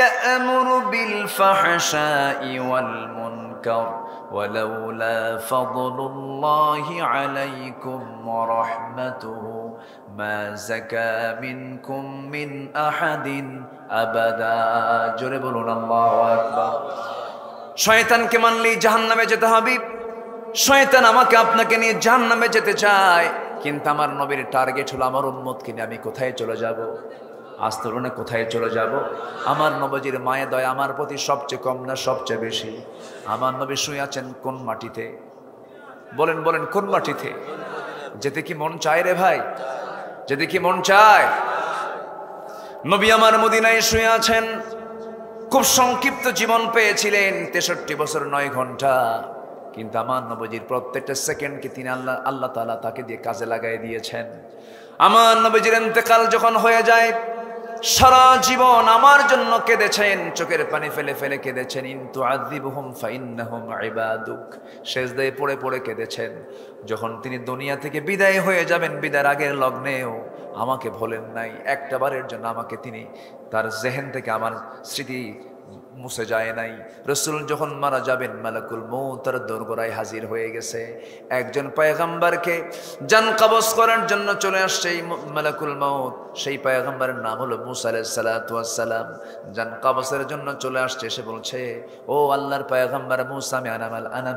يأمر بالفحشاء والمنكر ولولا فضل الله عليكم ورحمته ما زكى منكم من أحد أبدا জোরে বলুন আল্লাহু আকবার। শয়তানকে মানলেই জাহান্নামে যেতে হবে। শয়তান আমাকে আপনাকে নিয়ে জাহান্নামে যেতে চায়, কিন্তু আমার নবীর টার্গেট হলো আমার উম্মতকে নিয়ে আমি কোথায় চলে যাব। আজ তরুণে কোথায় চলে যাব? আমার নবীজির মায়া দয়া আমার প্রতি সবচেয়ে কম না সবচেয়ে বেশি? আমার নবী শুয়ে আছেন কোন মাটিতে? বলেন বলেন, কোন মাটিতে? যেতে কি মন চায় রে ভাই? যেতে কি মন চায়? নবী আমার মদিনায় শুয়ে আছেন। খুব সংক্ষিপ্ত জীবন পেয়েছিলেন, 63 বছর 9 ঘন্টা। কিন্তু আমার নবীজির প্রত্যেকটা সেকেন্ডকে তিনি আল্লাহ তাআলা তাকে দিয়ে কাজে লাগাই দিয়েছেন। আমার নবীজির ইন্তেকাল যখন হয়ে যায়, সারা জীবন আমার জন্য কেঁদেছেন, চোখের পানি ফেলে ফেলে কেঁদেছেন। ইনতু আযিবহুম ফাইন্নাহুম ইবাদুক, সেজদায় পড়ে পড়ে কেঁদেছেন। যখন তিনি দুনিয়া থেকে বিদায় হয়ে যাবেন, বিদায়ের আগের লগ্নেও আমাকে ভোলেন নাই। একটা বারের জন্য আমাকে তিনি তার জেহেন থেকে আমার স্মৃতি মুছে যায় নাই। রাসূল যখন মারা যাবেন, মালাকুল মউত তার দোরগোড়ায় হাজির হয়ে গেছে। একজন পয়গম্বরকে জান কবজ করার জন্য চলে আসছে এই মালাকুল মউত। সেই পয়গম্বরের নাম হলো মুসা আলাইহিস সালাতু ওয়াস সালাম। জান কবজের জন্য চলে আসছে, সে বলছে, ও আল্লাহর পয়গম্বর মুসা, আমি আনা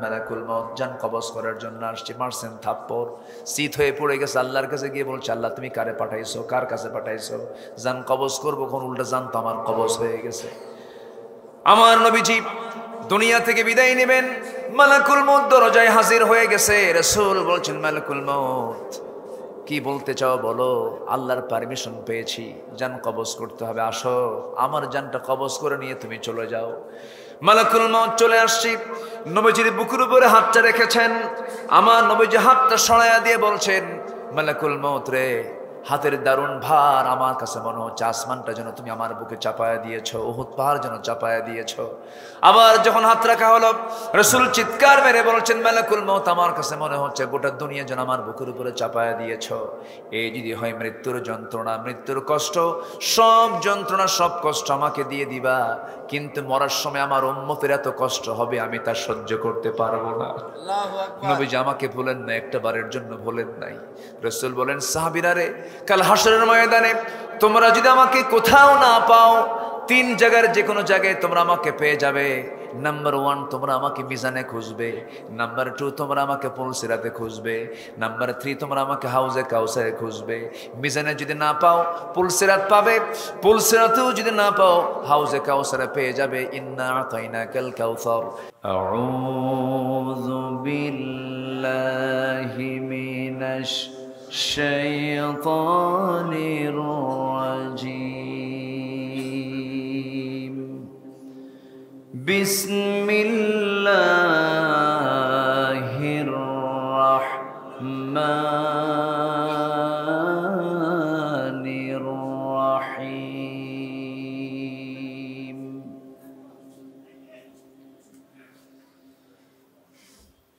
মালাকুল মউত, জান কবজ করার জন্য আসছি। মারছেন থাপ্পড়, শীত হয়ে পড়ে গেছে। আল্লাহর কাছে গিয়ে বলছে, আল্লাহ তুমি কারে পাঠাইছো, কার কাছে পাঠাইছো? জান কবজ করবো, কোন উল্টা জান তো আমার কবজ হয়ে গেছে। আমার নবীজি দুনিয়া থেকে বিদায় নেবেন, মালাকুল মউত দরজায় হাজির হয়ে গেছে। রাসূল বলছেন, মালাকুল মউত কি বলতে চাও বলো? আল্লাহর পারমিশন পেয়েছি, জান কবজ করতে হবে, আসো আমার জানটা কবজ করে নিয়ে তুমি চলে যাও। মালাকুল মউত চলে আসছি, নবীজির বুকের উপরে হাতটা রেখেছেন। আমার নবীজি হাতটা সরাইয়া দিয়ে বলছেন, মালাকুল মউত রে, হাতের দারুণ ভার, আমার কাছে মনে হচ্ছে আসমানটা যেন তুমি আমার বুকে চাপায়া দিয়েছো, উহুদ পাহাড় যেন চাপায়া দিয়েছো। আবার যখন হাত রাখা হলো, রাসূল চিৎকার মেরে বলছেন, মালাকুল মউত আমার কাছে মনে হচ্ছে গোটা দুনিয়া যেন আমার বুকের উপরে চাপায়া দিয়েছো। এই যদি হয় মৃত্যুর যন্ত্রণা, মৃত্যুর কষ্ট, সব যন্ত্রণা সব কষ্ট আমাকে দিয়ে দিবা, কিন্তু মরার সময় আমার উম্মতের এত কষ্ট হবে আমি তা সহ্য করতে পারবো না। আল্লাহু আকবার। নবীজি আমাকে ভুলেন না, একটা বারের জন্য ভুলেন নাই। রাসূল বলেন, সাহাবীরা রে, কাল হাসরের ময়দানে তোমরা যদি আমাকে কোথাও না পাও, 3 জায়গার যে কোনো জায়গায় তোমরা আমাকে পেয়ে যাবে। নাম্বার 1 তোমরা আমাকে মিজানে খুঁজবে, নাম্বার 2 তোমরা আমাকে পুলসিরাতে খুঁজবে, নাম্বার 3 তোমরা আমাকে হাউজে কাউসারে খুঁজবে। মিজানে যদি না পাও, পুলসিরাত পাবে, পুলসিরাতেও যদি না পাও, হাউজে কাউসারে পেয়ে যাবে। ইন্না আতাইনাকাল কাউসার। আউযু বিল্লাহি মিনাশ শাইতানির রাজীম। বিসমিল্লাহির রাহমানির রাহিম।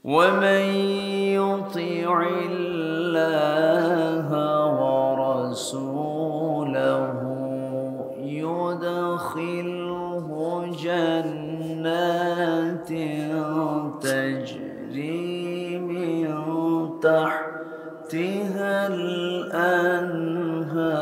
ومن يطع الله ورسوله يدخله جنات تجري من تحتها الأنهار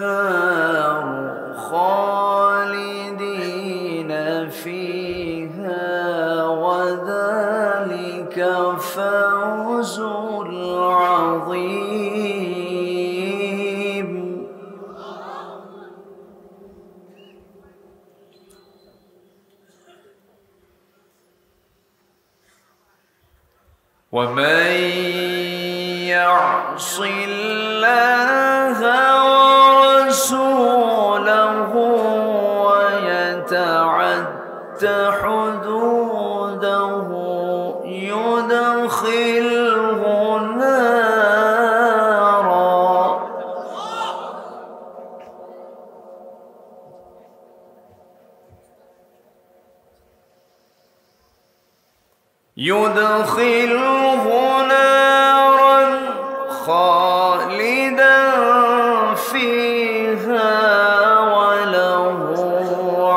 الأنهار خالدين فيها وذلك فوز العظيم. ومن يعص الله ورسوله ويتعد حدوده يدخله نارا يدخله نارا خالدا فيها وله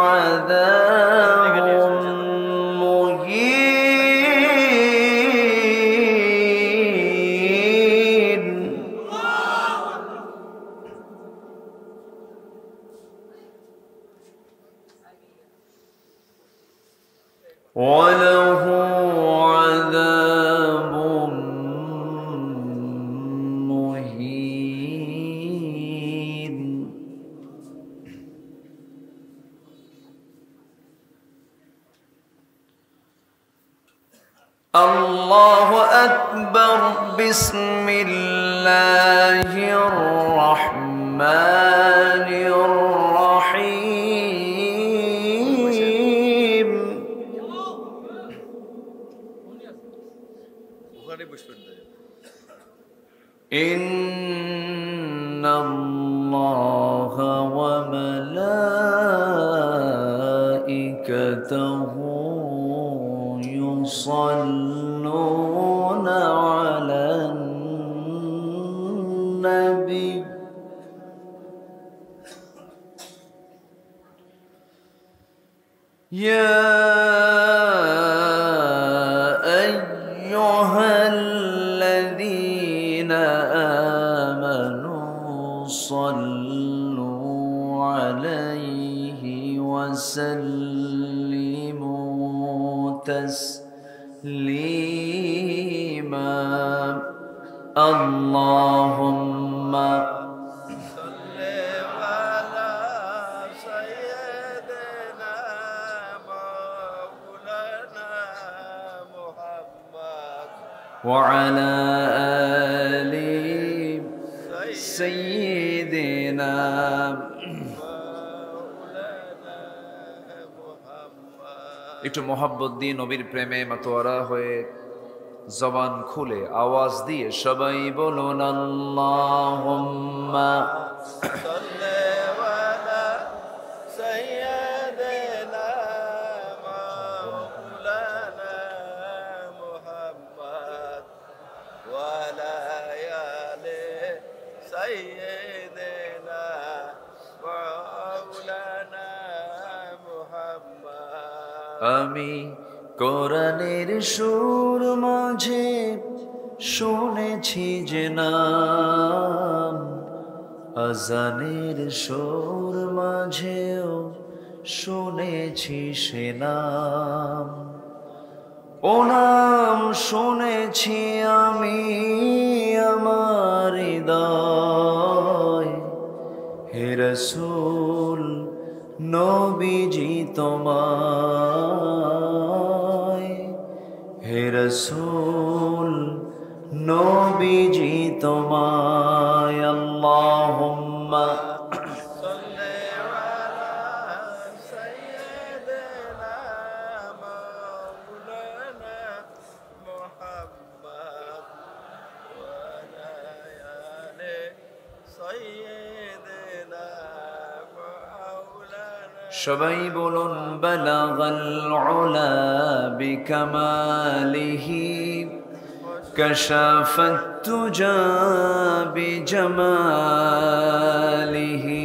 عذاب مهين. وله عذاب مهين. الله أكبر. بسم الله الرحمن الرحيم. إن الله وملائكته يصلون على النبي يا أيها الذين آمنوا صلوا عليه وسلموا تسليما. اللهم صل على سيدنا مولانا محمد وعلى آل سيدنا একটু মোহাব্বত দিয়ে নবীর প্রেমে মাতোয়ারা হয়ে জবান খুলে আওয়াজ দিয়ে সবাই বলুন আল্লাহুম্মা সাল্লি আলা সাইয়্যিদিনা মাওলানা মুহাম্মদ ওয়া আলা আলি সাইয়্যিদিনা মাওলানা মুহাম্মদ। আমি কোরআনের সুর মাঝে শুনেছি যে নাম, আজানের সুর মাঝেও শুনেছি সে নাম। ও নাম শুনেছি আমি আমার হৃদয়। হে রাসূল নবীজি তোমায়, হে রাসূল নবীজি তোমায়। আল্লাহুম্মা সাল্লি আলা সাইয়্যিদিনা মাওলানা মুহাম্মদ ওয়া আলা আলি সাইয়্যিদিনা। সবাই বলুন বালাগাল উলা বিকামালিহি কাশাফাত তুজা বিজামালিহি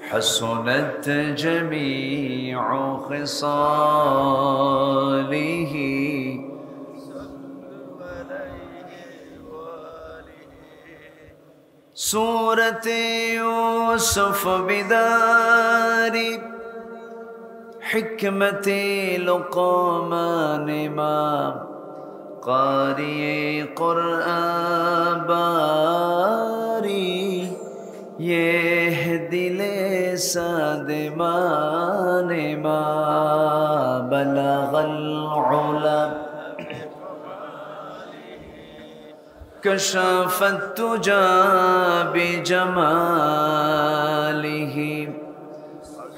হাসুনাত জামিউ খিসালিহি। सूरत यूसुफ बिदारी हिकमत लुक़मान इमाम क़ारिए क़ुरआन बारी ये दिले सादमान मा बलगल उला कशफत तुजा बिजमालिही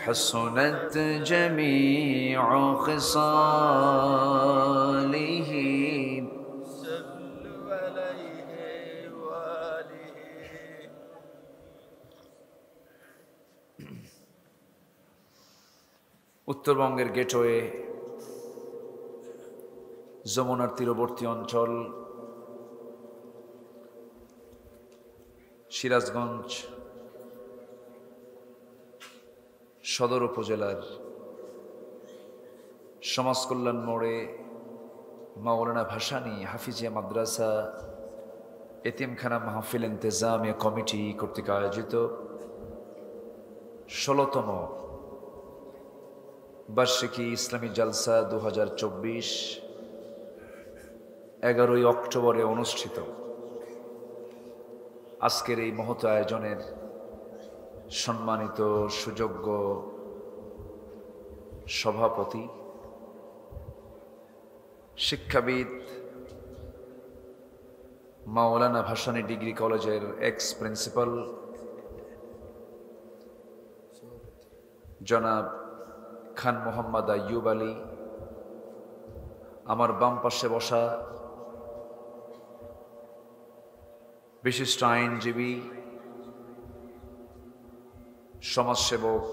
हसनत जमीउ खिसालिही। উত্তরবঙ্গের গেটওয়ে যমুনার তীরবর্তী অঞ্চল সিরাজগঞ্জ সদর উপজেলার সমাজ কল্যাণ মোড়ে মাওলানা ভাসানী হাফিজিয়া মাদ্রাসা এতিমখানা মাহফিল ইন্তেজামিয়া কমিটি কর্তৃক আয়োজিত ১৬তম বার্ষিকী ইসলামী জালসা ২০২৪ ১১ই অক্টোবরে অনুষ্ঠিত। আজকের এই মহৎ আয়োজনের সম্মানিত সুযোগ্য সভাপতি, শিক্ষাবিদ, মাওলানা ভাসানী ডিগ্রি কলেজের এক্স প্রিন্সিপাল জনাব খান মোহাম্মদ আইয়ুব আলী, আমার বাম পাশে বসা বিশিষ্ট আইনজীবী, সমাজসেবক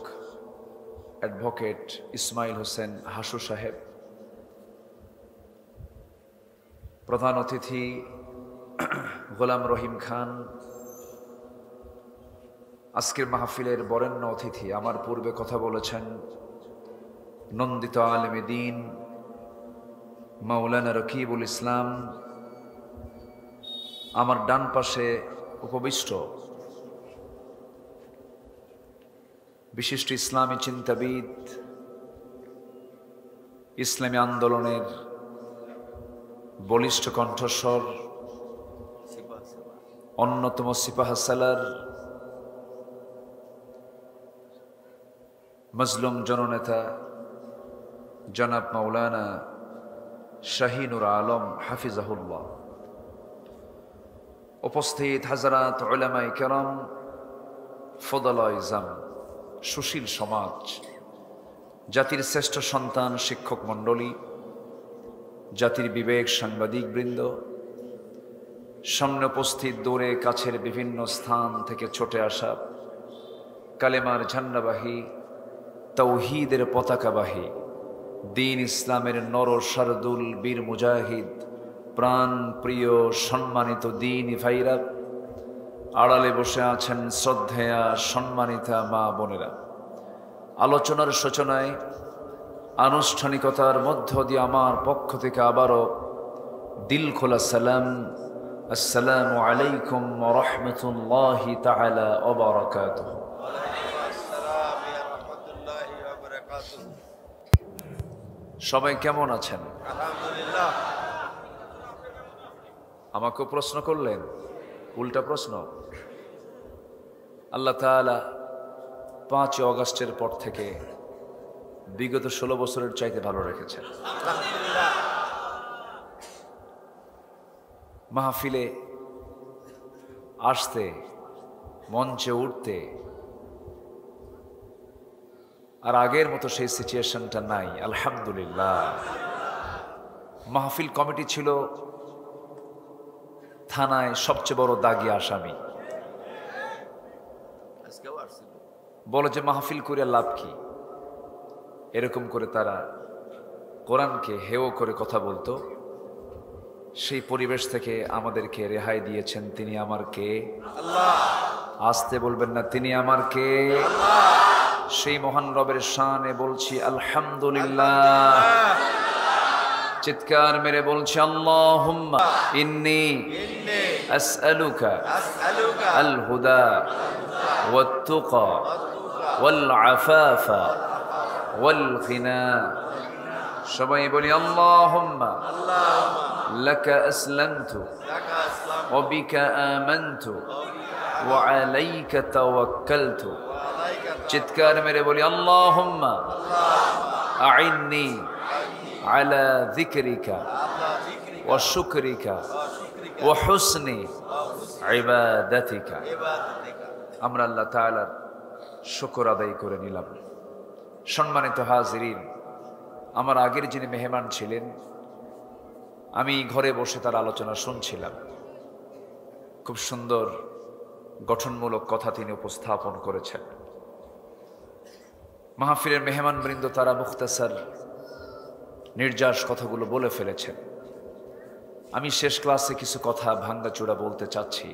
অ্যাডভোকেট ইসমাইল হোসেন হাসু সাহেব, প্রধান অতিথি গোলাম রহিম খান, আজকের মাহফিলের বরেণ্য অতিথি, আমার পূর্বে কথা বলেছেন নন্দিত আলেমে দ্বীন মাওলানা রকিবুল ইসলাম, আমার ডান পাশে উপবিষ্ট বিশিষ্ট ইসলামী চিন্তাবিদ, ইসলামী আন্দোলনের বলিষ্ঠ কণ্ঠস্বর, অন্যতম সিপাহসালার, মজলুম জননেতা জনাব মাওলানা শাহিনুর আলম হাফিজাহুল্লাহ, উপস্থিত হাজারাত উলামায়ে কেরাম, ফদলায়ে ইজাম, সুশীল সমাজ, জাতির শ্রেষ্ঠ সন্তান শিক্ষক মণ্ডলী, জাতির বিবেক সাংবাদিক বৃন্দ, সামনে উপস্থিত দূরে কাছের বিভিন্ন স্থান থেকে ছুটে আসা কালেমার ঝান্ডাবাহী, তাওহীদের পতাকাবাহী, দ্বীন ইসলামের নর শারদুল বীর মুজাহিদ, প্রাণ প্রিয় সম্মানিত দ্বীনি ভাইরা, আড়ালে বসে আছেন শ্রদ্ধেয়া সম্মানিতা মা বোনেরা, আলোচনার সূচনায় আনুষ্ঠানিকতার মধ্য দিয়ে আমার পক্ষ থেকে আবারও দিল খোলা সালাম, আসসালামু আলাইকুম ওয়া রাহমাতুল্লাহি তাআলা ওয়া বারাকাতুহু। সবাই কেমন আছেন? আলহামদুলিল্লাহ। আমাকে প্রশ্ন করলেন, উল্টা প্রশ্ন। আল্লাহ তাআলা ৫ অগাস্টের পর থেকে বিগত ১৬ বছরের চাইতে ভালো রেখেছেন। আলহামদুলিল্লাহ। মাহফিলে আসতে, মঞ্চে উঠতে আর আগের মতো সেই সিচুয়েশনটা নাই, আলহামদুলিল্লাহ। মাহফিল কমিটি ছিল থানায় সবচেয়ে বড় দাগী আসামি। আজকেও আসছিল। বলে যে মাহফিল করে লাভ কি, এরকম করে তারা কোরআনকে হেয় করে কথা বলতো। সেই পরিবেশ থেকে আমাদেরকে রেহাই দিয়েছেন তিনি আমার কে? আল্লাহ। আসতে বলবেন না, তিনি আমার কে? সেই মহান রবের শানে বলছি আলহামদুলিল্লাহ। চিৎকার মেরে বলছি আল্লাহুম্মা ইন্নী আসআলুকা আল হুদা ওয়াত তুকা ওয়াল আফাফা ওয়াল গিনা। সবাই বলি আল্লাহুম্মা লাকা আসলামতু ওয়া বিকা আমানতু ওয়া আলাইকা তাওয়াক্কালতু। চিৎকার মেরে বলি আল্লাহুম্মা আইন্নি আলা যিকরিকা ওয়া শুকরিকা ওয়া হুসনি ইবাদাতিকা। আমরা আল্লাহ তাআলার শুকর আদায় করে নিলাম। সম্মানিত হাজিরিন, আমার আগের যিনি মেহমান ছিলেন, আমি ঘরে বসে তার আলোচনা শুনছিলাম। খুব সুন্দর গঠনমূলক কথা তিনি উপস্থাপন করেছেন। মাহফিলের মেহমানবৃন্দ তারা মুখতাসার নির্যাস কথাগুলো বলে ফেলেছেন। আমি শেষ ক্লাসে কিছু কথা ভাঙ্গাচূড়া বলতে চাচ্ছি,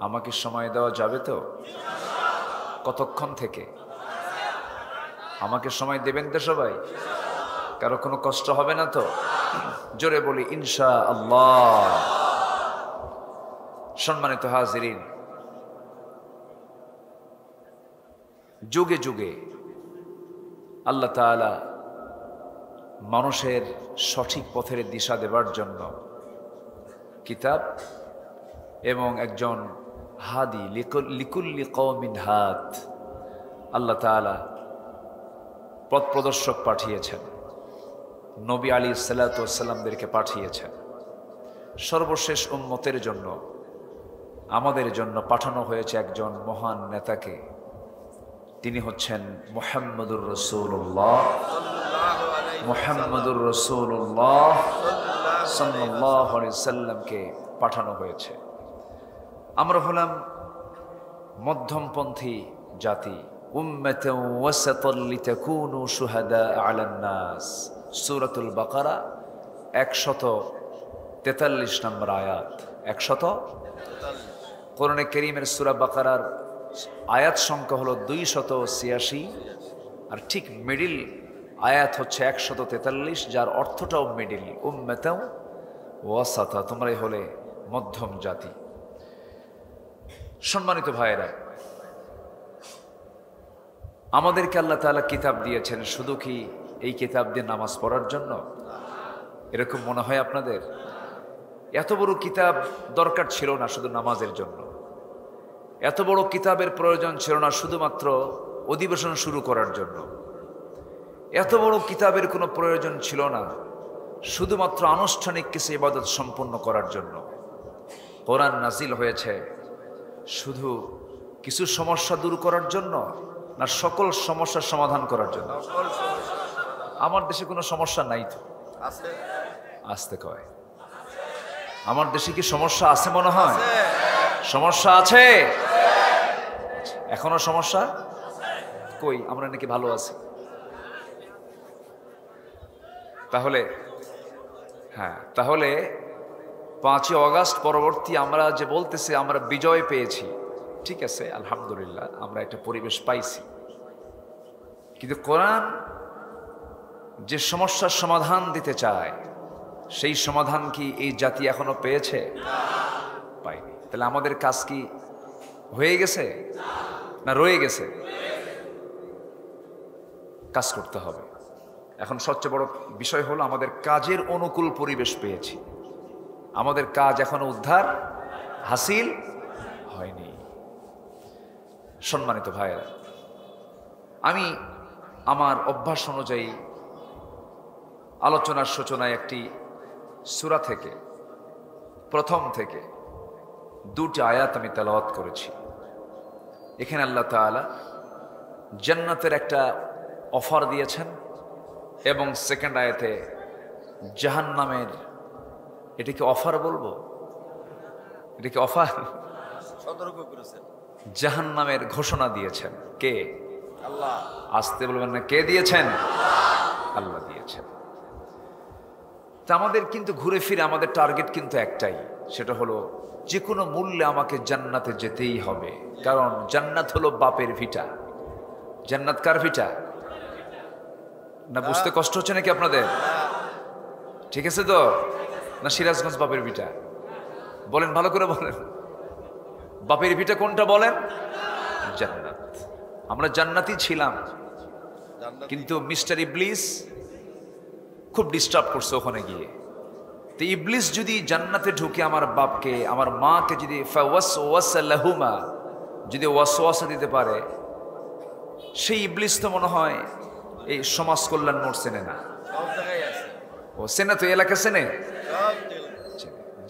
আমাকে সময় দেওয়া যাবে তো? কতক্ষণ থেকে? আমাকে সময় দেবেন তো সবাই? কারো কোনো কষ্ট হবে না তো? জোরে বলি ইনশাআল্লাহ। সম্মানিত হাজিরিন, যুগে যুগে আল্লাহ তাআলা মানুষের সঠিক পথের দিশা দেবার জন্য কিতাব এবং একজন হাদি, লিকুল্লি কওমিন হাদ, আল্লাহ তাআলা পথ প্রদর্শক পাঠিয়েছেন। নবী আলাইহিসসালাতু ওয়াসসালামদেরকে পাঠিয়েছেন। সর্বশেষ উম্মতের জন্য, আমাদের জন্য পাঠানো হয়েছে একজন মহান নেতাকে। তিনি হচ্ছেন মুহাম্মদুর রাসূলুল্লাহ। মুহাম্মদুর রাসূলুল্লাহ সাল্লাল্লাহু আলাইহি সাল্লামকে পাঠানো হয়েছে। আমরা হলাম মধ্যমপন্থী জাতি, উম্মাতান ওয়াসাতান লিতাকুনু শুহাদা আলান নাস। সূরাতুল বাকারা 143 নম্বর আয়াত। 143। কোরআনে কারীমের সূরা বাকারার আয়াত সংখ্যা হলো 286, আর ঠিক মিডিল আয়াত হচ্ছে 143, যার অর্থটাও মিডিল। উম্মাতান ওয়াসাতা, তোমরাই হলে মধ্যম জাতি। সম্মানিত ভাইয়েরা, আমাদেরকে আল্লাহ তাআলা কিতাব দিয়েছেন শুধু কি এই কিতাব দিয়ে নামাজ পড়ার জন্য? এরকম মনে হয় আপনাদের? এত বড় কিতাব দরকার ছিল না শুধু নামাজের জন্য। এত বড় কিতাবের প্রয়োজন ছিল না শুধুমাত্র অধিবেশন শুরু করার জন্য। এত বড় কিতাবের কোনো প্রয়োজন ছিল না শুধুমাত্র আনুষ্ঠানিক কিছু ইবাদত সম্পন্ন করার জন্য। কোরআন নাজিল হয়েছে শুধু কিছু সমস্যা দূর করার জন্য না সকল সমস্যার সমাধান করার জন্য? আমার দেশে কোনো সমস্যা নাই তো? আসতে কয়, আমার দেশে কি সমস্যা আছে মনে হয়? সমস্যা আছে এখনো? সমস্যা কই? আমরা নাকি ভালো আছি। তাহলে হ্যাঁ, তাহলে 5ই অগাস্ট পরবর্তী আমরা যে বলতেছি আমরা বিজয় পেয়েছি, ঠিক আছে, আলহামদুলিল্লাহ, আমরা একটা পরিবেশ পাইছি। কিন্তু কোরআন যে সমস্যার সমাধান দিতে চায় সেই সমাধান কি এই জাতি এখনো পেয়েছে? পাইনি। তাহলে আমাদের কাজ কি হয়ে গেছে না রয়ে গেছে? কাজ করতে হবে। এখন সবচেয়ে বড় বিষয় হলো আমাদের কাজের অনুকূল পরিবেশ পেয়েছি, আমাদের কাজ এখনো উদ্ধার হাসিল হয়নি। সম্মানিত ভাইয়েরা, আমি আমার অভ্যাস অনুযায়ী আলোচনার সূচনায় একটি সূরা থেকে, প্রথম থেকে 2টি আয়াত আমি তেলাওয়াত করেছি। এখানে আল্লাহ তাআলা জান্নাতের একটা অফার দিয়েছেন এবং সেকেন্ড আয়াতে জাহান্নামের, এটাকে অফার বলবো, এটাকে অফার, সতর্ক করেছেন, জাহান্নামের ঘোষণা দিয়েছেন। কে? আল্লাহ। আসতে বলবেন না, কে দিয়েছেন? আল্লাহ দিয়েছেন। তা আমাদের কিন্তু ঘুরে ফিরে আমাদের টার্গেট কিন্তু একটাই, সেটা হলো যে কোনো মূল্যে আমাকে জান্নাতে যেতেই হবে। কারণ জান্নাত হলো বাপের ভিটা। জান্নাত কার ভিটা? না বুঝতে কষ্ট হচ্ছে নাকি আপনাদের? ঠিক আছে তো? না সিরাজগঞ্জ বাপের ভিটা? বলেন, ভালো করে বলেন, বাপের ভিটা কোনটা বলেন? জান্নাত। আমরা জান্নাতি ছিলাম, কিন্তু মিস্টার ইবলিস খুব ডিস্টার্ব করছে ওখানে গিয়ে। তো ইবলিস যদি জান্নাতে ঢুকে আমার বাপকে, আমার মাকে যদি ফাওয়াসওয়াসালাহুমা, যদি ওয়াসওয়াসা দিতে পারে, সেই ইবলিস তো মনে হয় এই সমাজ কল্যাণ মোড় চেনে না। ও চেনে তো, এলাকা চেনে।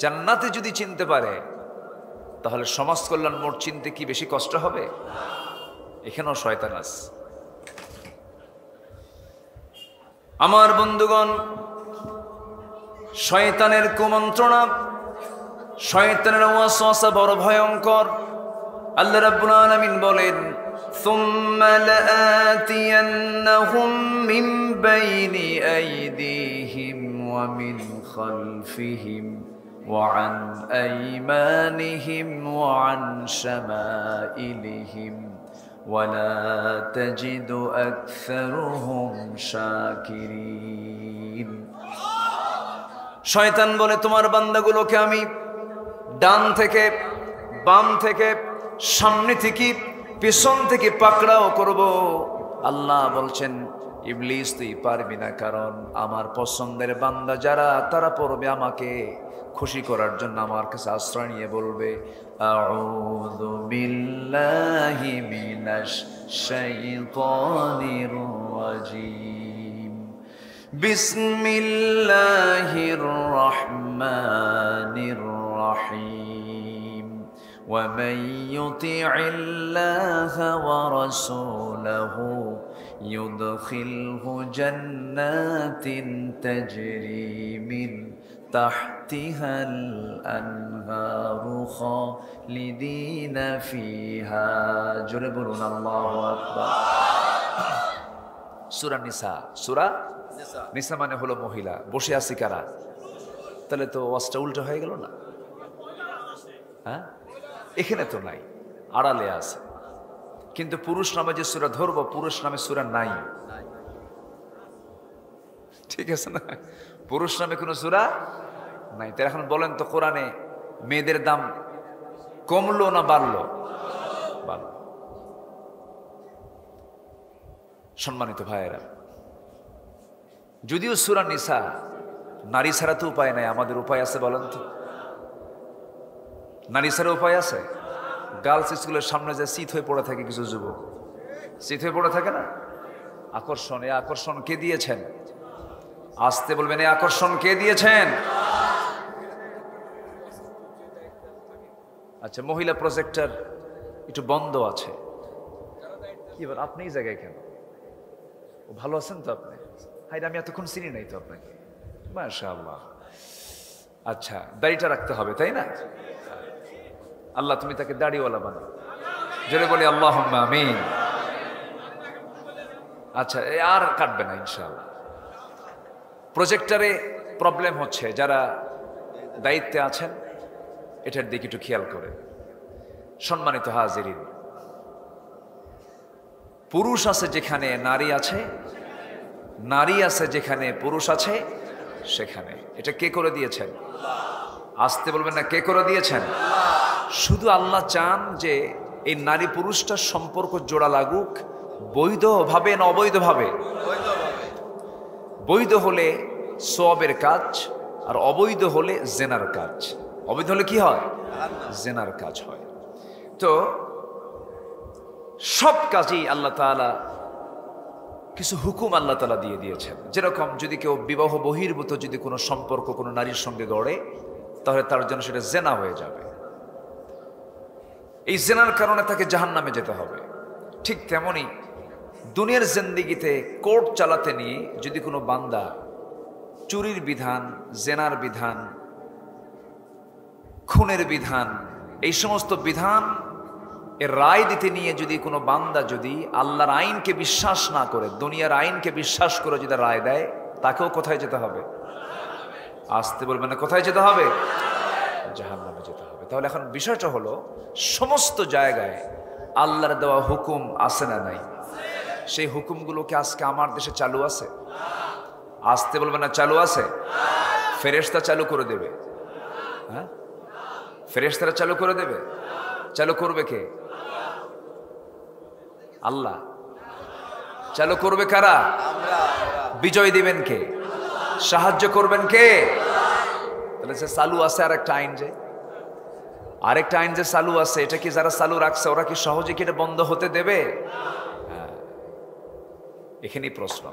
জান্নাতে যদি চিনতে পারে তাহলে সমাজ কল্যাণ মোড় চিনতে কি বেশি কষ্ট হবে? এখানেও শয়তান আছে। আমার বন্ধুগণ, শয়তানের কুমন্ত্রণা, শয়তানের ওয়াসওয়াসা বড় ভয়ঙ্কর। আল্লাহ রাব্বুল আলামিন বলেন, সুম্মা লাআতিয়ান্নাহুম মিন বাইনি আইদিহিম ওয়া মিন খালফিহিম وعن أيمانهم وعن شمائلهم ولا تجد أكثرهم شاكرين শয়তান বলে তোমার বান্দাগুলোকে আমি ডান থেকে বাম থেকে সামনে থেকে পেছন থেকে পাকড়াও করব। আল্লাহ বলছেন ইবলিস তুই পারবি না, কারণ আমার পছন্দের বান্দা যারা তারা পড়বে আমাকে খুশি করার জন্য আমার কাছে আশ্রয় নিয়ে বলবে আউযু বিল্লাহি মিনাশ শাইতানির রাজিম বিসমিল্লাহির রহমানির রহিম ওয়া মান ইউতি'ইল্লাহা ওয়া রাসূলাহু يدخله جنات تجري من تحتها الأنهار خالدين فيها جربنا الله أكبر সূরা নিসা। সূরা নিসা মানে হলো মহিলা। বসে আছি কারা? তাহলে তো ওয়াজটা উল্টো হয়ে গেল না? হ্যাঁ, এখানে তো নাই, আড়ালে আছে। কিন্তু পুরুষ নামে যে সূরা ধরবো, পুরুষ নামে সূরা নাই, ঠিক আছে না? পুরুষ নামে কোনো সূরা নাই। তাই এখন বলেন তো, কোরআনে মেয়েদের দাম কমলো না বাড়লো? বাড়লো। সম্মানিত ভাইয়েরা, যদিও সূরা নিসা নারী ছাড়া তো উপায় নাই, আমাদের উপায় আছে বলেন তো? নারী ছাড়া উপায় আছে? গার্লস স্কুলের সামনে যে শীত হয়ে পড়ে থাকে কিছু যুবক, শীত হয়ে পড়ে থাকে না? আকর্ষণ, এই আকর্ষণ কে দিয়েছেন? আসতে বলবেন, এই আকর্ষণ কে দিয়েছেন? আচ্ছা, মহিলা প্রজেক্টর একটু বন্ধ আছে, কি বল? আপনি এই জায়গায় কেন? ও ভালো আছেন তো আপনি? হাই, আমি এতক্ষণ চিনি নাই তো আপনাকে। মাশাআল্লাহ। আচ্ছা, দাড়িটা রাখতে হবে তাই না? আল্লাহ তুমি তাকে দাড়িওয়ালা বানাও, জোরে বলি আল্লাহুম্মা আমিন। আচ্ছা, আর কাটবে না ইনশাআল্লাহ। প্রজেক্টরে প্রবলেম হচ্ছে, যারা দায়িত্বে আছেন এটার দিকে একটু খেয়াল করে। সম্মানিত হাজিরিন, পুরুষ আছে যেখানে নারী আছে, নারী আছে যেখানে পুরুষ আছে সেখানে। এটা কে করে দিয়েছেন? আসতে বলবেন না, কে করে দিয়েছেন? শুধু আল্লাহ চান যে এই নারী পুরুষটার সম্পর্ক জোড়া লাগুক, বৈধভাবে না অবৈধভাবে? বৈধ হলে সওয়াবের কাজ, আর অবৈধ হলে জেনার কাজ। অবৈধ হলে কি হয়? জেনার কাজ হয়। তো সব কাজেই আল্লাহ তাআলা কিছু হুকুম আল্লাহ তাআলা দিয়ে দিয়েছেন। যেরকম যদি কেউ বিবাহ বহির্ভূত যদি কোনো সম্পর্ক কোনো নারীর সঙ্গে গড়ে, তাহলে তার জন্য সেটা জেনা হয়ে যাবে, এই জেনার কারণে তাকে জাহান্নামে যেতে হবে। ঠিক তেমনি দুনিয়ার জিন্দেগিতে কোর্ট চালাতে নিয়ে যদি কোনো বান্দা চুরির বিধান, জেনার বিধান, খুনের বিধান, এই সমস্ত বিধান এর রায় দিতে নিয়ে যদি কোনো বান্দা যদি আল্লাহর আইনকে বিশ্বাস না করে, দুনিয়ার আইনকে বিশ্বাস করে যদি রায় দেয়, তাকেও কোথায় যেতে হবে? আসতে বলবেন না, কোথায় যেতে হবে? জাহান্নামে যেতে হবে। তাহলে এখন বিষয়টা হলো, সমস্ত জায়গায় আল্লাহর দেওয়া হুকুম আছে না নাই? সেই হুকুমগুলো কি আজকে আমার দেশে চালু আছে? আসতে বলবেন না, চালু আছে? ফেরেশতা চালু করে দেবে? হ্যাঁ, ফেরেশতারা চালু করে দেবে? চালু করবে কে? আল্লাহ। চালু করবে কারা? বিজয় দিবেন কে? সাহায্য করবেন কে? তাহলে সে চালু আছে আর একটা আইন, যে আরেকটা আইন যে চালু আছে, এটা কি যারা চালু রাখছে ওরা কি সহজে কি এটা বন্ধ হতে দেবে? এখানেই প্রশ্ন,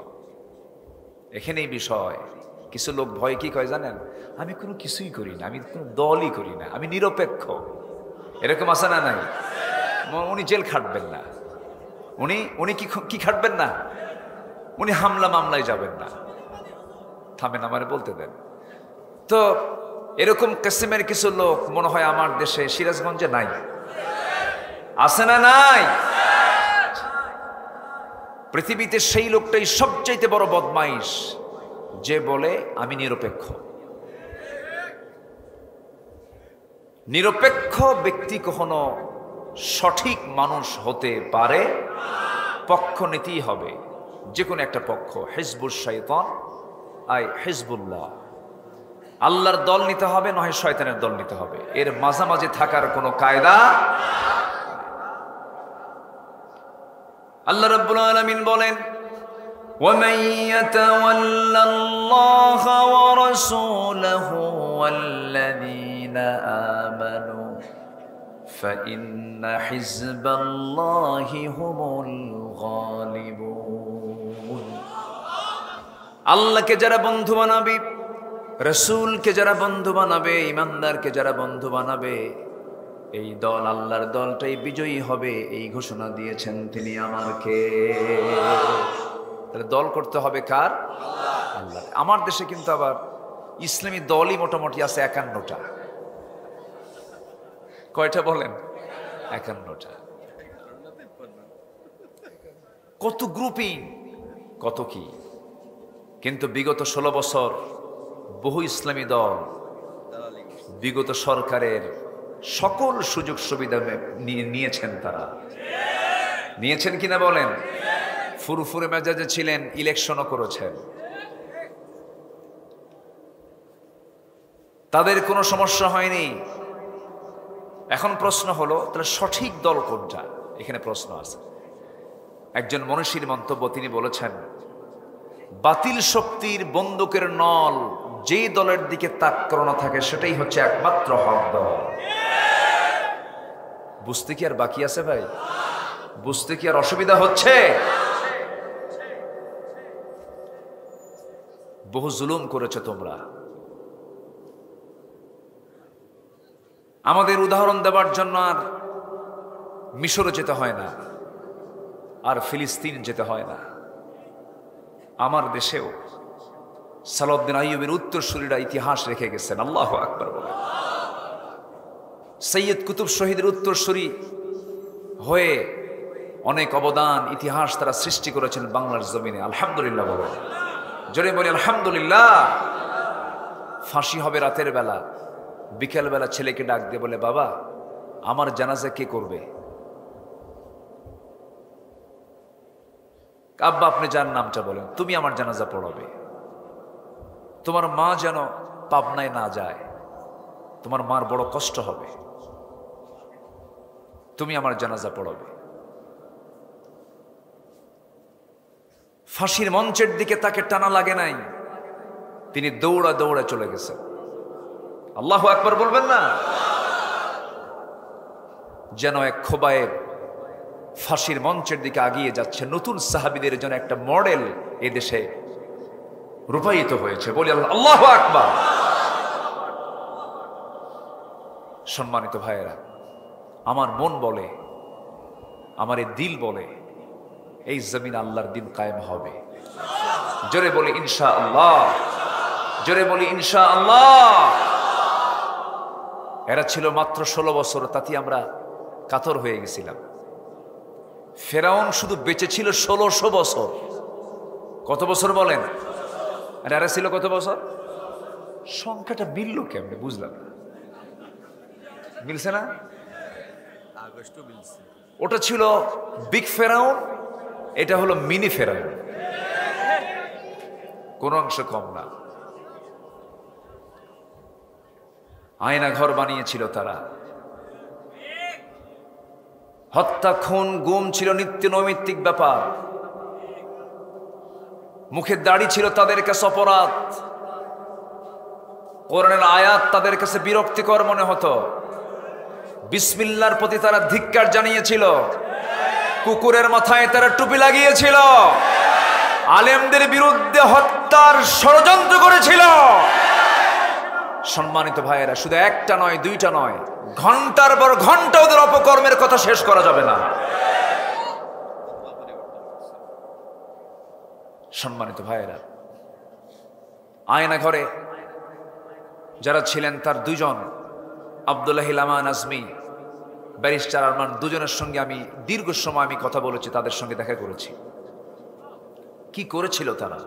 এখানেই বিষয়। কিছু লোক ভয় কি কয় জানেন? আমি কোনো কিছুই করি না, আমি কোনো দলই করি না, আমি নিরপেক্ষ। এরকম আছে না নাই? উনি জেল খাটবেন না, উনি কি খাটবেন না? উনি হামলা মামলায় যাবেন না। থামেন, আমারে বলতে দেন তো। এরকম কিসমের কিছু লোক মনে হয় আমার দেশে সিরাজগঞ্জে নাই, আছে না নাই? পৃথিবীতে সেই লোকটাই সবচাইতে বড় বদমাইশ, যে বলে আমি নিরপেক্ষ। নিরপেক্ষ ব্যক্তি কখনো সঠিক মানুষ হতে পারে? পক্ষ নিতেই হবে, যে কোনো একটা পক্ষ। হিজবুশ শাইতান আই হিজবুল্লাহ, আল্লাহর দল নিতে হবে, নয় শয়তানের দল নিতে হবে। এর মাঝামাঝি থাকার কোনো কায়দা। আল্লাহ রাব্বুল আলামিন বলেন, وَمَن يَتَوَلَّ اللَّهَ وَرَسُولَهُ وَالَّذِينَ آمَنُوا فَإِنَّ حِزْبَ اللَّهِ هُمُ الْغَالِبُونَ। আল্লাহকে যারা বন্ধু বানাবে, রাসূলকে যারা বন্ধু বানাবে, ইমানদারকে যারা বন্ধু বানাবে, এই দল, আল্লাহর দলটাই বিজয়ী হবে, এই ঘোষণা দিয়েছেন তিনি। আমারকে তাহলে দল করতে হবে কার? আল্লাহ। আমার দেশে কিন্তু আবার ইসলামী দলই মোটামুটি আছে 51টা। কয়টা বলেন? 51টা। কত গ্রুপিং, কত কি! কিন্তু বিগত 16 বছর বহু ইসলামী দল বিগত সরকারের সকল সুযোগ সুবিধা নিয়েছেন। তারা নিয়েছেন কিনা বলেন? ফুরফুরে মেজাজে ছিলেন, ইলেকশনও করেছেন, তাদের কোনো সমস্যা হয়নি। এখন প্রশ্ন হলো, তাহলে সঠিক দল কোনটা? এখানে প্রশ্ন আছে। একজন মনীষীর মন্তব্য, তিনি বলেছেন, বাতিল শক্তির বন্দুকের নল যেই দলের দিকে তাক করানো থাকে সেটাই হচ্ছে একমাত্র হক দল। বুঝতে কি আর বাকি আছে ভাই? বুঝতে কি আর অসুবিধা হচ্ছে? বহু জুলুম করেছো তোমরা। আমাদের উদাহরণ দেওয়ার জন্য আর মিশরে যেতে হয় না, আর ফিলিস্তিন যেতে হয় না। আমার দেশেও সালাউদ্দিন আইয়ুবের উত্তরসূরিরা ইতিহাস রেখে গেছেন। আল্লাহু আকবার বলেন। সৈয়দ কুতুব শহীদের উত্তরসূরি হয়ে অনেক অবদান, ইতিহাস তারা সৃষ্টি করেছেন বাংলার জমিনে। আলহামদুলিল্লাহ বলেন, জোরে বলি আলহামদুলিল্লাহ। ফাঁসি হবে রাতের বেলা, বিকেলবেলা ছেলেকে ডাক দিয়ে বলে, বাবা আমার জানাজা কে করবে? আব্বা আপনি যার নামটা বলেন, তুমি আমার জানাজা পড়াবে। তোমার মা যেন পাবনায় না যায়, তোমার মার বড় কষ্ট হবে, তুমি আমার জানাজা পড়াবে। ফাঁসির মঞ্চের দিকে তাকে টানা লাগে নাই, তিনি দৌড়া দৌড়া চলে গেছেন। আল্লাহু আকবার বলবেন না? যেন এক খোবায়ের ফাঁসির মঞ্চের দিকে আগিয়ে যাচ্ছে। নতুন সাহাবীদের জন্য একটা মডেল এদেশে রূপায়িত হয়েছে। বলি আল্লাহু আকবার। সম্মানিত ভাইয়েরা, আমার মন বলে, আমার এই দিল বলে, এই জমিন আল্লাহর দিন কায়েম হবে। জোরে বলি ইনশাআল্লাহ, জোরে বলি ইনশাআল্লাহ। এরা ছিল মাত্র 16 বছর, তাতে আমরা কাতর হয়ে গেছিলাম। ফেরাউন শুধু বেঁচে ছিল 1600 বছর। কত বছর বলেন? আর এরা ছিল কত বছর? সংখ্যাটা মিলল কেমনে বুঝলাম না। মিলছে না? ওটা ছিল বিগ ফেরাউন, এটা হলো মিনি ফেরাউন, কোন অংশ কম না। আয়না ঘর বানিয়েছিল তারা। হত্যা, খুন, গুম ছিল নিত্য নৈমিত্তিক ব্যাপার। মুখে দাড়ি ছিল তাদের কাছে অপরাধ। কোরআনের আয়াত তাদের কাছে বিরক্তিকর মনে হতো। বিসমিল্লাহর প্রতি তারা ধিক্কার জানিয়েছিল। কুকুরের মাথায় তারা টুপি লাগিয়েছিল। আলেমদের বিরুদ্ধে হত্যার ষড়যন্ত্র করেছিল। সম্মানিত ভাইয়েরা, শুধু একটা নয়, দুইটা নয়, ঘন্টার পর ঘন্টা ওদের অপকর্মের কথা শেষ করা যাবে না। সম্মানিত ভাইয়েরা, আয়না ঘরে যারা ছিলেন তার দুজন, আব্দুল্লাহ আমান আজমি, ব্যারিস্টার আরমান, দুজনের সঙ্গে আমি দীর্ঘ সময় আমি কথা বলেছি, তাদের সঙ্গে দেখা করেছি। কি করেছিল তারা?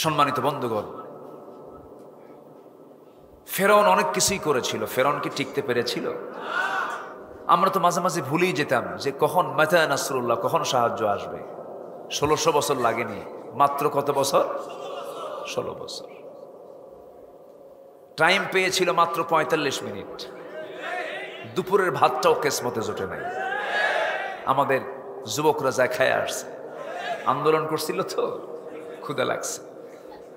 সম্মানিত বন্ধুগণ, ফেরাউন অনেক কিছুই করেছিল, ফেরাউন কি টিকতে পেরেছিল? আমরা তো মাঝে মাঝে ভুলেই যেতাম যে কখন মাতা নাসরুল্লাহ, কখন সাহায্য আসবে। 1600 বছর লাগেনি, মাত্র কত বছর? 16 বছর। টাইম পেয়েছিল মাত্র 45 মিনিট। দুপুরের ভাতটাও কেসমতে জোটে নাই। আমাদের যুবকরা যা খায় আসছে, আন্দোলন করছিল তো, ক্ষুধা লাগছে।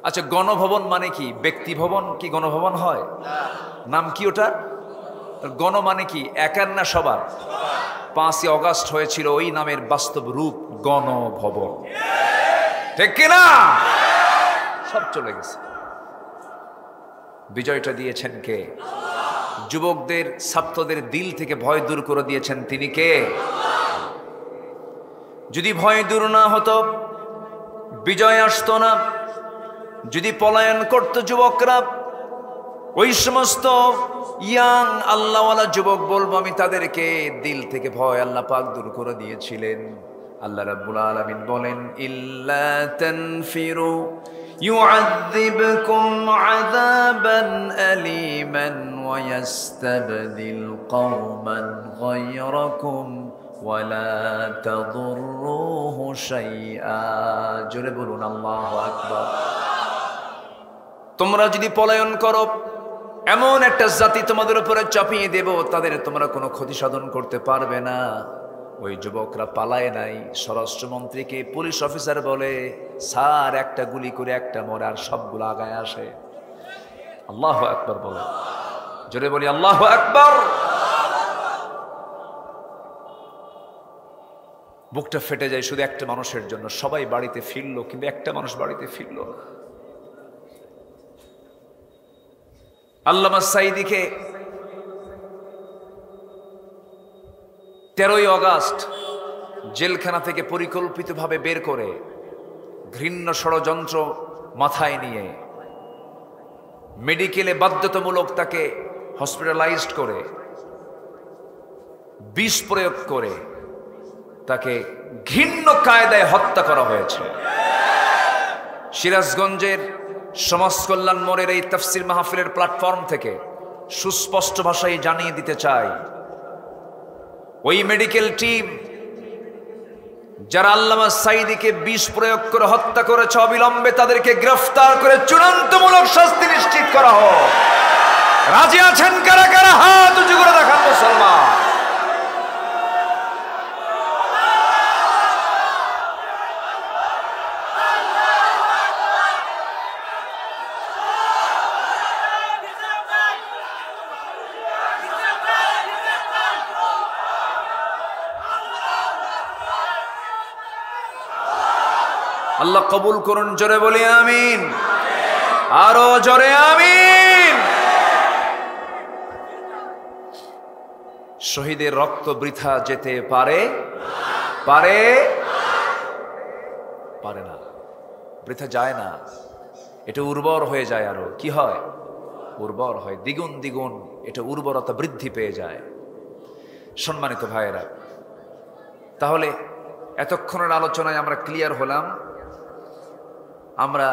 আচ্ছা, গণভবন মানে কি? ব্যক্তি ভবন কি গণভবন হয়? নাম কি ওটা? গণ মানে কি? একার না সবার? 5ই অগাস্ট হয়েছিল ওই নামের বাস্তব রূপ গণভবন, ঠিক কিনা? সব চলে গেছে। বিজয়টা দিয়েছেন কে? যুবকদের, ছাত্রদের দিল থেকে ভয় দূর করে দিয়েছেন তিনি কে? যদি ভয় দূর না হতো, বিজয় আসতো না। যদি পলায়ন করত যুবকরা, ওই সমস্ত ইয়াং আল্লাহওয়ালা যুবক, বলবো আমি তাদেরকে, দিল থেকে ভয় আল্লাহ পাক দূর করে দিয়েছিলেন। আল্লাহ রাব্বুল আলামিন বলেন, ইল্লা তানফিরু يعذبكم عذابا أليما ويستبدل قوما غيركم ولا تضروه شيئا। জোরে বলুন আল্লাহু আকবার। তোমরা যদি পলায়ন করো, এমন একটা জাতি তোমাদের উপরে চাপিয়ে দেব, তাদের তোমরা কোনো ক্ষতি সাধন করতে পারবে না। ওই যুবকরা পালায় নাই। স্বরাষ্ট্রমন্ত্রীকে পুলিশ অফিসার বলে, স্যার একটা গুলি করে একটা মরে, আর সবগুলো আগায় আসে। আল্লাহু আকবার বলে, জোরে বলি আল্লাহু আকবার। বুকটা ফেটে যায় শুধু একটা মানুষের জন্য। সবাই বাড়িতে ফিরলো, কিন্তু একটা মানুষ বাড়িতে ফিরলো না। আল্লামা সাঈদীকে 13ই অগাস্ট জেলখানা থেকে পরিকল্পিতভাবে বের করে, ঘৃণ্য ষড়যন্ত্র মাথায় নিয়ে, মেডিকেলে বাধ্যতামূলক তাকে হসপিটালাইজড করে, বিষ প্রয়োগ করে তাকে ঘৃণ্য কায়দায় হত্যা করা হয়েছে। সিরাজগঞ্জের সমাজ কল্যাণ মোড়ের এই তাফসীর মাহফিলের প্ল্যাটফর্ম থেকে সুস্পষ্ট ভাষায় জানিয়ে দিতে চাই, ওই মেডিকেল টিম যারা আল্লামা সাঈদীকে বিষ প্রয়োগ করে হত্যা করেছে, অবিলম্বে তাদেরকে গ্রেফতার করে চূড়ান্তমূলক শাস্তি নিশ্চিত করা হোক। রাজি আছেন কারা কারা? হাত উঁচু করে দেখান মুসলমান। আল্লাহ কবুল করুন, জোরে বলি আমিন। আরো জোরে আমিন। শহীদের রক্ত বৃথা যেতে পারে? পারে? পারে না, বৃথা যায় না। এটা উর্বর হয়ে যায়, আরো কি হয়? উর্বর হয়, দ্বিগুণ দ্বিগুণ এটা উর্বরতা বৃদ্ধি পেয়ে যায়। সম্মানিত ভাইয়েরা, তাহলে এতক্ষণের আলোচনায় আমরা ক্লিয়ার হলাম, আমরা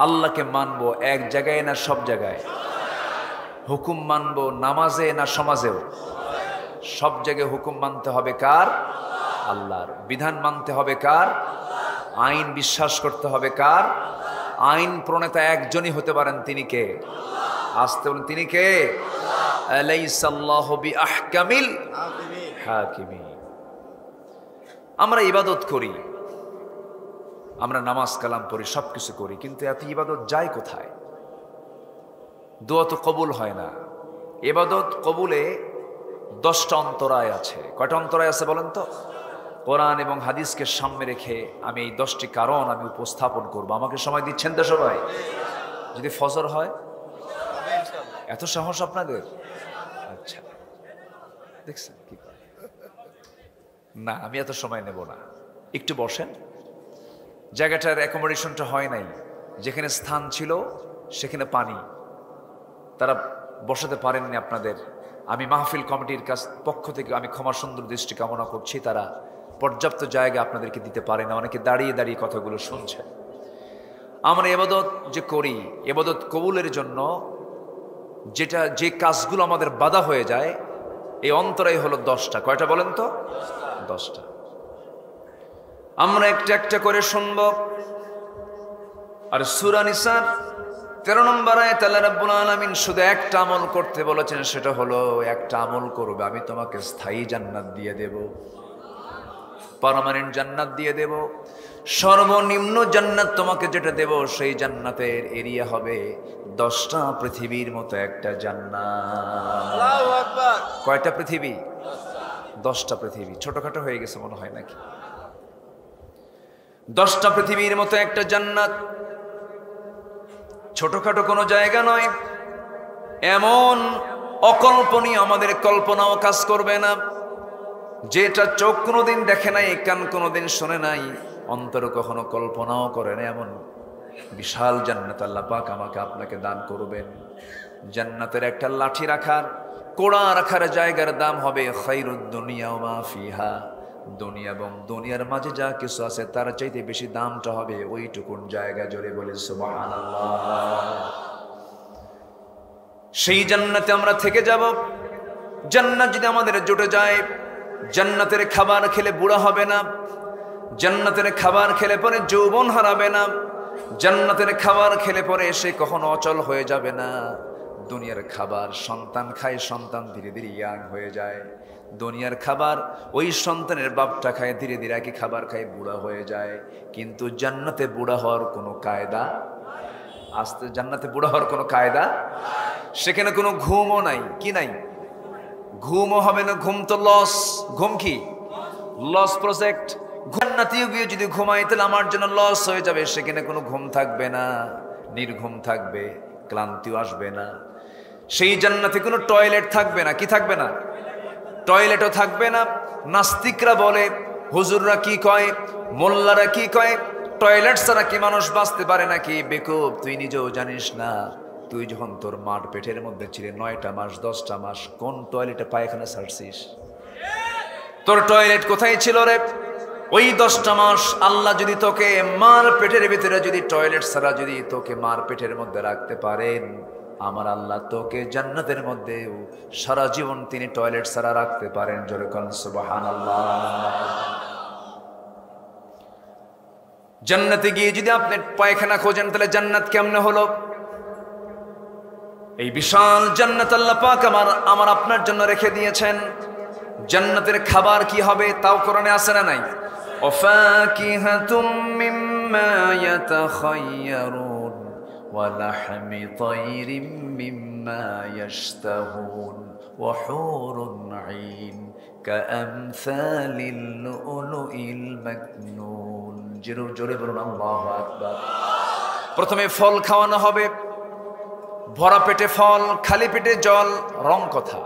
আল্লাহকে মানবো এক জায়গায় না সব জায়গায়? হুকুম মানবো নামাজে না সমাজেও? সব জায়গায় হুকুম মানতে হবে কার? আল্লাহর। বিধান মানতে হবে কার? আইন বিশ্বাস করতে হবে কার? আইন প্রণেতা একজনই হতে পারেন, তিনি কে? আসতে বলেন, তিনি কে? আলাইসাল্লাহু বিআহকামিল হাকিমিন। আমরা ইবাদত করি, আমরা নামাজ কালাম পড়ি, সবকিছু করি, কিন্তু এত ইবাদত যায় কোথায়? দোয়া তো কবুল হয় না। ইবাদত কবুলে 10টা অন্তরায় আছে। কয়টা অন্তরায় আছে বলেন তো? কোরআন এবং হাদিসকে সামনে রেখে আমি এই 10টি কারণ আমি উপস্থাপন করব। আমাকে সময় দিচ্ছেন তো সবাই? যদি ফজর হয়, এত সাহস আপনাদের? আচ্ছা, দেখছেন কি না, আমি এত সময় নেব না, একটু বসেন। জায়গাটার অ্যাকোমোডেশনটা হয় নাই, যেখানে স্থান ছিল সেখানে পানি, তারা বসাতে পারেননি আপনাদের। আমি মাহফিল কমিটির পক্ষ থেকে আমি ক্ষমা সুন্দর দৃষ্টি কামনা করছি, তারা পর্যাপ্ত জায়গা আপনাদেরকে দিতে পারে না, অনেকে দাঁড়িয়ে দাঁড়িয়ে কথাগুলো শুনছে। আমরা ইবাদত যে করি, ইবাদত কবুলের জন্য যে কাজগুলো আমাদের বাধা হয়ে যায়, এই অন্তরাই হলো 10টা। কয়টা বলেন তো? 10টা। আমরা একটা একটা করে শুনব। আর সূরা নিসার 13 নম্বর আয়াতে আল্লাহ রাব্বুল আলামিন শুধু একটা আমল করতে বলেছেন, সেটা হলো একটা আমল করবে, আমি তোমাকে স্থায়ী জান্নাত দিয়ে দেব, পার্মানেন্ট জান্নাত দিয়ে দেব। সর্বনিম্ন জান্নাত তোমাকে যেটা দেব, সেই জান্নাতের এরিয়া হবে 10টা পৃথিবীর মতো একটা জান্নাত। আল্লাহু আকবার। কয়টা পৃথিবী? 10টা পৃথিবী। ছোটখাটো হয়ে গেছে মনে হয় নাকি? 10টা পৃথিবীর মতো একটা জান্নাত ছোটখাটো কোনো জায়গা নয়। এমন অকল্পনীয়, আমাদের কল্পনাও কাজ করবে না, যেটা চোখ কোনোদিন দেখে নাই, কান কোনোদিন শোনে নাই, অন্তর কখনো কল্পনাও করে না, এমন বিশাল জান্নাত আল্লাহ পাক আমাকে আপনাকে দান করবেন। জান্নাতের একটা লাঠি রাখার, কোড়া রাখার জায়গার দাম হবে খায়রুদ দুনিয়া ওয়া মা ফিহা, দুনিয়া এবং দুনিয়ার মাঝে যা কিছু আছে তার চাইতে বেশি দামটা হবে ওইটুকুন জায়গা। জোরে বলে সুবহানাল্লাহ। সেই জান্নাতে আমরা থেকে যাব। জান্নাত যদি আমাদের জুটে যায়, জান্নাতের খাবার খেলে বুড়া হবে না, জান্নাতের খাবার খেলে পরে যৌবন হারাবে না, জান্নাতের খাবার খেলে পরে সে কখনো অচল হয়ে যাবে না। দুনিয়ার খাবার সন্তান খায়, সন্তান ধীরে ধীরে ইয়াং হয়ে যায়। দুনিয়ার খাবার ওই সন্তানের বাপটা খায়, ধীরে ধীরে একই খাবার খায়, বুড়া হয়ে যায়। কিন্তু জান্নাতে বুড়া হওয়ার কোনো কায়দা, আস্তে জান্নাতে বুড়া হওয়ার কোনো কায়দা, সেখানে কোনো ঘুমও নাই। কি নাই? ঘুমও হবে না। ঘুম তো লস। ঘুম কি? Loss project. জান্নাতেও গিয়ে যদি ঘুমাই তাহলে আমার জন্য লস হয়ে যাবে। সেখানে কোনো ঘুম থাকবে না, নির্ঘুম থাকবে, ক্লান্তিও আসবে না। সেই জান্নাতে কোনো টয়লেট থাকবে না। কি থাকবে না? টয়লেটও থাকবে না। নাস্তিকরা বলে, হুজুররা কি কয়, মোল্লারা কি কয়, টয়লেট ছাড়া কি মানুষ বাঁচতে পারে নাকি? বেকুব, তুই নিজেও জানিস না। তুই যখন তোর মার পেটের মধ্যে ছিলে 9টা মাস 10টা মাস, কোন টয়লেটে পায়খানা ছাড়ছিস? তোর টয়লেট কোথায় ছিল রে? ওই 10টা মাস আল্লাহ যদি তোকে মার পেটের ভিতরে যদি টয়লেট ছাড়া যদি তোকে মার পেটের মধ্যে রাখতে পারেন, আমার আল্লাহ তোকে জান্নাতের মধ্যে সারা জীবন তিনি টয়লেট ছাড়া রাখতে পারেন। জোরে কোন সুবহানাল্লাহ। জান্নাতে গিয়ে যদি আপনি পায়খানা খোঁজেন তাহলে জান্নাত কেমনে হলো? এই বিশাল জান্নাত আল্লাহ পাক আমার আপনার জন্য রেখে দিয়েছেন। জান্নাতের খাবার কি হবে তাও কোরআনে আছে না নাই? ওয়াফাকিহাতুম মিম্মা ইয়াতাখায়্যারুন ওয়া লাহমি তায়রিম মিম্মা ইয়াশতাহুন ওয়া হুরুন আইন কাআমসালিল লুলুইল মাকনুন। জোরে বলুন আল্লাহু আকবার। প্রথমে ফল খাওয়ানো হবে, ভরা পেটে ফল, খালি পেটে জল। রং কথা,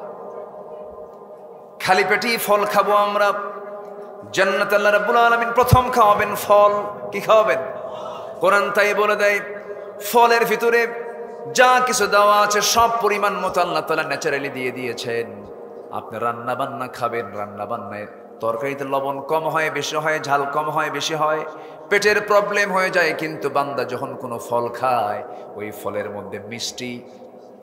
খালি পেটেই ফল খাবো আমরা। জান্নাতে আল্লাহ রাব্বুল আলামিন প্রথম খাওয়াবেন ফল। কি খাওয়াবেন? কোরআন তাই বলে দেয়, ফলের ভিতরে যা কিছু দেওয়া আছে সব পরিমাণ মতো আল্লাহ তাআলা ন্যাচারালি দিয়ে দিয়েছেন। আপনি রান্না বান্না খাবেন, রান্না বান্নায় তরকারিতে লবণ কম হয় বেশি হয়, ঝাল কম হয় বেশি হয়, পেটের প্রবলেম হয়ে যায়। কিন্তু বান্দা যখন কোনো ফল খায়, ওই ফলের মধ্যে মিষ্টি,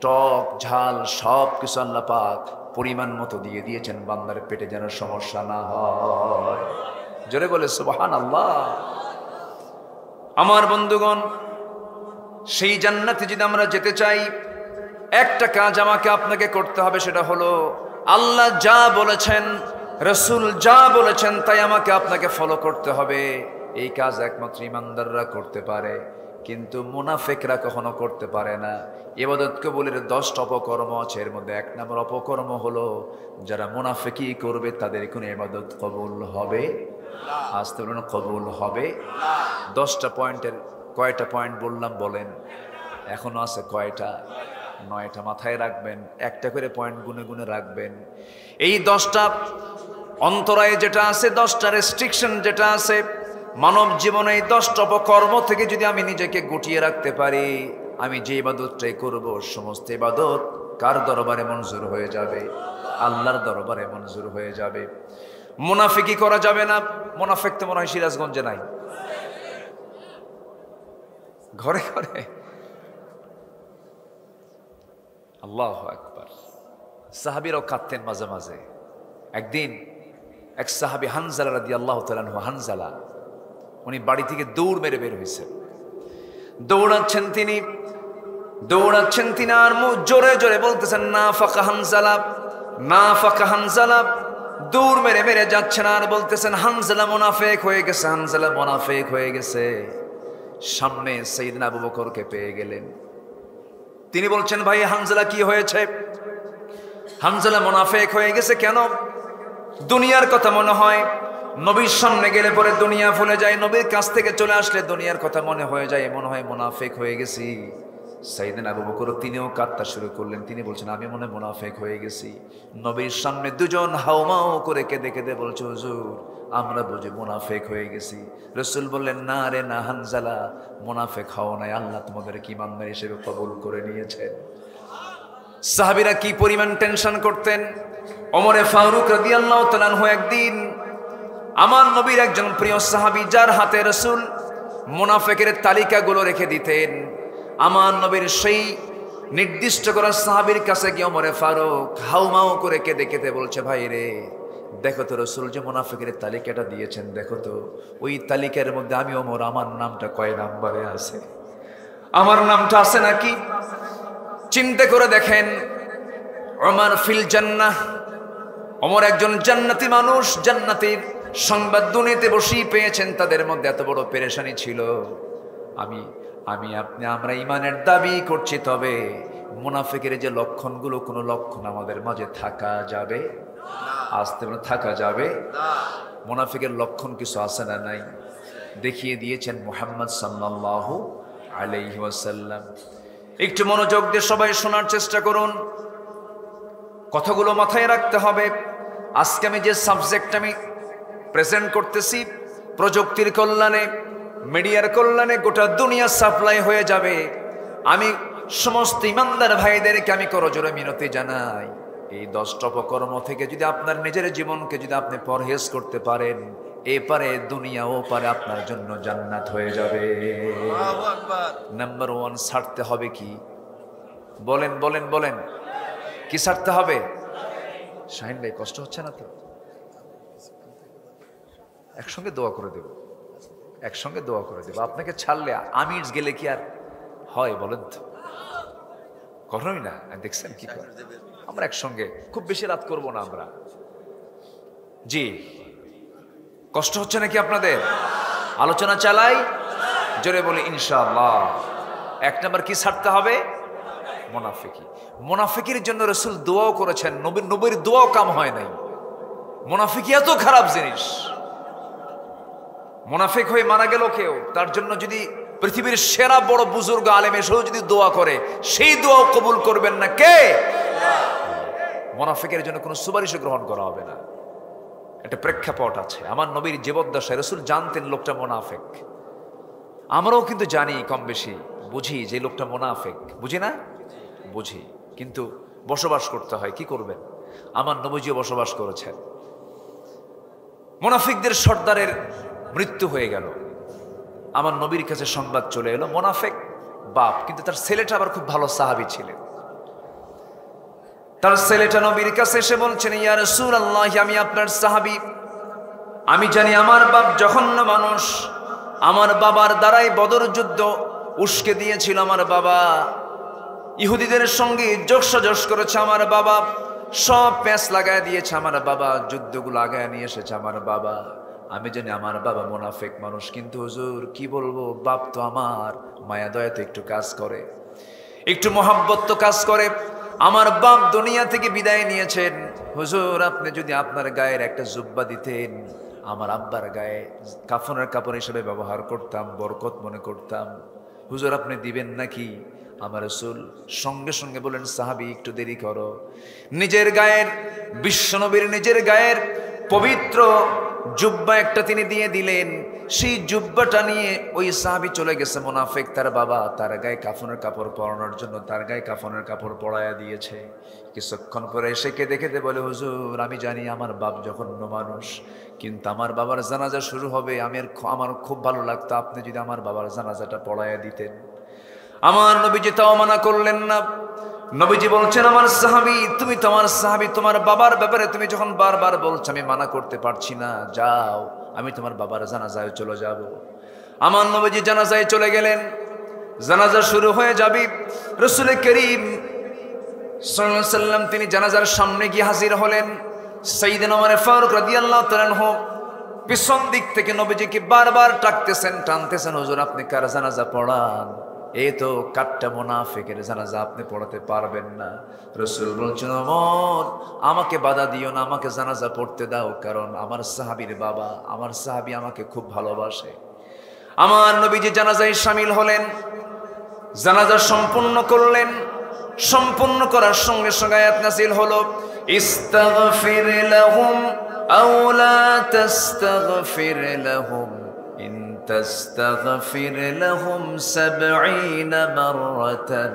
টক, ঝাল সব কিছু আল্লাহ পাক পরিমাণ মতো দিয়ে দিয়েছেন, বান্দার পেটে যেন সমস্যা না হয়। জোরে বলে সুবহানাল্লাহ। আমার বন্ধুগণ, সেই জান্নাতে যদি আমরা যেতে চাই, একটা কাজ আমাকে আপনাকে করতে হবে, সেটা হলো আল্লাহ যা বলেছেন, রাসূল যা বলেছেন তাই আমাকে আপনাকে ফলো করতে হবে। এই কাজ একমাত্র ইমানদাররা করতে পারে, কিন্তু মুনাফিকরা কখনো করতে পারে না। ইবাদত কবুলের 10টা অপকর্ম আছে, এর মধ্যে 1 নম্বর অপকর্ম হলো যারা মুনাফিকি করবে তাদের কোনো ইবাদত কবুল হবে না। আসতে বলুন কবুল হবে না। 10টা পয়েন্টের কয়টা পয়েন্ট বললাম বলেন? এখনো আছে কয়টা? 9টা। মাথায় রাখবেন, একটা করে পয়েন্ট গুনে গুনে রাখবেন। এই 10টা অন্তরায় যেটা আছে, 10টা রেস্ট্রিকশন যেটা আছে মানব জীবনে, এই 10টা অপকর্ম থেকে যদি আমি নিজেকে গুটিয়ে রাখতে পারি, আমি যে ইবাদতটাই করব সমস্ত ইবাদত কার দরবারে মঞ্জুর হয়ে যাবে? আল্লাহর দরবারে মঞ্জুর হয়ে যাবে। মুনাফিকি করা যাবে না। মুনাফিক তো মনে হয় সিরাজগঞ্জে নাই, ঘরে ঘরে। আল্লাহু আকবার। সাহাবীরাও কাঁদতেন মাঝে মাঝে। একদিন এক সাহাবী হানজালা রাদিয়াল্লাহু তাআলা আনহু, হানজালা, উনি বাড়ি থেকে দৌড় মেরে বের হয়েছেন। দৌড়াচ্ছেন তিনি আর জোরে জোরে বলতেছেন, না ফাকা হানজালা, না ফাকা হানজালা। দৌড় মেরে মেরে যাচ্ছেন আর বলতেছেন, হানজালা মুনাফিক হয়ে গেছে, হানজালা মুনাফিক হয়ে গেছে। সামনে সাইয়েদনা আবু বকরকে পেয়ে গেলেন। তিনি বলছেন, ভাই হানজালা কি হয়েছে? হানজালা মুনাফিক হয়ে গেছে কেন? দুনিয়ার কথা মনে হয়, নবীর সামনে গেলে পরে দুনিয়া ভুলে যায়, নবীর কাছ থেকে চলে আসলে দুনিয়ার কথা মনে হয়ে যায়, মনে হয় মুনাফিক হয়ে গেছি। সাইয়েদনা আবু বকর তিনিও কাঁদতে শুরু করলেন। তিনি বলছেন, আমি মনে মুনাফিক হয়ে গেছি। নবীর সামনে দুজন হাউমাউ করে কেঁদে কেঁদে বলছে, হুজুর আমরা বুঝি মুনাফিক হয়ে গেছি। রাসূল বললেন, না রে না হানজালা, মুনাফিক হও নাই, আল্লাহ তোমাদেরকে ইমানদার হিসেবে কবুল করে নিয়েছেন। সাহাবীরা কি পরিমাণ টেনশন করতেন। ওমরে ফারুক রাদিয়াল্লাহু তাআলা আনহু একদিন, আমার নবীর একজন প্রিয় সাহাবী, যার হাতে রাসূল মুনাফিকের তালিকাগুলো রেখে দিতেন, আমার নবীর সেই নির্দিষ্ট করা সাহাবীর কাছে গিয়ে ওমরে ফারুক হাউমাউ করে কেঁদে কেঁদে বলছে, ভাই রে দেখো তো রাসূল যে মুনাফিকের তালিকাটা দিয়েছেন, দেখো তো ওই তালিকার মধ্যে আমি ওমর, আমার নামটা কয় নাম্বারে আছে? আমার নামটা আছে নাকি? চিন্তা করে দেখেন, ওমর ফিল জান্নাহ, ওমর একজন জান্নাতি মানুষ, জান্নাতের সংবাদ দুনিয়াতে বসেই পেয়েছেন। তাদের মধ্যে এত বড় পেরেশানি ছিল। আমরা ইমানের দাবি করছি, তবে মুনাফিকের যে লক্ষণগুলো, কোনো লক্ষণ আমাদের মাঝে থাকা যাবে? আসতে থাকা যাবে? মুনাফিকের লক্ষণ কিছু আছে না নাই? দেখিয়ে দিয়েছেন মুহাম্মদ সাল্লাল্লাহু আলাইহি ওয়াসাল্লাম। একটু মনোযোগ দিয়ে সবাই শোনার চেষ্টা করুন, কথাগুলো মাথায় রাখতে হবে। আজকে আমি যে সাবজেক্ট আমি প্রেজেন্ট করতেছি, প্রযুক্তির কল্যাণে, মিডিয়ার কল্যাণে গোটা দুনিয়া সাপ্লাই হয়ে যাবে। আমি সমস্ত ইমানদার ভাইদেরকে আমি করজোড়ে মিনতি জানাই, এই 10টা অপকর্ম থেকে যদি আপনার নিজের জীবনকে যদি আপনি পরহেজ করতে পারেন, এপারে দুনিয়া ও পারে আপনার জন্য জান্নাত হয়ে যাবে। নাম্বার 1, ছাড়তে হবে কি? বলেন বলেন বলেন, কি ছাড়তে হবে? শাহিন ভাই কষ্ট হচ্ছে না তো? একসঙ্গে দোয়া করে দেব, একসঙ্গে দোয়া করে দেব। আপনাকে ছাড়লে আমির গেলে কি আর হয় বলেন তো? কখনোই না। দেখছেন কি করে? আমরা একসঙ্গে, খুব বেশি রাত করব না আমরা। জি, কষ্ট হচ্ছে নাকি আপনাদের? আলোচনা চালাই, জোরে বলি ইনশাআল্লাহ। 1 নাম্বার কি ছাড়তে হবে? মুনাফিকি। মুনাফিকির জন্য রাসূল দোয়াও করেছেন, নবীর দোয়াও কাম হয় নাই। মুনাফিকি এত খারাপ জিনিস। মুনাফিক হয়ে মারা গেল কেউ, তার জন্য যদি পৃথিবীর সেরা বড় বুজুর্গ আলেম এসেও যদি দোয়া করে, সেই দোয়াও কবুল করবেন না কে? মুনাফিকের জন্য কোনো সুপারিশও গ্রহণ করা হবে না। একটা প্রেক্ষাপট আছে। আমার নবীর জীবদ্দশায় রাসূল জানতেন লোকটা মুনাফিক। আমরাও কিন্তু জানি, কম বেশি বুঝি যে লোকটা মুনাফিক। বুঝি না? বুঝি, কিন্তু বসবাস করতে হয়। কি করবেন? আমার নবীজিও বসবাস করেছেন। মুনাফিকদের সর্দারের মৃত্যু হয়ে গেল। আমার নবীর কাছে সংবাদ চলে এলো, মুনাফিক বাপ, কিন্তু তার ছেলেটা আবার খুব ভালো সাহাবী ছিলেন। তার ছেলেটা নবীর কাছে এসে বলছেন, ইয়া রাসূলুল্লাহ, আমি আপনার সাহাবী। আমি জানি আমার বাপ জঘন্য মানুষ। আমার বাবার দ্বারাই বদর যুদ্ধ উস্কে দিয়েছিল। আমার বাবা ইহুদিদের সঙ্গে যোগসাজশ করেছে। আমার বাবা সব প্যাঁচ লাগায় দিয়েছে। আমার বাবা যুদ্ধগুলো আগায় নিয়ে এসেছে। আমার বাবা, আমি জানি আমার বাবা মুনাফিক মানুষ, কিন্তু হুজুর কি বলবো, বাপ তো আমার মায়া দয়া তো একটু কাজ করে, একটু মোহাব্বত তো কাজ করে। আমার বাপ দুনিয়া থেকে বিদায় নিয়েছেন। হুজুর আপনি যদি আপনার গায়ের একটা জুব্বা দিতেন, আমার আব্বার গায়ে কাফনের কাপড় হিসেবে ব্যবহার করতাম, বরকত মনে করতাম। হুজুর আপনি দিবেন নাকি? আমার রাসূল সঙ্গে সঙ্গে বলেন, সাহাবী একটু দেরি করো। নিজের গায়ের, বিশ্বনবীর নিজের গায়ের পবিত্র জুব্বা একটা তিনি দিয়ে দিলেন। সেই জুব্বাটা নিয়ে ওই সাহাবী চলে গেছে। মুনাফিক তার বাবা তার গায়ে কাফনের কাপড় পরানোর জন্য তার গায়ে কাফনের কাপড় পরায়া দিয়েছে। কিছুক্ষণ পরে এসে কেঁদে কেঁদে বলে, হুজুর আমি জানি আমার বাপ জঘন্য মানুষ, কিন্তু আমার বাবার জানাজা শুরু হবে, আমার খুব ভালো লাগতো আপনি যদি আমার বাবার জানাজাটা পড়ায়া দিতেন। আমার নবীজি তাও মানা করলেন না। নবীজি বলছেন, আমার সাহাবী, তুমি তোমার সাহাবী, তোমার বাবার ব্যাপারে তুমি যখন বারবার বলছো আমি মানা করতে পারছি না, যাও আমি তোমার বাবার জানাজায় চলে যাব। আমার নবীজি জানাজায় চলে গেলেন। জানাজা শুরু হয়ে যাবে, রাসূল করিম সাল্লাল্লাহু আলাইহি সাল্লাম তিনি জানাজার সামনে গিয়ে হাজির হলেন। সাইয়েদনা ওমর ফারুক রাদিয়াল্লাহু তাআলা আনহু পিছন দিক থেকে নবীজিকে বারবার ডাকতেছেন, টানতেছেন, হুজুর আপনি কার জানাজা পড়ান? এই তো কাট্টা মুনাফিকের জানাজা, আপনি পড়াতে পারবেন না। রাসূল বলছেন, ওমর আমাকে বাধা দিও না, আমাকে জানাজা পড়তে দাও, কারণ আমার সাহাবীর বাবা, আমার সাহাবী আমাকে খুব ভালোবাসে। আমার নবীজি জানাজায় শামিল হলেন, জানাজা সম্পূর্ণ করলেন। সম্পূর্ণ করার সঙ্গে সঙ্গে আয়াত নাযিল হলো, ইস্তাগফির লাহুম আও লা তাস্তাগফির লাহুম ইন তাস্তাগফির লাহুম ৭০ মাররাতান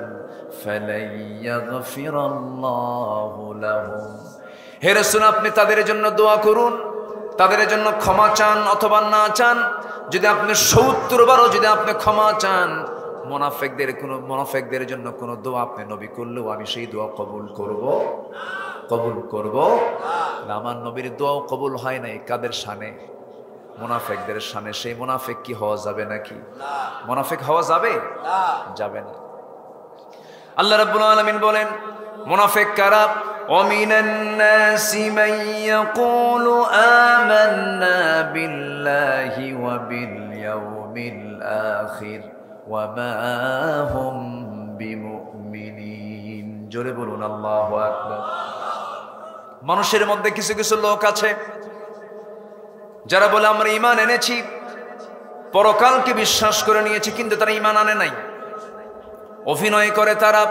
ফালান ইয়াগফিরাল্লাহু লাহুম। হে রাসূল, আপনি তাদের জন্য দোয়া করুন, তাদের জন্য ক্ষমা চান অথবা না চান। যদি আপনি ৭০ বারও যদি আপনি ক্ষমা চান, মুনাফিকদের জন্য কোনো দোয়া আপনি নবী করলেও আমি সেই দোয়া কবুল করব না। আমার নবীর দোয়াও কবুল হয় নাই কাদের শানে? মুনাফিকদের শানে। সেই মুনাফিক কি হওয়া যাবে নাকি? মুনাফিক হওয়া যাবে? যাবে না। আল্লাহ রাব্বুল আলামিন বলেন, মুনাফিক কারা? ওয়ামিনান নাসি মান ইয়াকুলু আমান্না বিল্লাহি ওয়া বিল ইয়াউমিল আখির ওয়া মা হুম বিমুমিনিন। জোরে বলুন আল্লাহু আকবার। মানুষের মধ্যে কিছু কিছু লোক আছে যারা বলে আমরা ঈমান এনেছি, পরকালকে বিশ্বাস করে নিয়েছি, কিন্তু তারা ঈমান আনে নাই। অভিনয় করে তারা,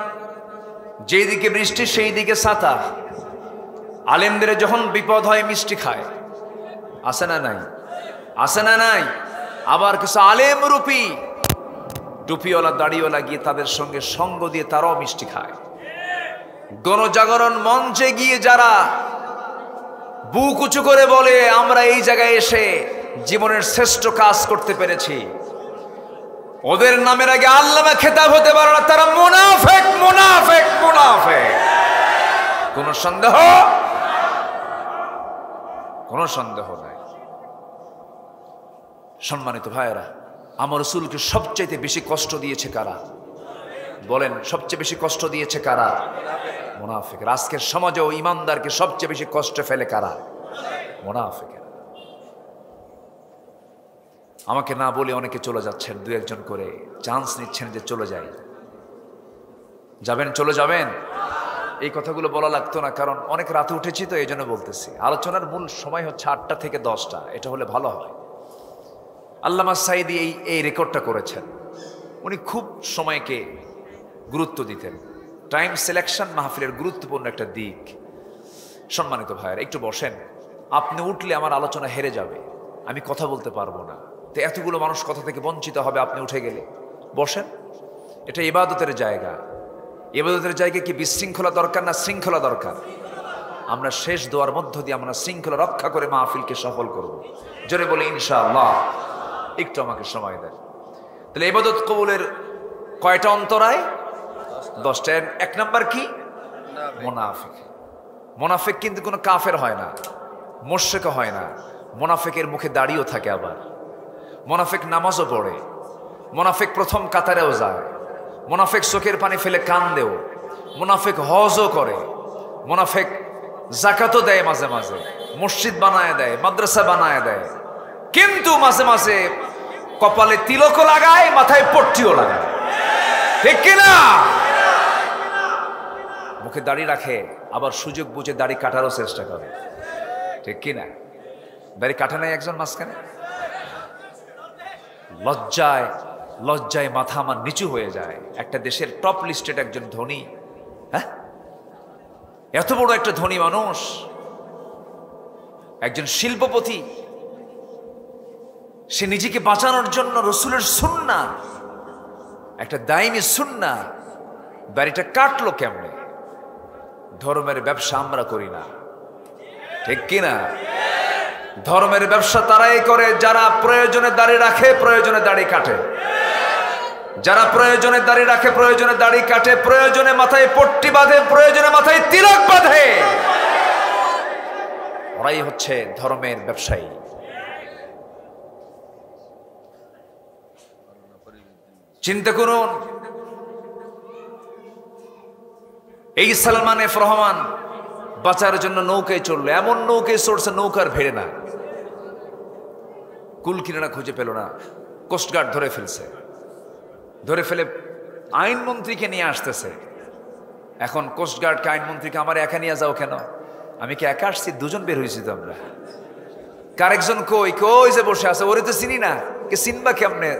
যেই দিকে বৃষ্টি সেই দিকে ছাতা। আলেমদের যখন বিপদ হয় মিষ্টি খায়, আছে না নাই? আছে না নাই? আবার কিছু আলেম রূপী টুপিওয়ালা দাড়িওয়ালা গিয়ে তাদের সঙ্গে সঙ্গ দিয়ে তারাও মিষ্টি খায়। গণজাগরণ মঞ্চে গিয়ে যারা বুক উঁচু করে বলে আমরা এই জায়গায় এসে জীবনের শ্রেষ্ঠ কাজ করতে পেরেছি, ওদের নামের আগে আল্লামা খেতাব হতে পারে না, তারা মুনাফিক মুনাফিক মুনাফিক। কোন সন্দেহ নাই। সম্মানিত ভাইয়েরা, আমার রাসূলকে সবচেয়ে বেশি কষ্ট দিয়েছে কারা? বলেন, সবচেয়ে বেশি কষ্ট দিয়েছে কারা? মুনাফিক। আজকের সমাজেও ইমানদারকে সবচেয়ে বেশি কষ্ট ফেলে কারা? মুনাফিক। আমাকে না বলে অনেকে চলে যাচ্ছেন, দু একজন করে চান্স নিচ্ছেন যে চলে যাই। যাবেন? চলে যাবেন? এই কথাগুলো বলা লাগতো না, কারণ অনেক রাতে উঠেছি তো এই জন্য বলতেছি। আলোচনার মূল সময় হচ্ছে ৮টা থেকে ১০টা, এটা হলে ভালো হয়। আল্লামা সাঈদী এই রেকর্ডটা করেছেন। উনি খুব সময়কে গুরুত্ব দিতেন। টাইম সিলেকশন মাহফিলের গুরুত্বপূর্ণ একটা দিক। সম্মানিত ভাইয়েরা, একটু বসেন। আপনি উঠলে আমার আলোচনা হেরে যাবে, আমি কথা বলতে পারবো না। তো এতগুলো মানুষ কথা থেকে বঞ্চিত হবে আপনি উঠে গেলে। বসেন, এটা ইবাদতের জায়গা। ইবাদতের জায়গায় কি বিশৃঙ্খলা দরকার না শৃঙ্খলা দরকার? আমরা শেষ দোয়ার মধ্য দিয়ে আমরা শৃঙ্খলা রক্ষা করে মাহফিলকে সফল করব। জোরে বলে ইনশাআল্লাহ। একটু আমাকে সময় দেন। তাহলে ইবাদত কবুলের কয়টা অন্তরায়? 10টা। ১ নাম্বার কি? মুনাফিক। মুনাফিক কিন্তু কোনো কাফের হয় না, মুশরিক হয় না। মুনাফিকের মুখে দাড়িও থাকে, আবার মুনাফিক নামাজও পড়ে, মুনাফিক প্রথম কাতারেও যায়, মুনাফিক চোখের পানি ফেলে কান্দেও, মুনাফিক হজও করে, মুনাফিক যাকাতও দেয়, মাঝে মাঝে মসজিদ বানায় দেয়, মাদ্রাসা বানায় দেয়, কিন্তু মাঝে মাঝে কপালে তিলকও লাগায়, মাথায় পট্টিও লাগায়। ঠিক কিনা? মুখে দাড়ি রাখে, আবার সুযোগ বুঝে দাড়ি কাটারও চেষ্টা করে। ঠিক কিনা? দাড়ি কাটে নাই একজন মাঝখানে? লজ্জায় মাথা আমার নিচু হয়ে যায়। একটা দেশের টপ লিস্টেড একজন ধনী, হ্যাঁ, এত বড় একটা ধনী মানুষ, একজন শিল্পপতি, সে নিজেকে বাঁচানোর জন্য রসুলের সুন্নাহ, একটা দাইমি সুন্নাহ, দাড়িটা কাটলো কেমনে? ধর্মের ব্যবসা আমরা করি না, ঠিক কিনা? ধর্মের ব্যবসা তারাই করে যারা প্রয়োজনে দাড়ি রাখে, প্রয়োজনে দাড়ি কাটে। যারা প্রয়োজনে দাড়ি রাখে, প্রয়োজনে দাড়ি কাটে, প্রয়োজনে মাথায় পট্টি বাঁধে, প্রয়োজনে মাথায় তিলক বাঁধে, ওরাই হচ্ছে ধর্মের ব্যবসায়ী। চিন্তা করুন, এই সালমান এফ রহমান বাঁচার জন্য নৌকায় চললো, এমন নৌকায় চড়ছে নৌকার ভেড়ে না, কুল কিনারা খুঁজে পেল না, কোস্টগার্ড ধরে ফেলছে, ধরে ফেলে আইনমন্ত্রীকে নিয়ে আসতেছে। এখন কোস্টগার্ডকে আইনমন্ত্রীকে আমার একা নিয়ে যাও কেন? আমি কি একা আসছি? দুজন বের হয়েছি তো আমরা। কারেকজন কই কই যে বসে আছে, ওরে তো চিনি না। কে চিনবা কেমনে?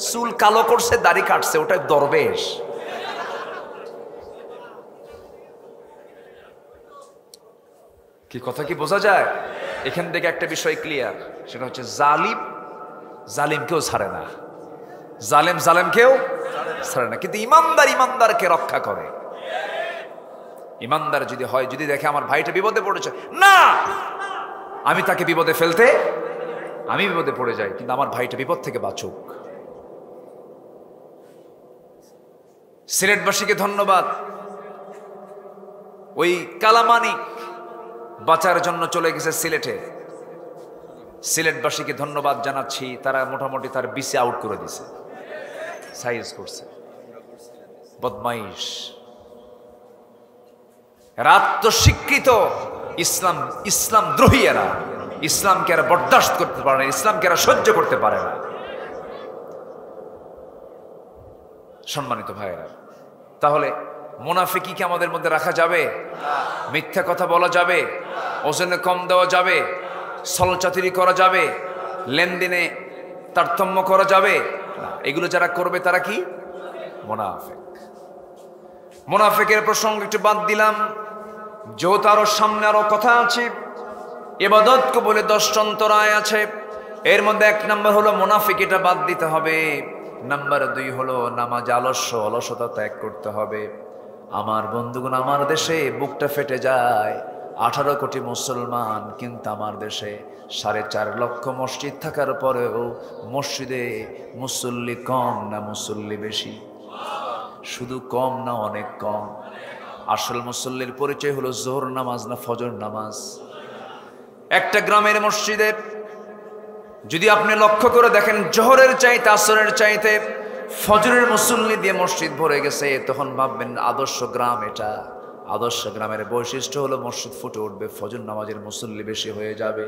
চুল কালো করছে, দাড়ি কাটছে, ওটা দরবেশ। কি কথা কি বোঝা যায়? এখান থেকে একটা বিষয় ক্লিয়ার, সেটা হচ্ছে জালিম জালিমকেও ছাড়ে না, জালেম জালেমকেও ছাড়ে না, কিন্তু ইমানদার ইমানদারকে রক্ষা করে। ইমানদার যদি হয়, যদি দেখে আমার ভাইটা বিপদে পড়েছে, না আমি তাকে বিপদে ফেলতে, আমি বিপদে পড়ে যাই, কিন্তু আমার ভাইটা বিপদ থেকে বাঁচুক। সিলেটবাসীকে ধন্যবাদ, ওই কালামানিক বাঁচার জন্য চলে গেছে সিলেটে। সিলেটবাসীকে ধন্যবাদ জানাচ্ছি, তারা মোটামুটি তার বিসি আউট করে দিছে, সাইজ করছে। বদমাইশ, আত্মস্বীকৃত ইসলাম ইসলাম দ্রোহী এরা, ইসলামকে এরা বরদাস্ত করতে পারে না, ইসলামকে এরা সহ্য করতে পারে না। সম্মানিত ভাইয়েরা, তাহলে মুনাফিকি কি আমাদের মধ্যে রাখা যাবে? মিথ্যা কথা বলা যাবে? ওজনে কম দেওয়া যাবে? ছলচাতুরি করা যাবে? লেনদেনে তারতম্য করা যাবে? এগুলো যারা করবে তারা কি? মুনাফিক। মুনাফিকের প্রসঙ্গ একটু বাদ দিলাম, যেহেতু আরো সামনে আরো কথা আছে। ইবাদত কবুলে 10 অন্তরায় আছে, এর মধ্যে 1 নম্বর হলো মুনাফিক, এটা বাদ দিতে হবে। নাম্বার 2 হলো নামাজ অলসতা ত্যাগ করতে হবে। আমার বন্ধুগণ, আমার দেশে বুকটা ফেটে যায়, 18 কোটি মুসলমান, কিন্তু আমার দেশে 4.5 লক্ষ মসজিদ থাকার পরেও মসজিদে মুসল্লি কম না মুসল্লি বেশি? শুধু কম না, অনেক কম। আসল মুসল্লির পরিচয় হলো জোহর নামাজ না ফজর নামাজ। একটা গ্রামের মসজিদে যদি আপনি লক্ষ্য করে দেখেন, জোহরের চাইতে আসরের চাইতে ফজরের মুসল্লি দিয়ে মসজিদ ভরে গেছে, তখন ভাববেন আদর্শ গ্রাম এটা। আদর্শ গ্রামের বৈশিষ্ট্য হলো মসজিদ ফুটে উঠবে, ফজর নামাজের মুসল্লি বেশি হয়ে যাবে।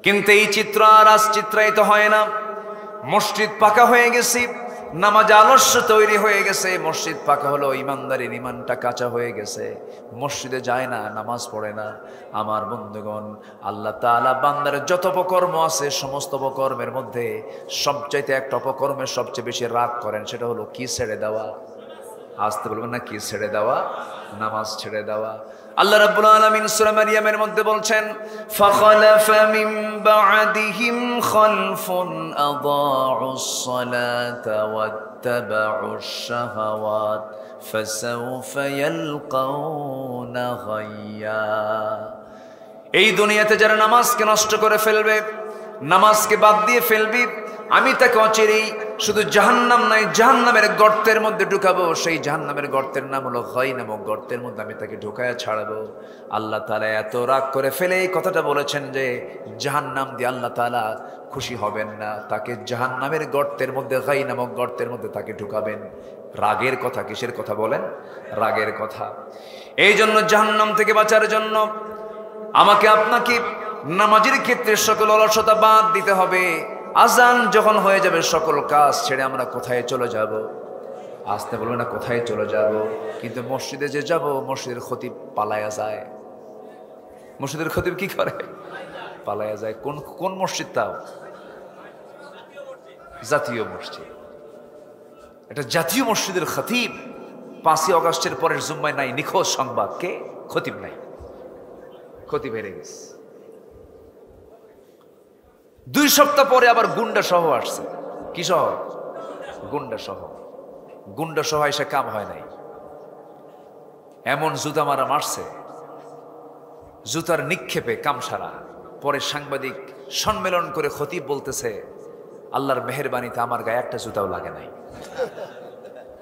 কিন্তু এই চিত্র আর আজ চিত্রায়িত হয় না। মসজিদ পাকা হয়ে গেছে, নামাজ আলস্য তৈরি হয়ে গেছে, মসজিদ পাকা হলো, ইমানদারির ইমানটা কাঁচা হয়ে গেছে, মসজিদে যায় না, নামাজ পড়ে না। আমার বন্ধুগণ, আল্লাহ তাআলা বান্দার যত অপকর্ম আছে, সমস্ত অপকর্মের মধ্যে সবচাইতে একটা অপকর্মের সবচেয়ে বেশি রাগ করেন, সেটা হলো কি ছেড়ে দেওয়া? আসতে বলবেন না, কি ছেড়ে দেওয়া? নামাজ ছেড়ে দেওয়া। আল্লাহ রাব্বুল আলামিন সূরা মারইয়ামের মধ্যে বলছেন, ফাখালাফা মিন বা'দিহিম খালফুন আদাউস সালাতা ওয়াত্তাবাউশ শাহাওয়াত ফাসাউফা ইয়ালকাউনা গায়্যা। এই দুনিয়াতে যারা নামাজকে নষ্ট করে ফেলবে, নামাজকে বাদ দিয়ে ফেলবি, আমি তাকে অচিরেই শুধু জাহান্নাম নয়, জাহান্নামের গর্তের মধ্যে ঢুকাবো। সেই জাহান্নামের গর্তের নাম হলো গাই নামক গর্তের মধ্যে আমি তাকে ঢুকায়া ছাড়াবো। আল্লাহ তাআলা এত রাগ করে ফেলে এই কথাটা বলেছেন যে জাহান্নাম দিয়ে আল্লাহ তাআলা খুশি হবেন না, তাকে জাহান্নামের গর্তের মধ্যে, গাই নামক গর্তের মধ্যে তাকে ঢুকাবেন। রাগের কথা, কিসের কথা বলেন? রাগের কথা। এই জন্য জাহান্নাম থেকে বাঁচার জন্য আমাকে আপনাকে নামাজের ক্ষেত্রে সকল অলসতা বাদ দিতে হবে। আজান যখন হয়ে যাবে, সকল কাজ ছেড়ে আমরা কোথায় চলে যাব? আসতে বলবে না, কোথায় চলে যাব? কিন্তু মসজিদে যে যাব, মসজিদের খতিব পালায়া যায়। মসজিদের খতিব কি করে? পালায়া যায়। কোন কোন মসজিদ? তাও জাতীয় মসজিদ। এটা জাতীয় মসজিদের খতিব 5ই আগস্টের পরের জুম্মায় নাই, নিখোঁজ সংবাদ। কে? খতিব নাই, খতিব হেরে গেছে। 2 সপ্তাহ পরে আবার গুন্ডা সহ আসছে। কি সহ? গুন্ডা সহ। গুন্ডা সহ এসে কাম হয় নাই, এমন জুতা মারা মারছে, জুতার নিক্ষেপে কাম সারা। পরে সাংবাদিক সম্মেলন করে খতিব বলতেছে, আল্লাহর মেহেরবানিতে আমার গায়ে একটা জুতাও লাগে নাই।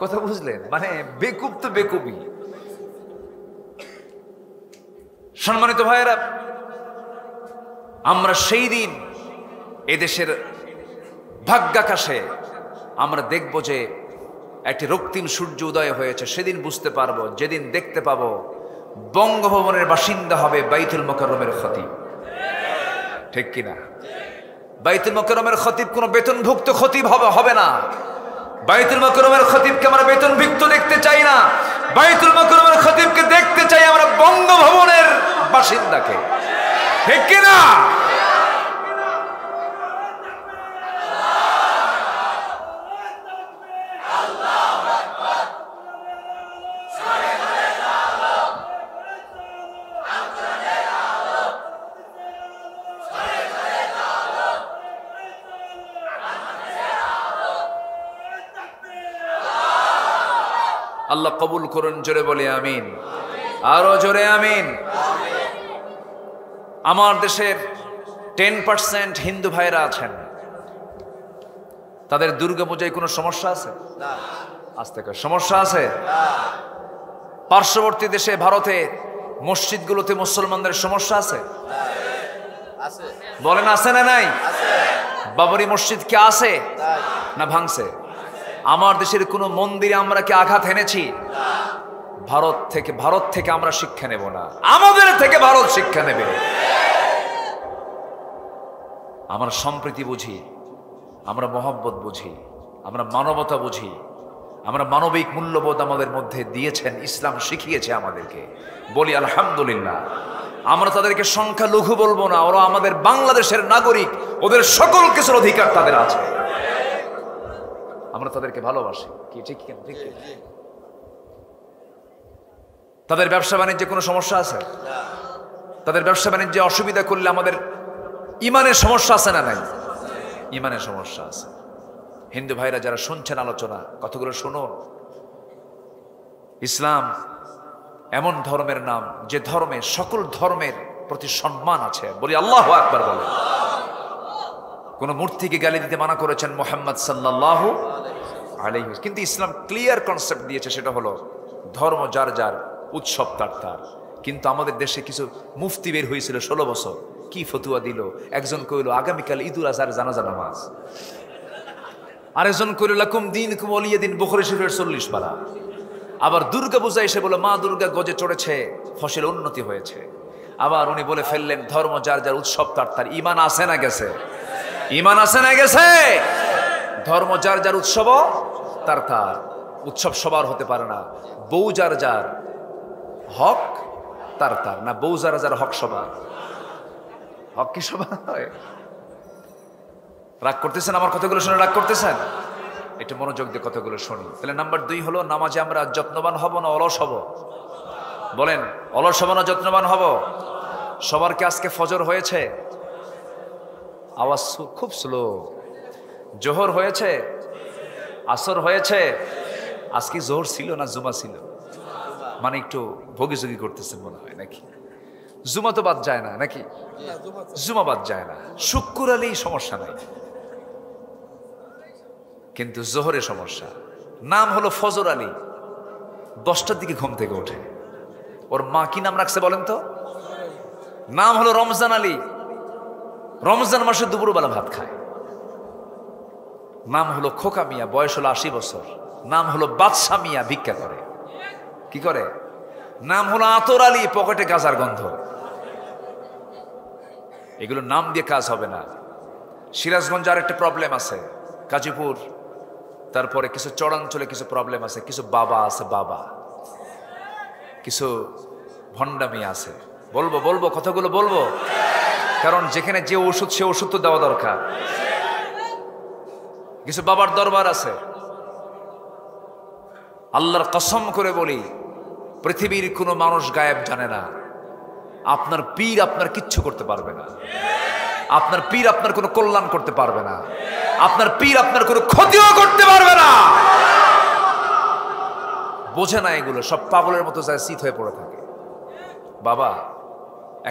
কথা বুঝলেন? মানে বেকুব তো বেকুবই। সম্মানিত ভাইয়েরা, আমরা সেই দিন এদেশের ভাগ্যাকাশে আমরা দেখব যে একটি রক্তিম সূর্য উদয় হয়েছে। সেদিন বুঝতে পারবো, যেদিন দেখতে পাবো বঙ্গভবনের বাসিন্দা হবে বাইতুল মোকাররমের খতিব। ঠিক কিনা? বাইতুল মোকাররমের খতিব কোনো বেতনভুক্ত খতিব হবে না। বাইতুল মোকাররমের খতিবকে আমরা বেতনভুক্ত দেখতে চাই না। বাইতুল মোকাররমের খতিবকে দেখতে চাই আমরা বঙ্গভবনের বাসিন্দাকে। ঠিক কিনা? আল্লাহ কবুল করুন। জোরে বলে আমিন, আরো জোরে আমিন। আমার দেশের 10% হিন্দু ভাইরা আছেন, তাদের দুর্গাপূজায় কোনো সমস্যা আছে? আজ থেকে সমস্যা আছে? পার্শ্ববর্তী দেশে ভারতে মসজিদগুলোতে মুসলমানদের সমস্যা আছে? বলেন আছে না নাই? বাবরি মসজিদ কি আছে না ভাঙছে? আমার দেশের কোন মন্দিরে আমরা কি আঘাত এনেছি? ভারত থেকে আমরা শিক্ষা নেব না, আমাদের থেকে ভারত শিক্ষা নেবে। আমরা সম্প্রীতি বুঝি, আমরা মহব্বত বুঝি, আমরা মানবতা বুঝি, আমরা মানবিক মূল্যবোধ আমাদের মধ্যে দিয়েছেন, ইসলাম শিখিয়েছে আমাদেরকে। বলি আলহামদুলিল্লাহ। আমরা তাদেরকে সংখ্যালঘু বলবো না, ওরা আমাদের বাংলাদেশের নাগরিক, ওদের সকল কিছুর অধিকার তাদের আছে। আমরা তাদেরকে ভালোবাসি, কি ঠিক ঠিক? তাদের ব্যবসা বাণিজ্যে কোনো সমস্যা আছে? তাদের ব্যবসা বাণিজ্যে অসুবিধা করলে আমাদের ইমানের সমস্যা আছে না নাই? ইমানের সমস্যা আছে। হিন্দু ভাইরা যারা শুনছেন আলোচনা, কতগুলো শুনুন। ইসলাম এমন ধর্মের নাম যে ধর্মে সকল ধর্মের প্রতি সম্মান আছে। বলি আল্লাহু আকবার বলে। কোন মূর্তিকে গালি দিতে মানা করেছেন মুহাম্মদ সাল্লাল্লাহু আলাইহি ওয়াসাল্লাম, কিন্তু ইসলাম ক্লিয়ার কনসেপ্ট দিয়েছে, সেটা হলো ধর্ম যার যার, উৎসব তার তার। কিন্তু আমাদের দেশে কিছু মুফতি বের হয়েছিল 16 বছর, কি ফতুয়া দিল। একজন কইল আগামীকাল ঈদুল আজহার জানাজা নামাজ, আরেকজন কইল লাকুম দীনুকুম ওয়ালিয়া দিন, বুখারী শরীফের 40 পারা। আবার দুর্গা পূজা এসে বলে মা দুর্গা গজে চড়েছে, ফসল উন্নতি হয়েছে। আবার উনি বলে ফেললেন ধর্ম যার যার, উৎসব তার তার। ইমান আছে না গেছে? ইমান আছে না গেছে? ধর্ম যার যার, উৎসব তার তার। উৎসব সবার হতে পারে না। বউ যার যার, হক তার তার না। বউ যার যার, হক সবার। হক কি সবার হয়? রাগ করতেছেন আমার কথাগুলো শুনে? রাগ করতেছেন? একটু মনোযোগ দিয়ে কথাগুলো শুনি। তাহলে নাম্বার 2 হলো নামাজে আমরা যত্নবান হব না অলস হব? বলেন, অলস হব না যত্নবান হব? সবার কি আজকে ফজর হয়েছে? আওয়াজ খুব স্লো। জোহর হয়েছে? আসর হয়েছে? আজকে জোহর ছিল না জুমা ছিল? মানে একটু ভোগিযোগী করতেছেন মনে হয় নাকি? জুমা তো বাদ যায় না নাকি? জুমা বাদ যায় না। শুক্র আলেই সমস্যা নাই, কিন্তু জোহরে সমস্যা। নাম হলো ফজর আলী, 10টার দিকে ঘুম থেকে ওঠে। ওর মা কি নাম রাখছে বলেন তো? নাম হলো রমজান আলী, রমজান মাসে দুপুরবেলা ভাত খায়। নাম হলো খোকা মিয়া, বয়স হলো 80 বছর। নাম হলো বাদশা মিয়া, ভিক্ষা করে। কি করে? নাম হলো আতর আলী, পকেটে গাজার গন্ধ। এগুলো নাম দিয়ে কাজ হবে না। সিরাজগঞ্জ আর একটা প্রবলেম আছে, গাজীপুর, তারপরে কিছু চড়াঞ্চলে কিছু প্রবলেম আছে। কিছু বাবা আছে, বাবা কিছু ভণ্ডামি আছে। বলবো কথাগুলো বলবো, কারণ যেখানে যে ওষুধ সে ওষুধ তো দেওয়া দরকার। কিছু বাবার দরবার আছে। আল্লাহর কসম করে বলি, পৃথিবীর কোনো মানুষ গায়েব জানে না। আপনার পীর আপনার কিচ্ছু করতে পারবে না। আপনার পীর আপনার কোনো কল্যাণ করতে পারবে না। আপনার পীর আপনার কোনো ক্ষতিও করতে পারবে না। বোঝে না এগুলো, সব পাগলের মতো যায় শীত হয়ে পড়ে থাকে। বাবা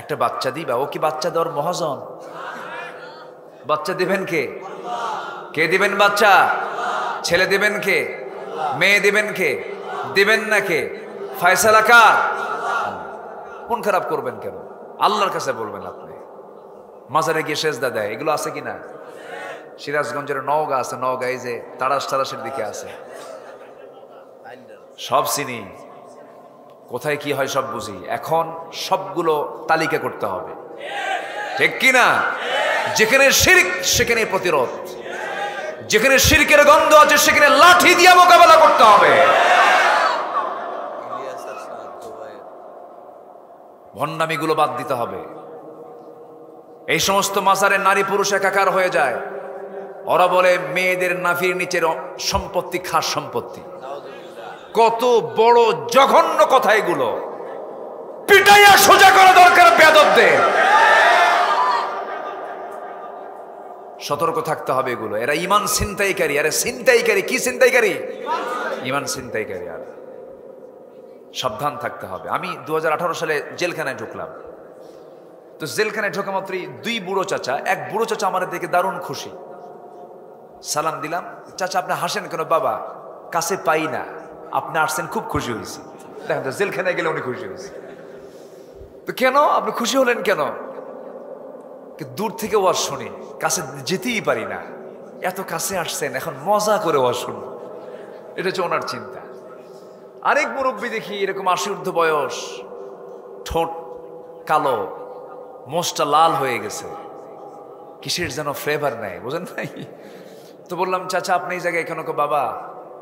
একটা বাচ্চা দিবা, ও কি বাচ্চা দেওয়ার মহাজন? বাচ্চা দিবেন কে? কে দিবেন বাচ্চা? ছেলে দিবেন কে? মেয়ে দিবেন কে? দিবেন না কে? ফয়সালা কার? মন খারাপ করবেন কেন? আল্লাহর কাছে বলবেন। আপনি মাজারে গিয়ে সেজদা দেয়, এগুলো আছে কিনা? সিরাজগঞ্জের নওগাঁ আছে, নওগাঁ এই যে তারাসের দিকে আছে, সব চিনি, কোথায় কি হয় সব বুঝি। এখন সবগুলো তালিকা করতে হবে, ঠিক কিনা? যেখানে শিরক সেখানে প্রতিরোধ, যেখানে শিরকের গন্ধ আছে সেখানে লাঠি দিয়ে মোকাবেলা করতে হবে। ভণ্ডামিগুলো বাদ দিতে হবে। এই সমস্ত মাজারে নারী পুরুষ একাকার হয়ে যায়। ওরা বলে মেয়েদের নাভির নিচের সম্পত্তি খাস সম্পত্তি। কত বড় জঘন্য কথা এগুলো! পিটাইয়া সোজা করা দরকার বেয়াদবদের। সতর্ক থাকতে হবে এগুলো। এরা ইমান ছিনতাইকারী। আরে ছিনতাইকারী কি? ছিনতাইকারী, ইমান ছিনতাইকারী। আর সাবধান থাকতে হবে। আমি 2018 সালে জেলখানায় ঢুকলাম। তো জেলখানায় ঢোকা মাত্রই দুই বুড়ো চাচা, এক বুড়ো চাচা আমার দেখে দারুণ খুশি। সালাম দিলাম, চাচা আপনি হাসেন কেন? বাবা কাছে পাই না, আপনি আসছেন খুব খুশি হয়েছি। দেখেন তো জেলখানায় গেলে উনি খুশি হয়েছে। তো কেন আপনি খুশি হলেন কেন? দূর থেকে ওয়াজ শুনি, কাছে যেতেই পারি না, এত কাছে আসছেন, এখন মজা করে ওয়াজ শুনুন। এটা হচ্ছে ওনার চিন্তা। আরেক মুরব্বী দেখি এরকম 80 ঊর্ধ্ব বয়স, ঠোঁট কালো, মোষটা লাল হয়ে গেছে, কিসের যেন ফ্লেভার নেয়, বোঝেন নাই? তো বললাম চাচা আপনি এই জায়গায় কেন? বাবা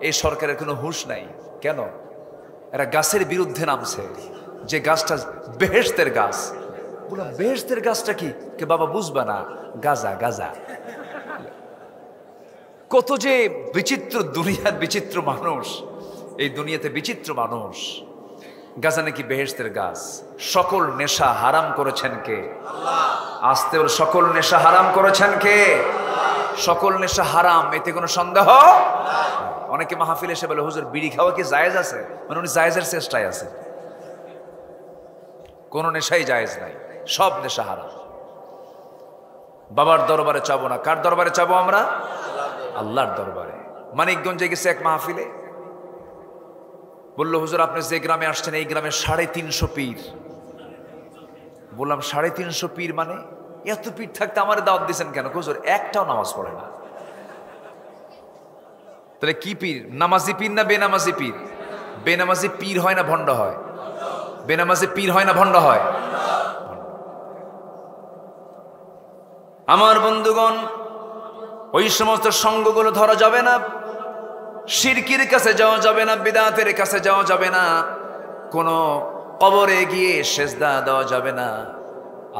এই সরকারের কোনো হুঁশ নাই। কেন? এরা গাছের বিরুদ্ধে নামছে, যে গাছটা বেহেশতের গাছ। বললাম বেহেশতের গাছটা কি? কে বাবা বুঝবা না, গাজা। গাজা কত যে বিচিত্র দুনিয়ার বিচিত্র মানুষ, এই দুনিয়াতে বিচিত্র মানুষ। গাজা নাকি বেহেশতের গাছ। সকল নেশা হারাম করেছেন কে? আসতে বলে সকল নেশা হারাম করেছেন কে? সকল নেশা হারাম, এতে কোনো সন্দেহ। অনেকে মাহফিল এসে বলে হুজুর বিড়ি খাওয়া কি জায়েজ আছে? মানে উনি জায়েজের চেষ্টায় আছে। কোন নেশাই জায়েজ নাই, সব নেশা হারাম। বাবার দরবারে চাবো না, কার দরবারে চাবো আমরা? আল্লাহর দরবারে। মানিকগঞ্জে গেছে এক মাহফিলে, বললো হুজুর আপনি যে গ্রামে আসছেন এই গ্রামে 350 পীর। বললাম 350 পীর মানে? এত পীর থাকতে আমার দাওয়াত দিয়েছেন কেন? হুজুর একটাও নামাজ পড়ে না। তাহলে কি পীর? নামাজি পীর না বেনামাজি পীর? বেনামাজি পীর হয় না ভণ্ড হয়? বেনামাজি পীর হয় না ভণ্ড হয়? আমার বন্ধুগণ, ওই সমস্ত সঙ্গগুলো ধরা যাবে না, শিরকির কাছে যাওয়া যাবে না, বিদআতের কাছে যাওয়া যাবে না, কোনো কবরে গিয়ে সেজদা দেওয়া যাবে না।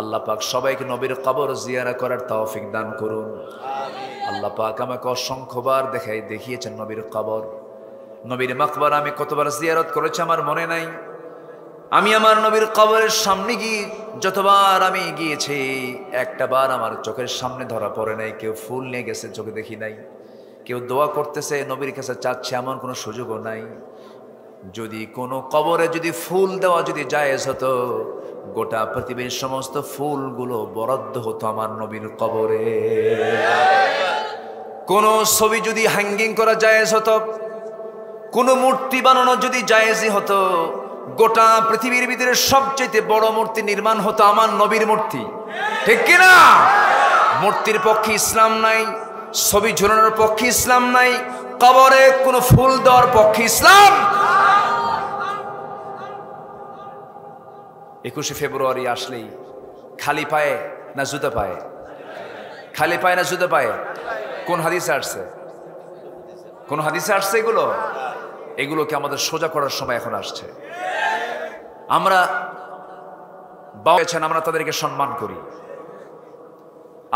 আল্লাহ পাক সবাইকে নবীর কবর জিয়ারা করার তৌফিক দান করুন। আল্লাহ পাক আমাকে অসংখ্যবার দেখিয়েছেন নবীর কবর, নবীর মাকবার। আমি কতবার জিয়ারত করেছি আমার মনে নাই। আমি আমার নবীর কবরের সামনে গিয়ে যতবার আমি গিয়েছি, একটা বার আমার চোখের সামনে ধরা পড়ে নাই কেউ ফুল নিয়ে গেছে, চোখে দেখি নাই। কেউ দোয়া করতেছে নবীর কাছে চাচ্ছে, এমন কোনো সুযোগও নাই। যদি কোনো কবরে যদি ফুল দেওয়া যদি জায়েজ হতো, গোটা পৃথিবীর সমস্ত ফুলগুলো বরাদ্দ হতো আমার নবীর কবরে। কোন ছবি যদি হ্যাঙ্গিং করা জায়েজ হতো, কোন মূর্তি বানানো যদি জায়েজই হতো, গোটা পৃথিবীর ভিতরে সবচেয়ে বড় মূর্তি নির্মাণ হতো আমার নবীর মূর্তি, ঠিক কিনা? মূর্তির পক্ষে ইসলাম নাই, ছবি ঝুলানোর পক্ষে ইসলাম নাই, কবরে কোনো ফুল দেওয়ার পক্ষে ইসলাম। 21শে ফেব্রুয়ারি আসলেই খালি পায়ে না জুতা পায়ে? খালি পায়ে না জুতা পায়ে? কোন হাদিসে আসছে? কোন হাদিসে আসছে এগুলো? এগুলোকে আমাদের সোজা করার সময় এখন আসছে। আমরা বাঁচেন, আমরা তাদেরকে সম্মান করি।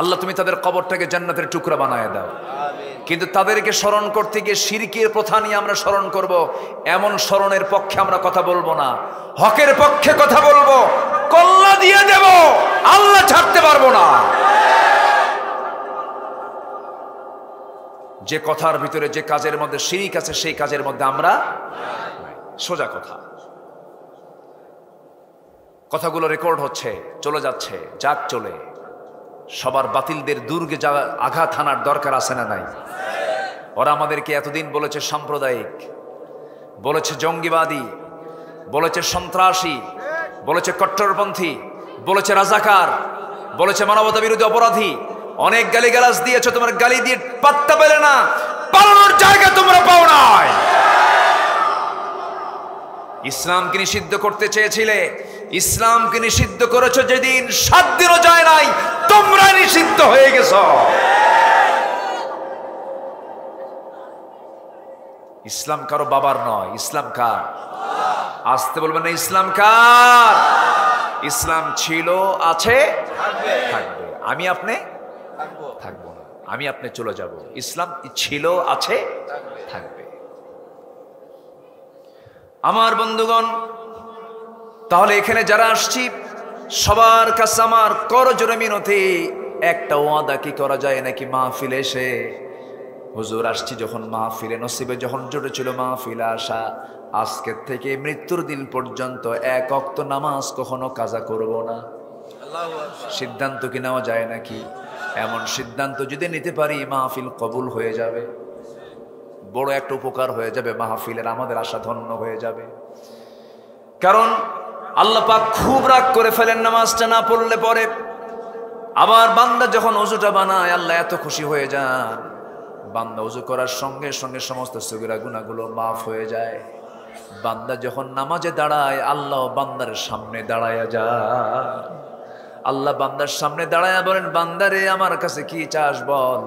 আল্লাহ তুমি তাদের কবরটাকে জান্নাতের টুকরা বানায় দাও। কিন্তু তাদেরকে স্মরণ করতে গিয়ে শিরকের প্রথা নিয়ে আমরা স্মরণ করব, এমন স্মরণের পক্ষে আমরা কথা বলবো না। হকের পক্ষে কথা বলবো, কল্লা দিয়ে দেব, আল্লাহ ছাড়তে পারবো না। যে কথার ভিতরে যে কাজের মধ্যে শিরিক আছে সেই কাজের মধ্যে আমরা সোজা কথা। কথাগুলো রেকর্ড হচ্ছে, চলে যাচ্ছে, যাক চলে। সবার বাতিলদের দুর্গে যা আঘাত হানার দরকার আছে না নাই? ওরা আমাদেরকে এতদিন বলেছে সাম্প্রদায়িক, বলেছে জঙ্গিবাদী, বলেছে সন্ত্রাসী, বলেছে কট্টরপন্থী, বলেছে রাজাকার, বলেছে মানবতা বিরোধী অপরাধী, অনেক গালিগালাজ দিয়েছে। তোমার গালি দিয়ে পাত্তা পেলে না, পালানোর জায়গা তোমরা পাও নাই। ইসলামকে নিষিদ্ধ করতে চেয়েছিলে, ইসলামকে নিষিদ্ধ করেছো যেদিন 7 দিনও যায় নাই, তোমরা নিষিদ্ধ হয়ে গেছো। ইসলাম কারো বাবার নয়, ইসলাম কার? আসতে বলবেন না, ইসলাম কার? ইসলাম ছিল, আছে, থাকবে। আমি আপনি থাকবো না, আমি আপনি চলে যাব। ইসলাম ছিল, আছে, থাকবে। আমার বন্ধুগণ, তাহলে এখানে যারা আসছি সবার কাছে আমার করজোড়ে মিনতি, একটা ওয়াদা কি করা যায় নাকি মাহফিলে এসে, হুজুর আসছি যখন মাহফিলে, নসিবে যখন জুটেছিল মাহফিলে আসা, আজকের থেকে মৃত্যুর দিন পর্যন্ত 1 ওয়াক্ত নামাজ কখনো কাজা করব না। সিদ্ধান্ত কি নেওয়া যায় নাকি? এমন সিদ্ধান্ত যদি নিতে পারি মাহফিল কবুল হয়ে যাবে, বড় একটা উপকার হয়ে যাবে মাহফিলের, আমাদের আশা ধন্য হয়ে যাবে। কারণ আল্লাহ পাক খুব রাগ করে ফেলেন নামাজটা না পড়লে পরে। আবার বান্দা যখন ওযুটা বানায় আল্লাহ এত খুশি হয়ে যান, বান্দা ওযু করার সঙ্গে সঙ্গে সমস্ত সগীরা গুনাহগুলো মাফ হয়ে যায়। বান্দা যখন নামাজে দাঁড়ায় আল্লাহ বান্দার সামনে দাঁড়ায়া যায়। আল্লাহ বান্দার সামনে দাঁড়ায়া বলেন, বান্দারে আমার কাছে কি চাস বল।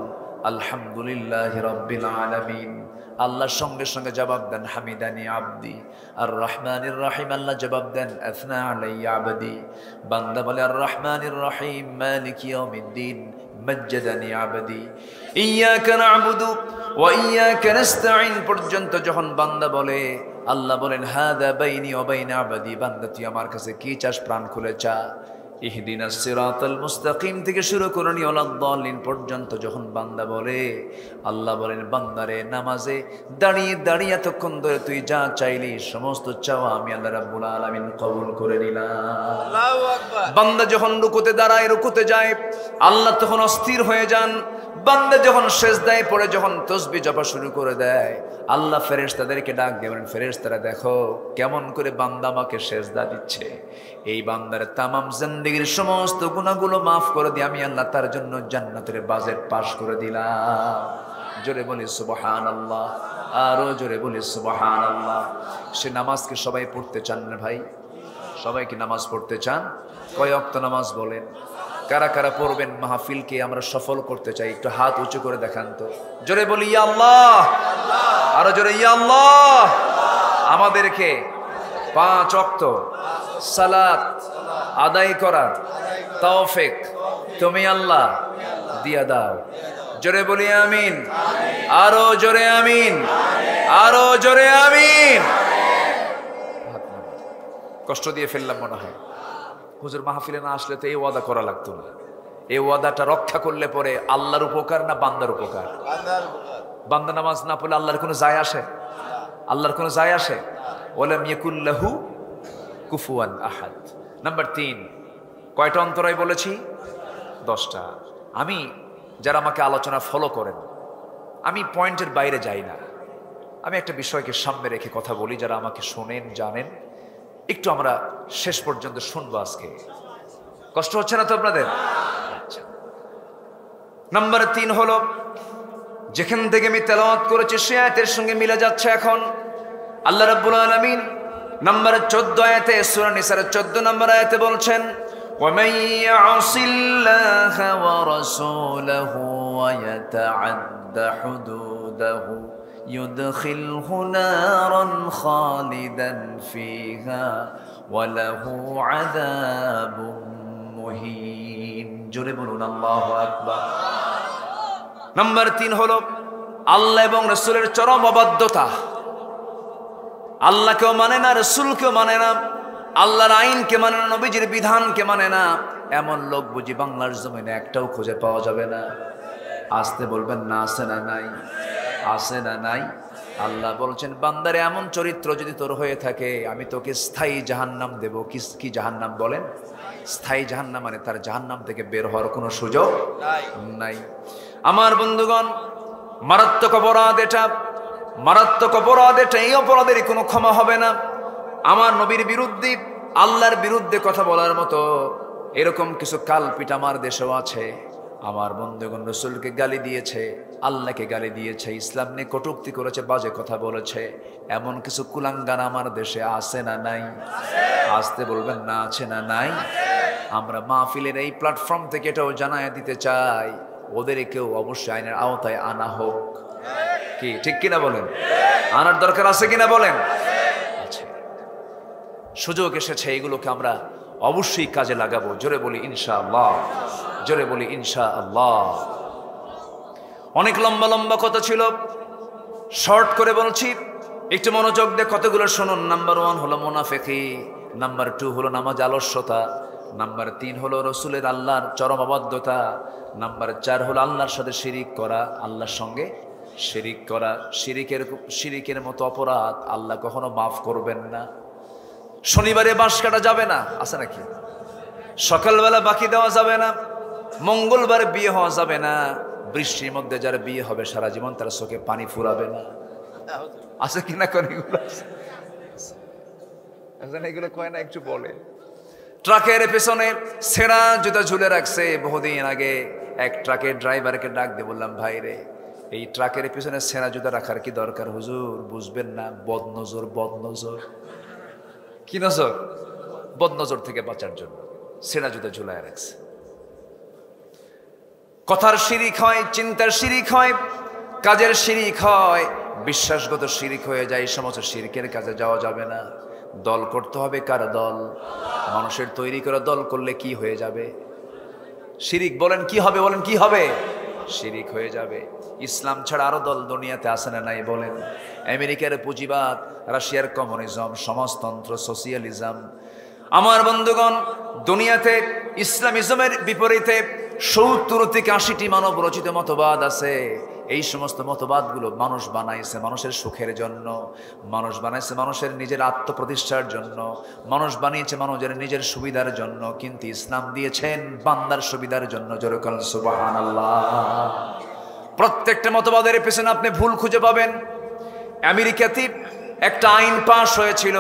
আলহামদুলিল্লাহি রাব্বিল আলামিন। আল্লাহ সঙ্গে সঙ্গে জবাব দেন, হামিদানি আবদি। আর রহমানির রহিম আল্লাহ জবাব দেন, আথনা আলাইয়া আবদি। বান্দা বলে, আর রহমানির রহিম মালিক ইয়াউমিদ্দিন, মজ্জাদানি আবদি। ইয়াকা না'বুদু ওয়া ইয়াকা নাস্তাঈন পর্যন্ত যখন বান্দা বলে, আল্লাহ বলেন, হাদা বাইনি ওয়া বাইনা আবদি। বান্দা তুই আমার কাছে কি চাস, প্রাণ খুলে চা। ইহদিনাস সিরাতাল মুস্তাকিম থেকে শুরু করে ওয়ালাদ-দাল্লিন পর্যন্ত যখন বান্দা বলে, আল্লাহ বলেন, বান্দারে নামাজে দাঁড়িয়ে দাঁড়িয়ে এতক্ষণ ধরে তুই যা চাইলি সমস্ত চাওয়া আমি আল্লাহ রাব্বুল আলামিন কবুল করে নিলাম। আল্লাহু আকবার। বান্দা যখন রুকুতে দাঁড়ায়, রুকুতে যায়, আল্লাহ তখন অস্থির হয়ে যান। বান্দা যখন সেজদায় পড়ে, যখন তাসবিহ জপা শুরু করে দেয়, আল্লাহ ফেরেশতাদেরকে ডাক দিয়ে বলেন, ফেরেশতারা দেখো কেমন করে বান্দা আমাকে সেজদা দিচ্ছে। এই বান্দার তামাম জিন্দেগীর সমস্ত গুনাহগুলো মাফ করে দিয়ে আমি আল্লাহ তার জন্য জান্নাতের বাজেট পাস করে দিলাম। জোরে বলি সুবহানাল্লাহ, আরো জোরে বলি সুবহানাল্লাহ। সে নামাজকে সবাই পড়তে চান না ভাই? সবাই কি নামাজ পড়তে চান? কয় ওয়াক্ত নামাজ বলেন? কারা কারা পড়বেন? মাহফিলকে আমরা সফল করতে চাই, একটু হাত উঁচু করে দেখান তো। জোরে বলি ইয়া আল্লাহ, আরো জোরে ইয়া আল্লাহ। আমাদেরকে 5 ওয়াক্ত সালাত আদায় করার তৌফিক তুমি আল্লাহ দিয়া দাও। জোরে বলি আমিন, আরো জোরে আমিন, আরো জোরে আমিন। কষ্ট দিয়ে ফেললাম মনে হয়। হুজুর মাহফিলে না আসলে তো এই ওয়াদা করা লাগতো না। এই ওয়াদাটা রক্ষা করলে পরে আল্লাহর উপকার না বান্দার উপকার? বান্দা নামাজ না পড়লে আল্লাহর কোনো যায় আসে? আল্লাহর কোনো যায় আসে? ওয়ালাম ইয়াকুল লাহু কুফুয়ান আহাদ। নাম্বার 3, কয়টা অন্তরায় বলেছি? 10টা। আমি যারা আমাকে আলোচনা ফলো করেন, আমি পয়েন্টের বাইরে যাই না। আমি একটা বিষয়কে সামনে রেখে কথা বলি। যারা আমাকে শোনেন, জানেন, একটু আমরা শেষ পর্যন্ত শুনবো আজকে। কষ্ট হচ্ছে না তো আপনাদের? আচ্ছা, নাম্বার 3 হলো, যেখান থেকে আমি তেলাওয়াত করেছি সে আয়াতের সঙ্গে মিলে যাচ্ছে। এখন আল্লাহ রাব্বুল আলামিন নাম্বার 14 আয়াতে, সূরা নিসার 14 নম্বর আয়াতে বলছেন, وَمَن يَعْصِ اللَّهَ وَرَسُولَهُ وَيَتَعَدَّ حُدُودَهُ يُدْخِلْهُ نَارًا خَالِدًا فِيهَا وَلَهُ عَذَابٌ مُهِينٌ। জোরে বলুন আল্লাহু আকবার। নাম্বার 3 হলো আল্লাহ এবং রাসূলের চরম অবাধ্যতা। আল্লাহকেও মানে না, রাসূলকেও মানে না, আল্লাহর আইনকে মানে না, নবীজির বিধানকে মানে না, এমন লোক বুঝি বাংলার জমিনে একটাও খুঁজে পাওয়া যাবে না। আসতে বলবেন না, আছে না নাই? আছে না নাই? আল্লাহ বলছেন বান্দারে এমন চরিত্র যদি তোর হয়ে থাকে আমি তোকে স্থায়ী জাহান্নাম দেব। কি জাহান্নাম বলেন? স্থায়ী জাহান্নাম, মানে তার জাহান্নাম থেকে বের হওয়ার কোনো সুযোগ নাই। আমার বন্ধুগণ, মারাত্মক অপরাধ এটা, মারাত্মক অপরাধ এটা। এই অপরাধের কোনো ক্ষমা হবে না। আমার নবীর বিরুদ্ধে, আল্লাহর বিরুদ্ধে কথা বলার মতো এরকম কিছু কালপিট আমার দেশেও আছে। আমার বন্ধুগণ রসুলকে গালি দিয়েছে, আল্লাহকে গালি দিয়েছে, ইসলাম নিয়ে কটূক্তি করেছে, বাজে কথা বলেছে। এমন কিছু কুলাঙ্গার আমার দেশে আছে না নাই? আসতে বলবেন না, আছে না নাই? আমরা মাহফিলের এই প্ল্যাটফর্ম থেকে এটাও জানায় দিতে চাই, ওদেরকেও অবশ্যই আইনের আওতায় আনা হোক। কি ঠিক কিনা বলেন? আনার দরকার আছে কিনা বলেন? আছে। সুযোগ এসেছে, এগুলোকে আমরা অবশ্যই কাজে লাগাবো। জোরে বলি ইনশাআল্লাহ, জোরে বলি ইনশাআল্লাহ। অনেক লম্বা লম্বা কথা ছিল, শর্ট করে বলছি, একটু মনোযোগ দিয়ে কতগুলো শুনুন। নাম্বার 1 হলো মুনাফিকি, নাম্বার 2 হলো নামাজ আলস্যতা, নাম্বার 3 হলো রসুলের আল্লাহর চরম অবাধ্যতা, নাম্বার 4 হলো আল্লাহর সাথে শিরিক করা, আল্লাহর সঙ্গে শিরিক করা। শিরিকের মতো অপরাধ আল্লাহ কখনো মাফ করবেন না। শনিবারে বাঁশ কাটা যাবে না, আছে নাকি? সকালবেলা বাকি দেওয়া যাবে না, মঙ্গলবারে বিয়ে হওয়া যাবে না, বৃষ্টির মধ্যে যার বিয়ে হবে সারা জীবন তার চোখে পানি ফুরাবে না, আছে কিনা? কোন এগুলো কয় না, একটু বলে। ট্রাকের পেছনে ছেঁড়া জুতা ঝুলে রাখছে। বহুদিন আগে এক ট্রাকের ড্রাইভারকে ডাক দিয়ে বললাম, ভাই রে, এই ট্রাকের পেছনে ছেঁড়া জুতা রাখার কি দরকার? হুজুর বুঝবেন না, বদনজর। বদনজর কি নজর? বদনজর থেকে বাঁচার জন্য ছেঁড়া জুতা ঝুলায় রাখছে। কথার শিরিক হয়, চিন্তার শিরিক হয়, কাজের শিরিক হয়, বিশ্বাসগত শিরিক হয়ে যায়। এই সমস্ত শিরকের কাজে যাওয়া যাবে না। দল করতে হবে। কার দল? মানুষের তৈরি করা দল করলে কি হয়ে যাবে? শিরিক। বলেন কি হবে? বলেন কি হবে? শিরিক হয়ে যাবে। ইসলাম ছাড়া আরো দল দুনিয়াতে আসে না নাই? বলেন। আমেরিকার পুঁজিবাদ, রাশিয়ার কমিউনিজম, সমাজতন্ত্র, সোশিয়ালিজম। আমার বন্ধুগণ, দুনিয়াতে ইসলামিজমের বিপরীতে 70 থেকে 80টি মানব রচিত মতবাদ আছে। এই সমস্ত মতবাদগুলো মানুষ বানাইছে মানুষের সুখের জন্য, মানুষ বানাইছে মানুষের নিজের আত্মপ্রতিষ্ঠার জন্য, মানুষ বানিয়েছে মানুষের নিজের সুবিধার জন্য, কিন্তু ইসলাম দিয়েছেন বান্দার সুবিধার জন্য। জোরে বলেন সুবহানাল্লাহ। প্রত্যেকটা মতবাদের পেছনে আপনি ভুল খুঁজে পাবেন। আমেরিকাতে একটা আইন পাশ হয়েছিল,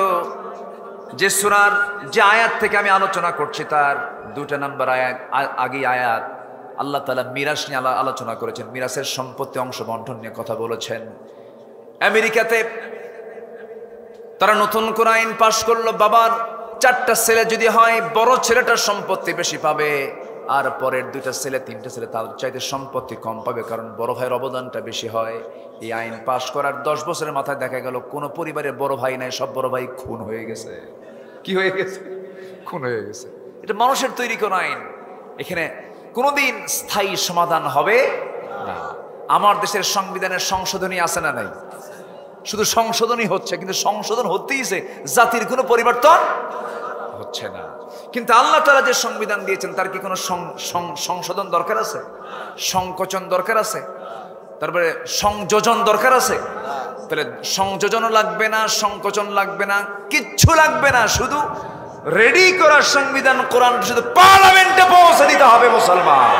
যে সূরার যে আয়াত থেকে আমি আলোচনা করছি তার 2 নম্বর আয়াত আগে আয়াত আল্লাহ তাআলা মিরাস নিয়ে আলোচনা করেছেন, মিরাসের সম্পত্তি অংশ বন্টন নিয়ে কথা বলেছেন। আমেরিকাতে তারা নতুন করে আইন পাশ করলো, বাবার 4টা ছেলে যদি হয়, বড় ছেলেটার সম্পত্তি বেশি পাবে, আর পরের 2টা ছেলে 3টা ছেলে তার চাইতে সম্পত্তি কম পাবে, কারণ বড় ভাইয়ের অবদানটা বেশি হয়। এই আইন পাশ করার 10 বছরের মাথায় দেখা গেল কোনো পরিবারে বড় ভাই নাই, সব বড় ভাই খুন হয়ে গেছে। কি হয়ে গেছে? খুন হয়ে গেছে। এটা মানুষের তৈরি কোন আইন। এখানে কোনোদিন স্থায়ী সমাধান হবে না। আমার দেশের সংবিধানের সংশোধনী আছে না নাই? শুধু সংশোধনই হচ্ছে, কিন্তু সংশোধন হতেইছে, জাতির কোনো পরিবর্তন হচ্ছে না। কিন্তু আল্লাহ তাআলা যে সংবিধান দিয়েছেন তার কি কোনো সংশোধন দরকার আছে? সংকোচন দরকার আছে? তারপরে সংযোজন দরকার আছে? তাহলে সংযোজনও লাগবে না, সংকোচন লাগবে না, কিচ্ছু লাগবে না। শুধু রেডি করার সংবিধান কোরআন শুধু পার্লামেন্টে পৌঁছে দিতে হবে মুসলমান।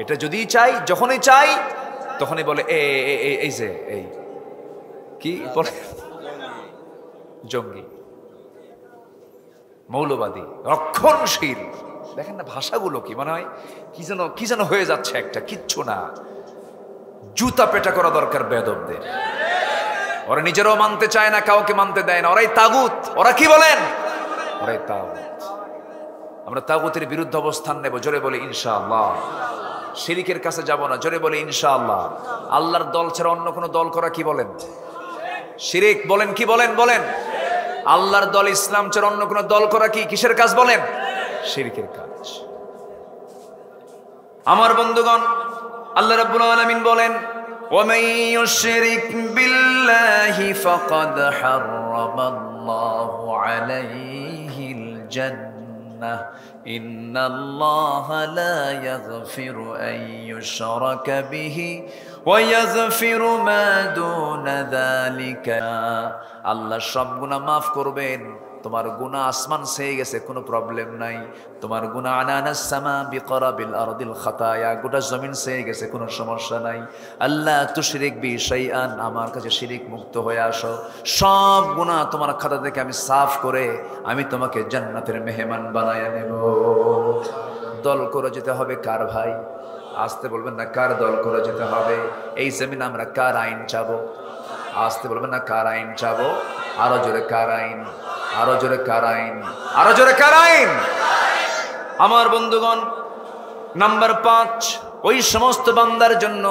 এটা যদি চাই, যখনই চাই তখনই বলে এই যে এই কি বলে, জঙ্গি, মৌলবাদী, রক্ষণশীল। দেখেন না ভাষাগুলো কি মনে হয় কি যেন হয়ে যাচ্ছে একটা, কিচ্ছু না। জুতা পেটা করা দরকার বেয়াদবদের। ওরা নিজেরাও মানতে চায় না, কাউকে মানতে দেয় না। ওরাই তাগুত। ওরা কি বলেন? ওরাই তাগুত। আমরা তাগুতের বিরুদ্ধে অবস্থান নেব। জোরে বলে ইনশাআল্লাহ। শিরিকের কাছে যাব না। জোরে বলে ইনশাআল্লাহ। আল্লাহর দল ছাড়া অন্য কোনো দল করা কি বলেন? শিরিক। বলেন কি বলেন? বলেন। আল্লাহর দল ইসলাম ছাড়া অন্য কোনো দল করা কি কিসের কাজ বলেন? শিরিকের কাজ। আমার বন্ধুগণ, আল্লাহ রাব্বুল আলামিন বলেন, وَمَن يُشْرِكْ بِاللَّهِ فَقَدْ حَرَّمَ اللَّهُ عَلَيْهِ الْجَنَّةَ إِنَّ اللَّهَ لَا يَغْفِرُ أَن يُشْرَكَ بِهِ ويغفر ما دون ذلك আল্লাহ সব গুনাহ মাফ করবেন। তোমার গুনাহ আসমান ছেয়ে গেছে, কোনো প্রবলেম নাই। তোমার গুনাহ আনানাস সামা বিকরাবিল আরদিল খাতায়া, গোটা জমিন ছেয়ে গেছে, কোনো সমস্যা নাই। আল্লাহ তুশরিক বি শাইআন, আমার কাছে শিরিক মুক্ত হয়ে আসো, সব গুনাহ তোমার খাতা থেকে আমি সাফ করে আমি তোমাকে জান্নাতের মেহমান বানায়া নেব। দল করে যেতে হবে কার ভাই? আসতে বলবেন না, কার দল করে যেতে হবে? এই জমিন আমরা কার আইন চাবো? আসতে বলবেন না, কার আইন চাবো? আরো জোরে কার আইন, আরো জোরে কার আইন, আরো জোরে কার আইন? আমার বন্ধুগণ, নাম্বার 5, ওই সমস্ত বান্দার জন্য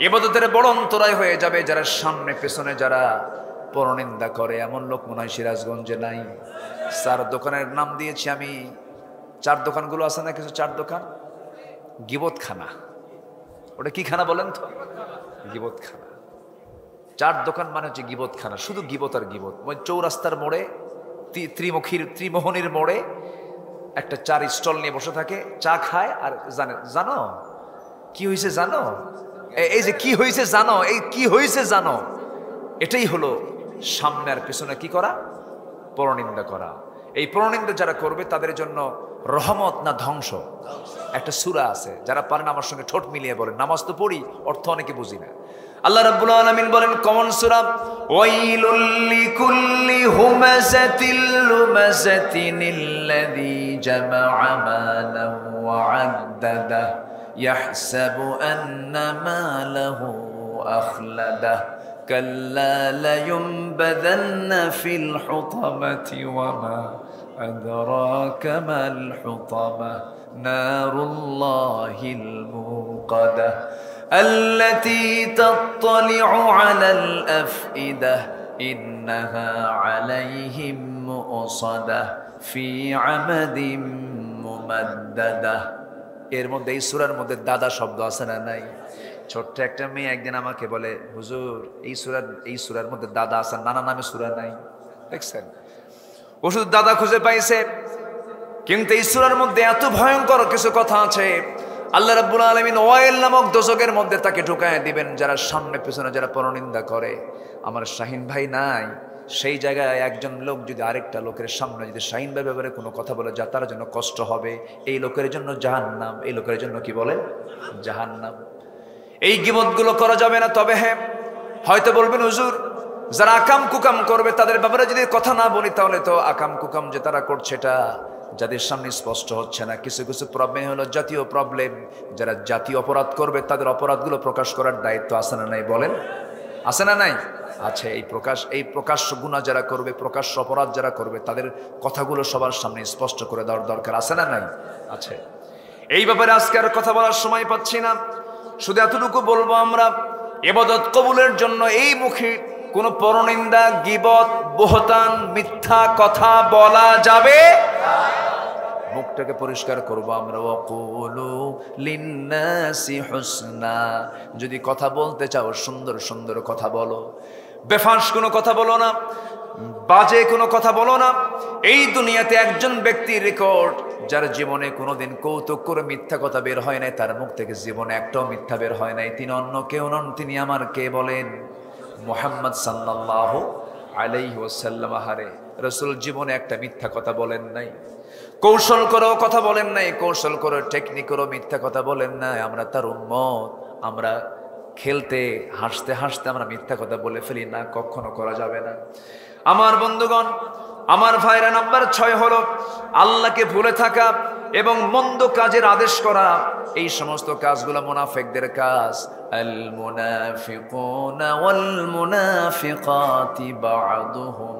ইবাদতের বড় অন্তরায় হয়ে যাবে যারা সামনে পেছনে যারা পরনিন্দা করে। এমন লোক মনে হয় সিরাজগঞ্জে নাই। 4 দোকানের নাম দিয়েছি আমি। 4 দোকানগুলো আছে না কিছু, 4 দোকান গিবতখানা। ওটা কি খানা বলেন তো? গিবতখানা। 4 দোকান মানে হচ্ছে গিবতখানা, শুধু গিবত আর গিবত। চৌরাস্তার মোড়ে, ত্রিমোহনীর মোড়ে একটা 4 স্টল নিয়ে বসে থাকে, চা খায় আর জানো কি হয়েছে জানো, এই যে কি হয়েছে জানো, এই কি হয়েছে জানো, এটাই হলো সামনে আর পেছনে কি করা? পরনিন্দা করা। এই পরনিন্দা যারা করবে তাদের জন্য রহমত না ধ্বংস? একটা সূরা আছে, যারা পারেন আমার সঙ্গে ঠোঁট মিলিয়ে বলেন, নামাজ তো পড়ি, অর্থ অনেকে বুঝি না। আল্লাহ রাব্বুল আলামিন বলেন, কমন সূরা, ওয়াইলুল লিকুল্লি হুমাযাতিল লুমাযাতিনিল্লাযী জামাআ মালাহু ওয়া আদ্দাদাহু ইয়াহসাবু আন্না মালাহু আখলাদাহু কাল্লা লায়ুনবাযান্না ফিল হুতামাতি ওয়া মা আদরাকা মাল হুতামা নারুল্লাহিল মুকাদ্দাহ التي تطلع على الأفئدة إنها عليهم مؤصدة في عمد ممددة। এর মধ্যে, এই সূরার মধ্যে দাদা শব্দ আছে না নাই? ছোট্ট একটা মেয়ে একদিন আমাকে বলে, হুজুর এই সূরার মধ্যে দাদা আছে, নানা নামে সূরা নাই। দেখছেন, ও শুধু দাদা খুঁজে পাইছে, কিন্তু এই সূরার মধ্যে এত ভয়ঙ্কর কিছু কথা আছে। আল্লাহ রাব্বুল আলামিন ওয়াইল নামক দোজখের মধ্যে তাকে ঢুকায় দিবেন যারা সামনে পেছনে যারা পরনিন্দা করে। আমার শাহিন ভাই নাই, সেই জায়গায় একজন লোক যদি আরেকটা লোকের সামনে যদি শাহিন ভাই ব্যাপারে কোনো কথা বলে যা তার জন্য কষ্ট হবে, এই লোকের জন্য জাহান্নাম। এই লোকের জন্য কি বলে? জাহান্নাম। এই গীবতগুলো করা যাবে না। তবে হ্যাঁ, হয়তো বলবেন হুজুর যারা আকাম কুকাম করবে তাদের ব্যাপারে যদি কথা না বলি তাহলে তো আকাম কুকাম যে তারা করছে এটা যাদের সামনে স্পষ্ট হচ্ছে না। কিছু কিছু প্রবলেম হলো জাতীয় প্রবলেম। যারা জাতীয় অপরাধ করবে তাদের অপরাধগুলো প্রকাশ করার দায়িত্ব আছে না নাই? বলেন, আছে না নাই? আছে। এই প্রকাশ্য গুনাহ যারা করবে, প্রকাশ্য অপরাধ যারা করবে তাদের কথাগুলো সবার সামনে স্পষ্ট করে দেওয়ার দরকার আছে না নাই? আছে। এই ব্যাপারে আজকে আর কথা বলার সময় পাচ্ছি না, শুধু এতটুকু বলবো, আমরা ইবাদত কবুলের জন্য এই মুখে কোনো পরনিন্দা, গীবত, বহতান, মিথ্যা কথা বলা যাবে। মুখটাকে পরিষ্কার করবো আমরা। ওয়াকুলু লিন্নাসি হুসনা, যদি কথা বলতে চাও সুন্দর সুন্দর কথা বলো, বেফাঁস কোনো কথা বলো না, বাজে কোনো কথা বলো না। এই দুনিয়াতে একজন ব্যক্তির রেকর্ড যার জীবনে কোনোদিন কৌতুক করে মিথ্যা কথা বের হয় নাই, তার মুখ থেকে জীবনে একটাও মিথ্যা বের হয় নাই, তিনি অন্য কেউ নন, তিনি আমার কে বলেন? মুহাম্মদ সাল্লাল্লাহু আলাইহি ওয়াসাল্লাম। হারে রাসূল জীবনে একটা মিথ্যা কথা বলেন নাই, কৌশল করেও কথা বলেন নাই, কৌশল করে টেকনিক করেও মিথ্যা কথা বলেন নাই। আমরা তার উম্মত, আমরা খেলতে হাসতে হাসতে আমরা মিথ্যা কথা বলে ফেলি না, কখনো করা যাবে না। আমার বন্ধুগণ, আমার ভাইরা, নাম্বার 6 হলো আল্লাহকে ভুলে থাকা এবং মন্দ কাজের আদেশ করা। এই সমস্ত কাজগুলো মুনাফিকদের কাজ। আল মুনাফিকুনা ওয়াল মুনাফিকাতি বা'দুহুম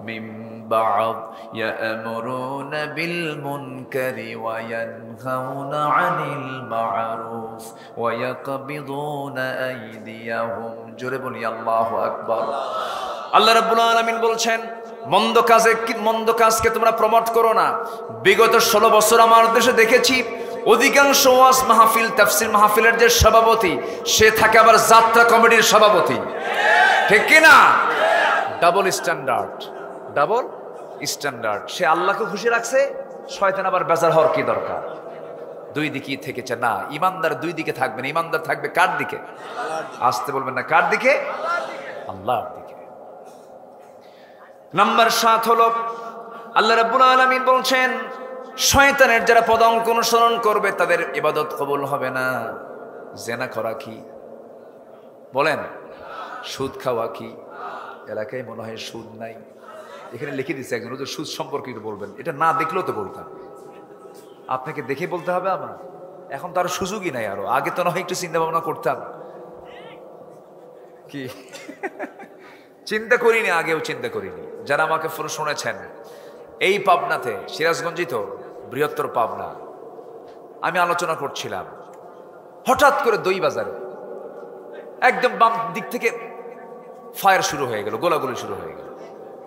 মিন বা'দ ইয়া'মুরুনা বিল মুনকারি ওয়া ইয়ানহাউনা আনিল মা'রুফ ওয়া ইয়াকবিদুনা আইদিয়াহুম। জোরে বলি আল্লাহু আকবার। আল্লাহ রাব্বুল আলামিন বলছেন, মন্দ কাজকে তোমরা প্রমোট করো না। বিগত 16 বছর আমার দেশে দেখেছি অধিকাংশ ওয়াজ মাহফিল, তাফসীর মাহফিলের যে সভাপতি, সে থাকে আবার যাত্রা কমিটির সভাপতি, ঠিক কিনা? Double standard. সে আল্লাহকে খুশি রাখছে, শয়তান আবার বেজার হওয়ার কি দরকার? দুই দিকেই থেকেছে না, ইমানদার দুই দিকে থাকবে না। ইমানদার থাকবে কার দিকে? আসতে বলবেন না, কার দিকে? আল্লাহর দিকে। নাম্বার 7 হলো আল্লাহ রাব্বুল আলামিন বলছেন শয়তানের যারা পদাঙ্ক অনুসরণ করবে তাদের ইবাদত কবুল হবে না। জেনা করা কি? বলেন। সুদ খাওয়া কি? এলাকায় মনে হয় সুদ নাই, এখানে লিখে দিচ্ছে একজন, ওদের সুদ সম্পর্কে একটু বলবেন। এটা না দেখলেও তো বলতাম, আপনাকে দেখে বলতে হবে আমার। এখন তো আরো সুযোগই নাই, আরো আগে তো নয় একটু চিন্তা ভাবনা করতাম। কি চিন্তা করিনি, আগেও চিন্তা করিনি। যারা আমাকে শুনেছেন, এই পাবনাতে, সিরাজগঞ্জই তো বৃহত্তর পাবনা, আমি আলোচনা করছিলাম, হঠাৎ করে দই বাজারে একদম বাম দিক থেকে ফায়ার শুরু হয়ে গেল, গোলাগুলি শুরু হয়ে গেল,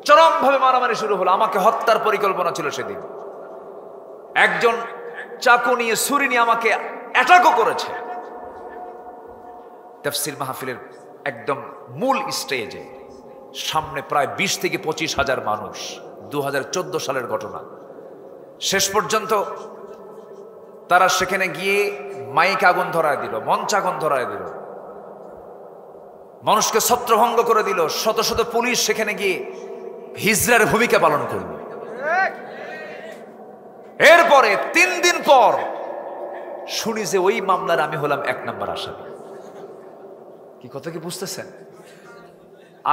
চরমভাবে মারামারি শুরু হলো। আমাকে হত্যার পরিকল্পনা ছিল সেদিন। একজন চাকু নিয়ে, ছুরি নিয়ে আমাকে অ্যাটাকও করেছে। তাফসীর মাহফিলের একদম মূল স্টেজে সামনে প্রায় 20 থেকে 25 হাজার মানুষ। 2014 সালের ঘটনা। শেষ পর্যন্ত তারা সেখানে গিয়ে মাইক আগুন ধরায় দিল, মঞ্চ আগুন ধরায় দিল, মানুষকে ছত্রভঙ্গ করে দিল। শত শত পুলিশ সেখানে গিয়ে হিজড়ার ভূমিকা পালন করল। এরপরে 3 দিন পর শুনি যে ওই মামলার আমি হলাম 1 নম্বর আসামি। কি কথা কি বুঝতেছেন?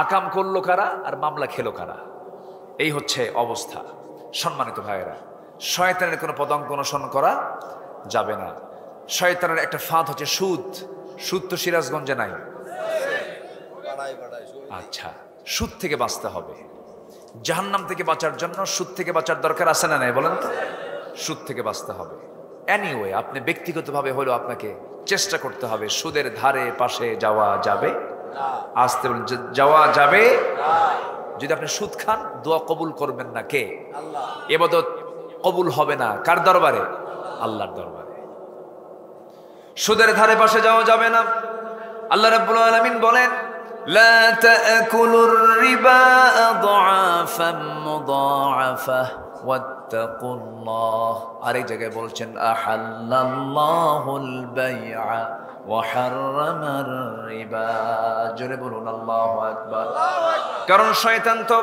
আকাম করলো কারা আর মামলা খেলো কারা? এই হচ্ছে অবস্থা। সম্মানিত ভাইয়েরা, শয়তানের কোনো পদাঙ্ক অনুসরণ করা যাবে না। শয়তানের একটা ফাঁদ হচ্ছে সুদ। সুদ তো সিরাজগঞ্জে নাই। আচ্ছা, সুদ থেকে বাঁচতে হবে। জাহান্নাম থেকে বাঁচার জন্য সুদ থেকে বাঁচার দরকার আছে না নাই বলেন তো? সুদ থেকে বাঁচতে হবে। এনিওয়ে, আপনি ব্যক্তিগতভাবে হলেও আপনাকে চেষ্টা করতে হবে। সুদের ধারে পাশে যাওয়া যাবে, আসতে বলেন, যাওয়া যাবে। যদি আপনি সুদ খান, দোয়া কবুল করবেন না কে? আল্লাহ। ইবাদত কবুল হবে না কার দরবারে? আল্লাহর দরবারে। সুদের ধারে পাশে যাওয়া যাবে না। আল্লাহ রাব্বুল আলামিন বলেন, লা তাকুলুর রিবা আদআফাম মুদাআফা ওয়াত্তাকুল্লাহ। আরেক জায়গায় বলছেন, আহাল্লাল্লাহুল বাইআ ওয়া হাররামার রিবা। জোরে বলুন আল্লাহু আকবার। কারণ শয়তান তো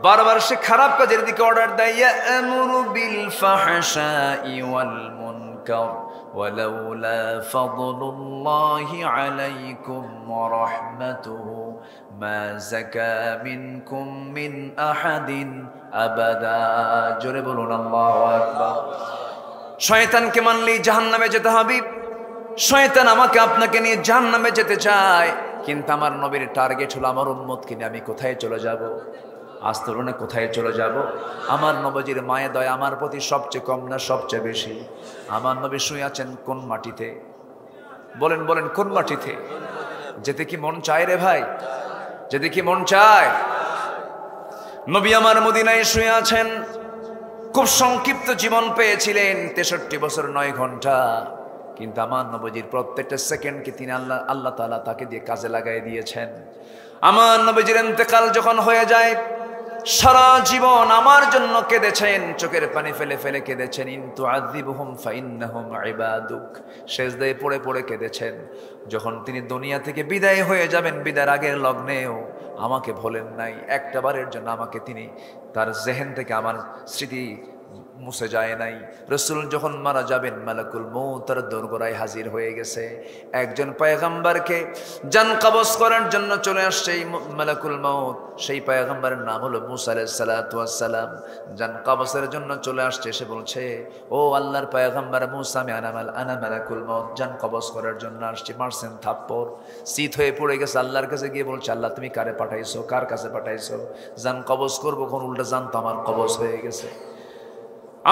বারবার সে খারাপ কাজের দিকে অর্ডার দেয়। ইয়ামুরু বিল ফাহশাই ওয়াল মুনকার ওয়ালাউলা ফাদলুল্লাহি আলাইকুম ওয়া রাহমাতুহু মা যাকা মিনকুম মিন আহাদিন আবাদা। জোরে বলুন আল্লাহু আকবার। শয়তানকে মানলেই জাহান্নামে যেতে হবে। শয়তান আমাকে আপনাকে নিয়ে জাহান্নামে যেতে চায়, কিন্তু আমার নবীর টার্গেট হলো আমার উম্মতকে নিয়ে আমি কোথায় চলে যাব? আস্তরণে কোথায় চলে যাব? আমার নবীর মায়া দয়া আমার প্রতি সবচেয়ে কম না সবচেয়ে বেশি? আমার নবী শুয়ে আছেন কোন মাটিতে? বলেন বলেন, কোন মাটিতে? যেতে কি মন চায় রে ভাই? যেতে কি মন চায়? নবী আমার মদিনায় শুয়ে আছেন। খুব সংক্ষিপ্ত জীবন পেয়েছিলেন, 63 বছর 9 ঘন্টা। কিন্তু আমার নবীজির প্রত্যেকটা সেকেন্ডকে তিনি আল্লাহ তাআলা তাকে দিয়ে কাজে লাগাই দিয়েছেন। আমার নবীজির ইন্তেকাল যখন হয়ে যায়, সারা জীবন আমার জন্য কেঁদেছেন, চোখের পানি ফেলে ফেলে কেঁদেছেন। ইন তুআযিবহুম ফাইন্নাহুম ইবাদুক। সেজদায় পড়ে পড়ে কেঁদেছেন। যখন তিনি দুনিয়া থেকে বিদায় হয়ে যাবেন, বিদায়ের আগের লগ্নেও আমাকে ভোলেন নাই। একটা বারের জন্য আমাকে তিনি, তার জেহেন থেকে আমার স্মৃতি মুছে যায় নাই। রাসূল যখন মারা যাবেন, মালাকুল মউত তার দোরগোড়ায় হাজির হয়ে গেছে। একজন পয়গম্বরকে জান কবজ করার জন্য চলে আসছে মালাকুল মউত। সেই পয়গম্বরের নাম হলো মুসা আলাইহিস সালাতু ওয়াস সালাম। জান কবজের জন্য চলে আসছে। সে বলছে, ও আল্লাহর পয়গম্বর মুসা, আমি আনা মালাকুল মউত, জান কবজ করার জন্য আসছি। মারছেন থাপ্পড়, শীত হয়ে পড়ে গেছে। আল্লাহর কাছে গিয়ে বলছে, আল্লাহ তুমি কারে পাঠাইছো? কার কাছে পাঠাইছো? জান কবজ করবো, কোন উল্টা জান তো আমার কবজ হয়ে গেছে।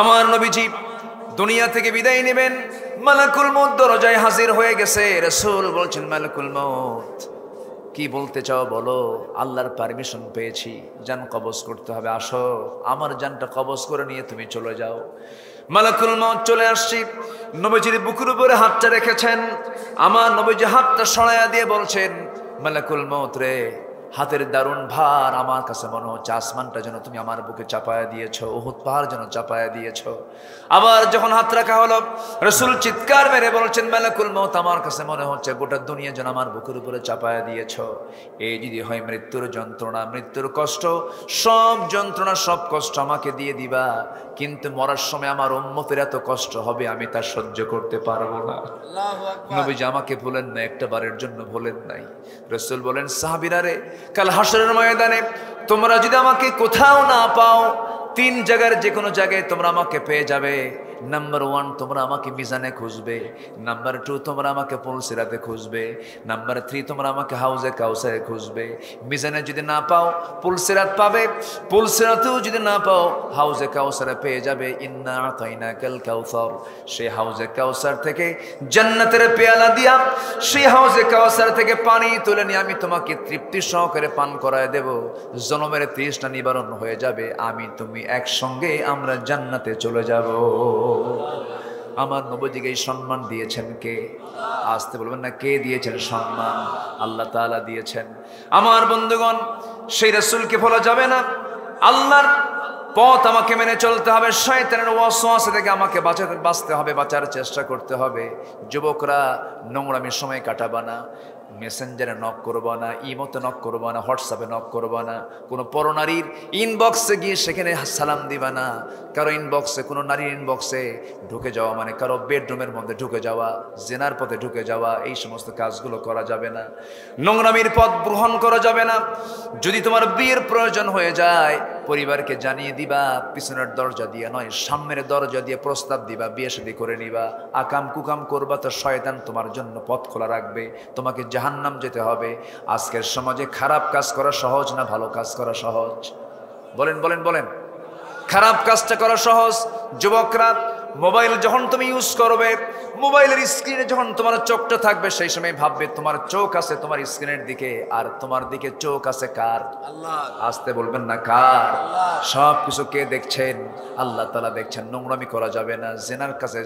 আমার নবীজি দুনিয়া থেকে বিদায় নেবেন, মালাকুল মউত দরজায় হাজির হয়ে গেছে। রাসূল বলছেন, মালাকুল মউত কি বলতে চাও বলো? আল্লাহর পারমিশন পেয়েছি, জান কবজ করতে হবে, আসো আমার জানটা কবজ করে নিয়ে তুমি চলে যাও। মালাকুল মউত চলে আসছি। নবীজির বুকের উপরে হাতটা রেখেছেন। আমার নবীজি হাতটা সরাইয়া দিয়ে বলছেন, মালাকুল মউত রে, হাতের দারুণ ভার, আমার কাছে মনে হচ্ছে আসমানটা যেন তুমি আমার বুকে চাপায়া দিয়েছো, উহুদ পাহাড় যেন চাপায়া দিয়েছো। আবার যখন হাত রাখা হলো, রাসূল চিৎকার মেরে বলছেন, মালাকুল মউত, আমার কাছে মনে হচ্ছে গোটা দুনিয়া যেন আমার বুকের উপরে চাপায়া দিয়েছো। এই যদি হয় মৃত্যুর যন্ত্রণা, মৃত্যুর কষ্ট, সব যন্ত্রণা সব কষ্ট আমাকে দিয়ে দিবা, কিন্তু মরার সময় আমার উম্মতের এত কষ্ট হবে আমি তা সহ্য করতে পারবো না। আল্লাহু আকবার। নবীজি আমাকে ভুলেন না, একটা বারের জন্য ভুলেন নাই। রাসূল বলেন, সাহাবীরা রে, কাল হাশরের ময়দানে তোমরা যদি আমাকে কোথাও না পাও, 3 জায়গার যে কোনো জায়গায় তোমরা আমাকে পেয়ে যাবে। নাম্বার 1, তোমরা আমাকে মিজানে খুঁজবে। নাম্বার 2, তোমরা আমাকে পুলসিরাতে খুঁজবে। নাম্বার 3, তোমরা আমাকে হাউজে কাউসারে খুঁজবে। মিজানে যদি না পাও, পুলসিরাত পাবে। পুলসিরাতেও যদি না পাও, হাউজে কাউসারে পেয়ে যাবে। ইন্না আতাইনাকাল কাউসার, সেই হাউজে কাউসার থেকে জান্নাতের পেয়ালা দিয়া, সেই হাউজে কাউসার থেকে পানি তুলে নিয়ে আমি তোমাকে তৃপ্তি সহকারে পান করায় দেব। জনমের তৃষ্ণা নিবারণ হয়ে যাবে, আমি তুমি একসঙ্গে আমরা জান্নাতে চলে যাব। আমার নবীজিকে এই সম্মান দিয়েছেন কে? আসতে বলবেন না, কে দিয়েছেন সম্মান? আল্লাহ তাআলা দিয়েছেন। আমার বন্ধুগণ, সেই রাসূলকে ভোলা যাবে না। আল্লাহর পথ আমাকে মেনে চলতে হবে, শয়তানের ওয়াসওয়াসা থেকে আমাকে বাঁচতে হবে, বাঁচার চেষ্টা করতে হবে। যুবকরা, নোংরামির সময় কাটাবা না, মেসেঞ্জারে নক করবা না, ইমোতে নক করবা না, হোয়াটসঅ্যাপে নক করবা না, কোনো পরনারীর ইনবক্সে গিয়ে সেখানে সালাম দিবা না। কারো ইনবক্সে, কোনো নারীর ইনবক্সে ঢুকে যাওয়া মানে কারো বেডরুমের মধ্যে ঢুকে যাওয়া, জেনার পথে ঢুকে যাওয়া, এই সমস্ত কাজগুলো করা যাবে না। নোংরামির পথ গ্রহণ করা যাবে না। যদি তোমার বিয়ের প্রয়োজন হয়ে যায়, পরিবারকে জানিয়ে দিবা, পিছনের দরজা দিয়ে নয়, সামনের দরজা দিয়ে প্রস্তাব দিবা, বিয়ে শাদী করে নিবা। আকাম কুকাম করবা তো শয়তান তোমার জন্য পথ খোলা রাখবে, তোমাকে জাহান্নাম যেতে হবে। আজকের সমাজে খারাপ কাজ করা সহজ না ভালো কাজ করা সহজ? বলেন বলেন বলেন। খারাপ কাজটা করা সহজ। যুবকরা, মোবাইল যখন তুমি ইউজ করবে, মোবাইলের স্ক্রিনে যখন তোমার চোখটা থাকবে, সেই সময় ভাববে তোমার চোখ আছে তোমার স্ক্রিনের দিকে, আর তোমার দিকে চোখ আছে কার? আল্লাহ। আসতে বলবেন না, কার? সব কিছু কে দেখছেন? আল্লাহ তাআলা দেখছেন। নোংরামি করা যাবে না, জিনার কাছে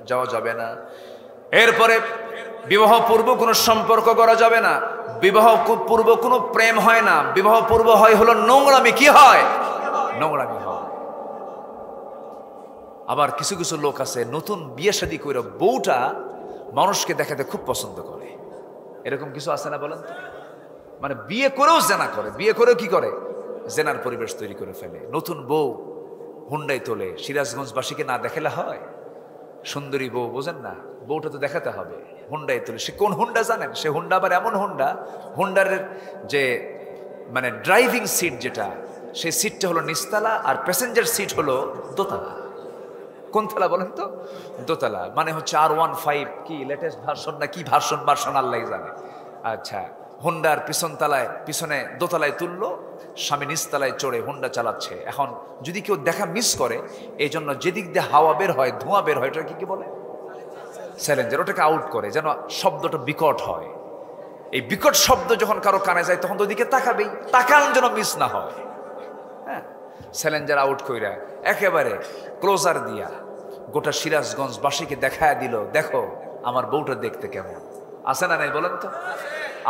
যাওয়া যাবে না। এরপরে বিবাহ পূর্ব কোনো সম্পর্ক করা যাবে না, বিবাহ পূর্ব কোনো প্রেম হয় না, বিবাহ পূর্ব হয় হলো নোংরামি। কি হয়? নোংরামি হয়। আবার কিছু কিছু লোক আছে, নতুন বিয়ে শাদী করে বউটা মানুষকে দেখাতে খুব পছন্দ করে। এরকম কিছু আছে না বলেন তো? মানে বিয়ে করেও জেনা করে, বিয়ে করেও কি করে? জেনার পরিবেশ তৈরি করে ফেলে। নতুন বউ হুন্ডাই তোলে, সিরাজগঞ্জবাসীকে না দেখালে হয়? সুন্দরী বউ, বোঝেন না? বউটা তো দেখাতে হবে। হুন্ডাই তোলে। সে কোন হুন্ডা জানেন? সে হুন্ডা আবার এমন হুন্ডা, হুন্ডার যে মানে ড্রাইভিং সিট যেটা, সেই সিটটা হলো নিচতলা, আর প্যাসেঞ্জার সিট হলো দোতলা। কোন তলা বলেন তো? দোতলা। মানে হচ্ছে R15 কি লেটেস্ট ভার্সন না কি ভার্সন আল্লাহ জানে। আচ্ছা, হুন্ডার পিছন তলায়, পিছনে দোতলায় তুললো, স্বামী নিচতলায় চড়ে হুন্ডা চালাচ্ছে। এখন যদি কেউ দেখা মিস করে, এই জন্য যেদিক দিয়ে হাওয়া বের হয়, ধোঁয়া বের হয়, ওটা কি বলে? স্যালেঞ্জার। ওটাকে আউট করে যেন শব্দটা বিকট হয়। এই বিকট শব্দ যখন কারো কানে যায়, তখন তো ওদিকে তাকাবেই, তাকান যেন মিস না হয়। হ্যাঁ, স্যালেঞ্জার আউট কইরা একেবারে ক্লোজার দিয়া গোটা সিরাজগঞ্জবাসীকে দেখায় দিল, দেখো আমার বউটা দেখতে কেমন। আছে না নাই বলেন তো?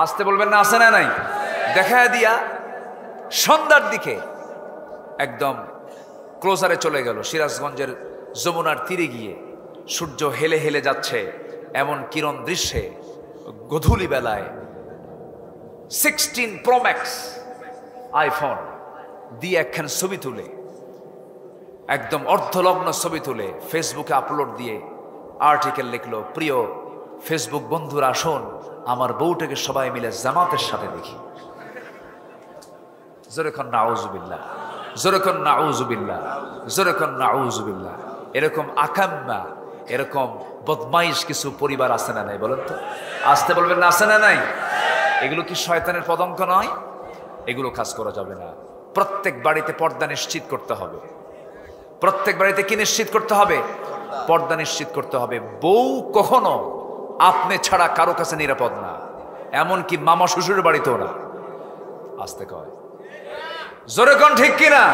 আসতে বলবেন না, আছে না নাই? দেখায় দিয়া সন্ধ্যার দিকে একদম ক্লোজারে চলে গেল। সিরাজগঞ্জের যমুনার তীরে গিয়ে সূর্য হেলে হেলে যাচ্ছে, এমন কিরণ দৃশ্যে গধূলি বেলায় 16 Pro Max আইফোন দিয়ে একখান ছবি তুলে, একদম অর্ধলগ্ন ছবি তুলে ফেসবুকে আপলোড দিয়ে আর্টিকেল লিখলো, প্রিয় ফেসবুক বন্ধুরা, আসুন আমার বউটাকে সবাই মিলে জামাতের সাথে দেখি। জোরেখন নাউজুবিল্লাহ, জোরেখন নাউজুবিল্লাহ, জোরেখন নাউজুবিল্লাহ। এরকম আকাম্মা, এরকম বদমাইশ কিছু পরিবার আছে না নাই বলেন তো? আসতে বলবেন না, আছে না নাই? এগুলো কি শয়তানের পদঙ্ক নয়? এগুলো কাজ করা যাবে না। প্রত্যেক বাড়িতে পর্দা নিশ্চিত করতে হবে। প্রত্যেক বাড়িতে কি নিশ্চিত করতে হবে? পর্দা নিশ্চিত করতে হবে। বউ কখনো আপনি ছাড়া কারো কাছে নিরাপদ না, এমনকি মামা শ্বশুরের বাড়িতেও না। আসতে কয়, জোরে কোন ঠিক কিনা?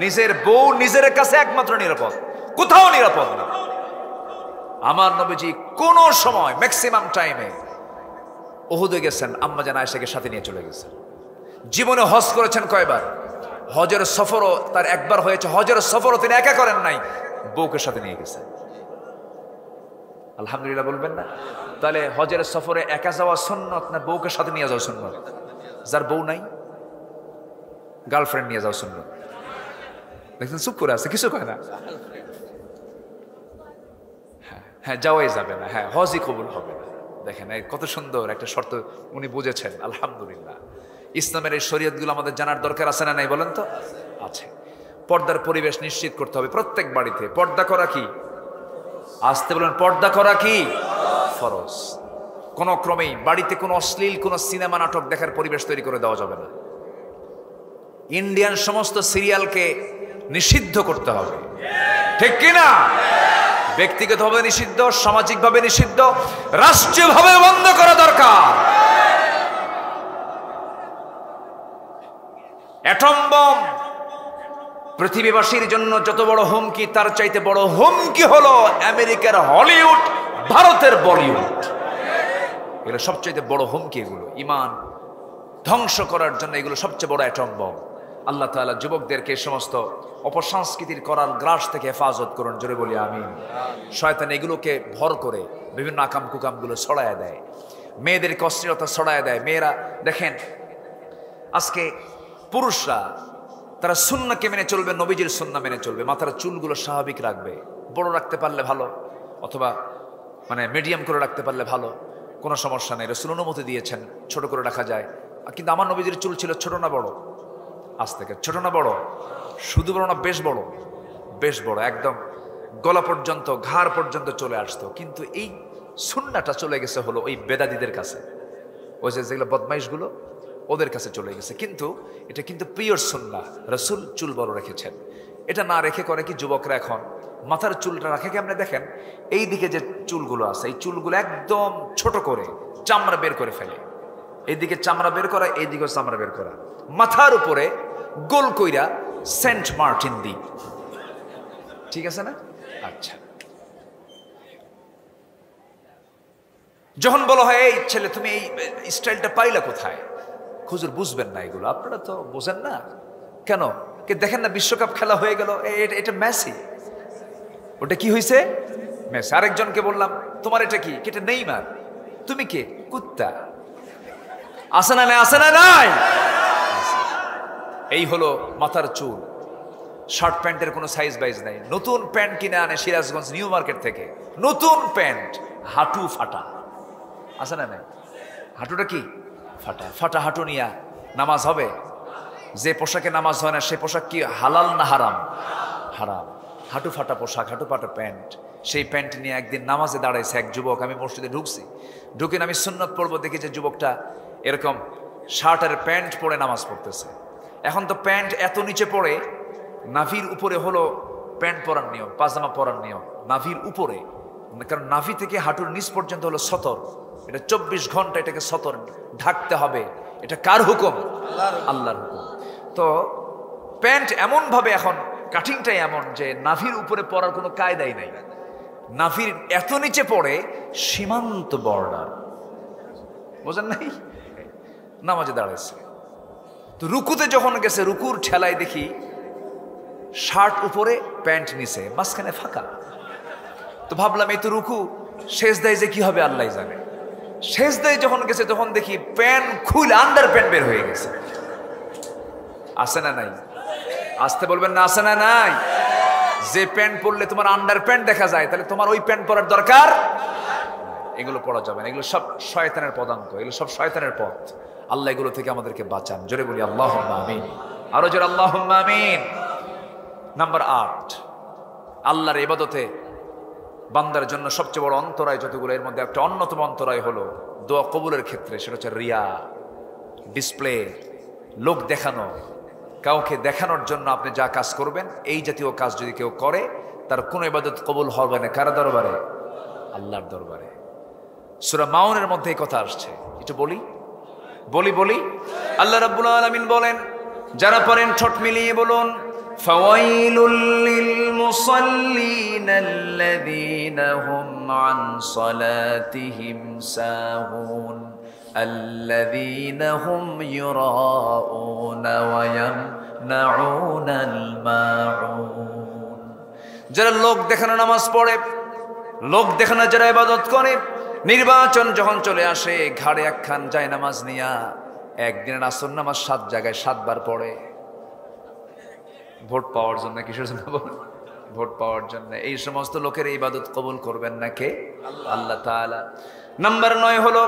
নিজের বউ নিজের কাছে একমাত্র নিরাপদ, কোথাও নিরাপদ না। আমার নবীজি কোন সময় ম্যাক্সিমাম টাইমে উহুদে গেছেন, আম্মা জান আয়েশাকে সাথে নিয়ে চলে গেছেন। জীবনে হজ করেছেন কয়বার? হজের সফরও তার একবার হয়েছে। হজের সফরও তিনি একা করেন নাই, বউকে সাথে নিয়ে গেছেন। আলহামদুলিল্লাহ বলবেন না? তাহলে হজের সফরে একা যাওয়া সুন্নত না বউকে সাথে নিয়ে যাওয়া সুন্নত? যার বউ নাই গার্লফ্রেন্ড নিয়ে যাওয়া সুন্নত। দেখছেন চুপ করে আছে, কিছু কয় না। হ্যাঁ, যাওয়াই যাবে না, হ্যাঁ হজই কবুল হবে না। দেখেন কত সুন্দর একটা শর্ত উনি বুঝেছেন। আলহামদুলিল্লাহ। ইসলামের এই শরীয়তগুলো আমাদের জানার দরকার আছে না নাই বলেন তো? আছে। পর্দার পরিবেশ নিশ্চিত করতে হবে প্রত্যেক বাড়িতে। পর্দা করা কি? আসতে বলেন, পর্দা করা কি ফরজ। কোন ক্রমেই বাড়িতে কোনো অশ্লীল কোনো সিনেমা নাটক দেখার পরিবেশ তৈরি করে দেওয়া যাবে না। ইন্ডিয়ান সমস্ত সিরিয়ালকে নিষিদ্ধ করতে হবে, ঠিক কিনা? ব্যক্তিগতভাবে নিষিদ্ধ, সামাজিকভাবে নিষিদ্ধ, রাষ্ট্রীয়ভাবে বন্ধ করা দরকার। অ্যাটম বম পৃথিবীবাসীর জন্য যত বড় হুমকি, তার চাইতে বড় হুমকি হলো আমেরিকার হলিউড, ভারতের বলিউড। এগুলো সবচেয়ে বড় হুমকি। এগুলো ইমান ধ্বংস করার জন্য এগুলো সবচেয়ে বড় অ্যাটম বম। আল্লাহ তাআলা যুবকদেরকে সমস্ত অপসংস্কৃতির করার গ্রাস থেকে হেফাজত করুন, জোরে বলি আমিন। শয়তান এগুলোকে ভর করে বিভিন্ন আকাম কুকামগুলো ছড়ায় দেয়, মেয়েদেরকে অশ্লীলতা ছড়ায় দেয়। মেয়েরা দেখেন আজকে পুরুষরা তারা সুন্নাহকে মেনে চলবে, নবীজির সুন্নাহ মেনে চলবে, মাথার চুলগুলো স্বাভাবিক রাখবে, বড় রাখতে পারলে ভালো, অথবা মানে মিডিয়াম করে রাখতে পারলে ভালো, কোনো সমস্যা নেই। রাসূল অনুমতি দিয়েছেন ছোট করে রাখা যায়। কিন্তু আমার নবীজির চুল ছিল ছোট না বড়? আজ থেকে ছোট না বড়? শুধু বড় না, বেশ বড়, বেশ বড়, একদম গলা পর্যন্ত ঘাড় পর্যন্ত চলে আসতো। কিন্তু এই সুন্নাহটা চলে গেছে হলো ওই বেদাতীদের কাছে, ওই যেগুলো বদমাইশগুলো ওদের কাছে চলে গেছে। কিন্তু এটা কিন্তু পিওর সুন্নাহ, রাসূল চুল বড় রেখেছেন। এটা না রেখে করে কি যুবকরা এখন মাথার চুলটা রাখে কেমনে? দেখেন এই দিকে যে চুলগুলো আছে, এই চুলগুলো একদম ছোট করে চামড়া বের করে ফেলে। এইদিকে চামড়া বের করা, এইদিকে চামড়া বের করা, মাথার উপরে গোল কইরা সেন্ট মার্টিন দ্বীপ, ঠিক আছে না? আচ্ছা, যখন বলা হয় এই ছেলে তুমি এই স্টাইলটা পাইলা কোথায়, হুজুর বুঝবেন না এগুলো, আপনারা তো বোঝেন না কেন? কে দেখেন না বিশ্বকাপ খেলা হয়ে গেল, এটা মেসি, ওটা কি হয়েছে? মেসি। আরেকজনকে বললাম তোমার এটা কি? এটা নেইমার। তুমি কে? কুত্তা। আসে না নাই? আসে না নাই? এই হলো মাথার চুল। শার্ট প্যান্টের কোনো সাইজ বাইজ নাই। নতুন প্যান্ট কিনে আনে সিরাজগঞ্জ নিউ মার্কেট থেকে, নতুন প্যান্ট, হাঁটু ফাটা। আছে না নাই? হাঁটুটা কি ফাটা? ফাটা হাঁটু নিয়া নামাজ হবে? যে পোশাকে নামাজ হয় না সে পোশাক কি হালাল না হারাম? হারাম। হাঁটু ফাটা পোশাক, হাঁটু ফাটা প্যান্ট, সেই প্যান্ট নিয়ে একদিন নামাজে দাঁড়াইছে এক যুবক। আমি মসজিদে ঢুকছি, ঢুকে আমি সুন্নত পড়বো, দেখি যে যুবকটা এরকম শার্ট আর প্যান্ট পরে নামাজ পড়তেছে। এখন তো প্যান্ট এত নিচে পড়ে, নাভির উপরে হলো প্যান্ট পরার নিয়ম, পাজামা পরার নিয়ম নাভির উপরে, কারণ নাভি থেকে হাঁটুর নিচ পর্যন্ত হলো সতর। এটা 24 ঘন্টা এটাকে সতর ঢাকতে হবে। এটা কার হুকুম? আল্লাহর হুকুম। তো প্যান্ট এমন ভাবে এখন কাটিংটাই এমন যে নাভির উপরে পরার কোনো কায়দাই নাই। নাভির এত নিচে পড়ে সীমান্ত বর্ডার, বোঝেন নাই? নামাজে দাঁড়াইছে, তো রুকুতে যখন গেছে, রুকুর ঠেলায় দেখি শার্ট উপরে প্যান্ট নিচে, মাঝখানে ফাঁকা। তো ভাবলাম এই তো রুকু, সেজদায় যে কি হবে আল্লাহ জানে। সেজদায় যখন গেছে তখন দেখি প্যান্ট খুলে আন্ডার প্যান্ট বের হয়ে গেছে। আসে না নাই? আসতে বলবেন না, আসে না নাই? যে প্যান্ট পরলে তোমার আন্ডার প্যান্ট দেখা যায়, তাহলে তোমার ওই প্যান্ট পরার দরকার। এগুলো পরা যাবে না, এগুলো সব শয়তানের পদাঙ্ক, এগুলো সব শয়তানের পথ। আল্লাহ এগুলো থেকে আমাদেরকে বাঁচান, জোরে বলি আল্লাহুম্মা আমিন। আরো জোরে আল্লাহুম্মা আমিন। নাম্বার 8, আল্লাহর ইবাদতে বান্দার জন্য সবচেয়ে বড় অন্তরায় যতগুলো, এর মধ্যে একটা অন্যতম অন্তরায় হলো দোয়া কবুলের ক্ষেত্রে, সেটা হচ্ছে রিয়া, ডিসপ্লে, লোক দেখানো। কাউকে দেখানোর জন্য আপনি যা কাজ করবেন, এই জাতীয় কাজ যদি কেউ করে, তার কোনো ইবাদত কবুল হবে না। কার দরবারে? আল্লাহর দরবারে। সূরা মাউনের মধ্যে এই কথা আসছে, একটু বলি। আল্লাহ রাব্বুল আলামিন বলেন, যারা পারেন ঠোঁট মিলিয়ে বলুন, ফাওয়াইলুল লিল মুসাল্লিনা আল্লাযীনা হুম আন সালাতিহিম সাহুন। الذين هم يراءون ويمنعون الماعون যারা লোক দেখানো নামাজ পড়ে, লোক দেখানো যারা ইবাদত করে, নির্বাচন যখন চলে আসে ঘাড়ে একখান যায় নামাজ নিয়া একদিনের আসর নামাজ 7 জায়গায় 7 বার পড়ে ভোট পাওয়ার জন্য। কিসের জন্য বলেন? ভোট পাওয়ার জন্য। এই সমস্ত লোকের ইবাদত কবুল করবেন না কে? আল্লাহ তাআলা। নাম্বার 9 হলো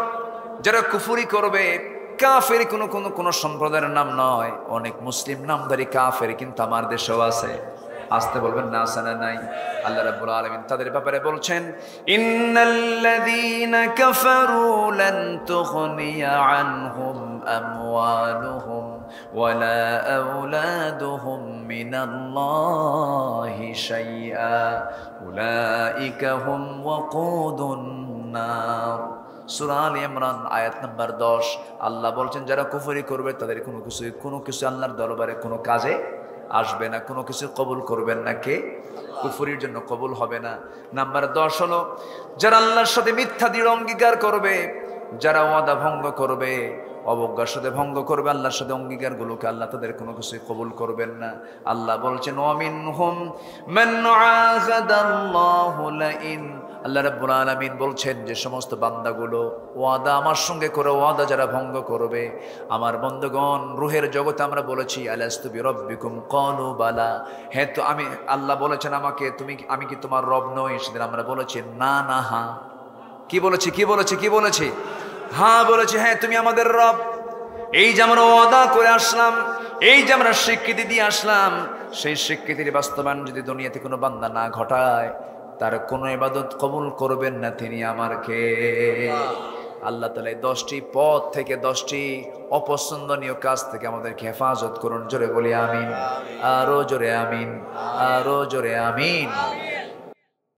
যারা কুফরি করবে। কাফের কোন সম্প্রদায়ের নাম নয়, অনেক মুসলিম নামধারী কাফের কিন্তু আমার দেশেও আছে। আসতে বলবেন না, আছে না নাই? আল্লাহ রাব্বুল আলামিন তাদের ব্যাপারে বলছেন, ইন্নাল্লাযীনা কাফারু লান তুগনিয়া আনহুম আমওয়ালুহুম ওয়ালা আওলাদুহুম মিনাল্লাহি শাইআ উলাইকা হুম ওয়াকুদুন নার। সূরা আলে ইমরান আয়াত নাম্বার 10। আল্লাহ বলছেন যারা কুফরি করবে তাদের কোনো কিছু আল্লাহর দরবারে কোনো কাজে আসবে না, কোনো কিছু কবুল করবেন না কে? কুফরির জন্য কবুল হবে না। নাম্বার 10 হলো যারা আল্লাহর সাথে মিথ্যা দৃঢ় অঙ্গীকার করবে, যারা ওয়াদা ভঙ্গ করবে, অবজ্ঞার সাথে ভঙ্গ করবে আল্লাহর সাথে অঙ্গীকারগুলোকে, আল্লাহ তাদের কোনো কিছু কবুল করবেন না। আল্লাহ বলছেন ওয়ামিনহুম মান আযাদাল্লাহু লাইন। আল্লাহ রাব্বুল আলামিন বলছেন যে সমস্ত বান্দাগুলো ওয়াদা আমার সঙ্গে করে ওয়াদা যারা ভঙ্গ করবে, আমার বন্ধুগণ রূহের জগতে আমরা বলেছি আলাস্তু বিরাব্বিকুম ক্বালু বালা, হ্যাঁ তো আমি, আল্লাহ বলেছেন আমাকে আমি কি তোমার রব নই? সেদিন আমরা বলেছি না না হ্যাঁ। কি বলেছি? হ্যাঁ বলেছি, হ্যাঁ তুমি আমাদের রব। এই যে আমরা ওয়াদা করে আসলাম, এই যে আমরা স্বীকৃতি দিয়ে আসলাম, সেই স্বীকৃতির বাস্তবায়ন যদি দুনিয়াতে কোনো বান্দা না ঘটায় তার কোনো ইবাদত কবুল করবেন না তিনি আমার কে? আল্লাহ তাআলা 10টি পথ থেকে 10টি অপছন্দনীয় কাজ থেকে আমাদেরকে হেফাজত করুন। জোরে বলি আমিন, আরো জোরে আমিন, আরো জোরে আমিন।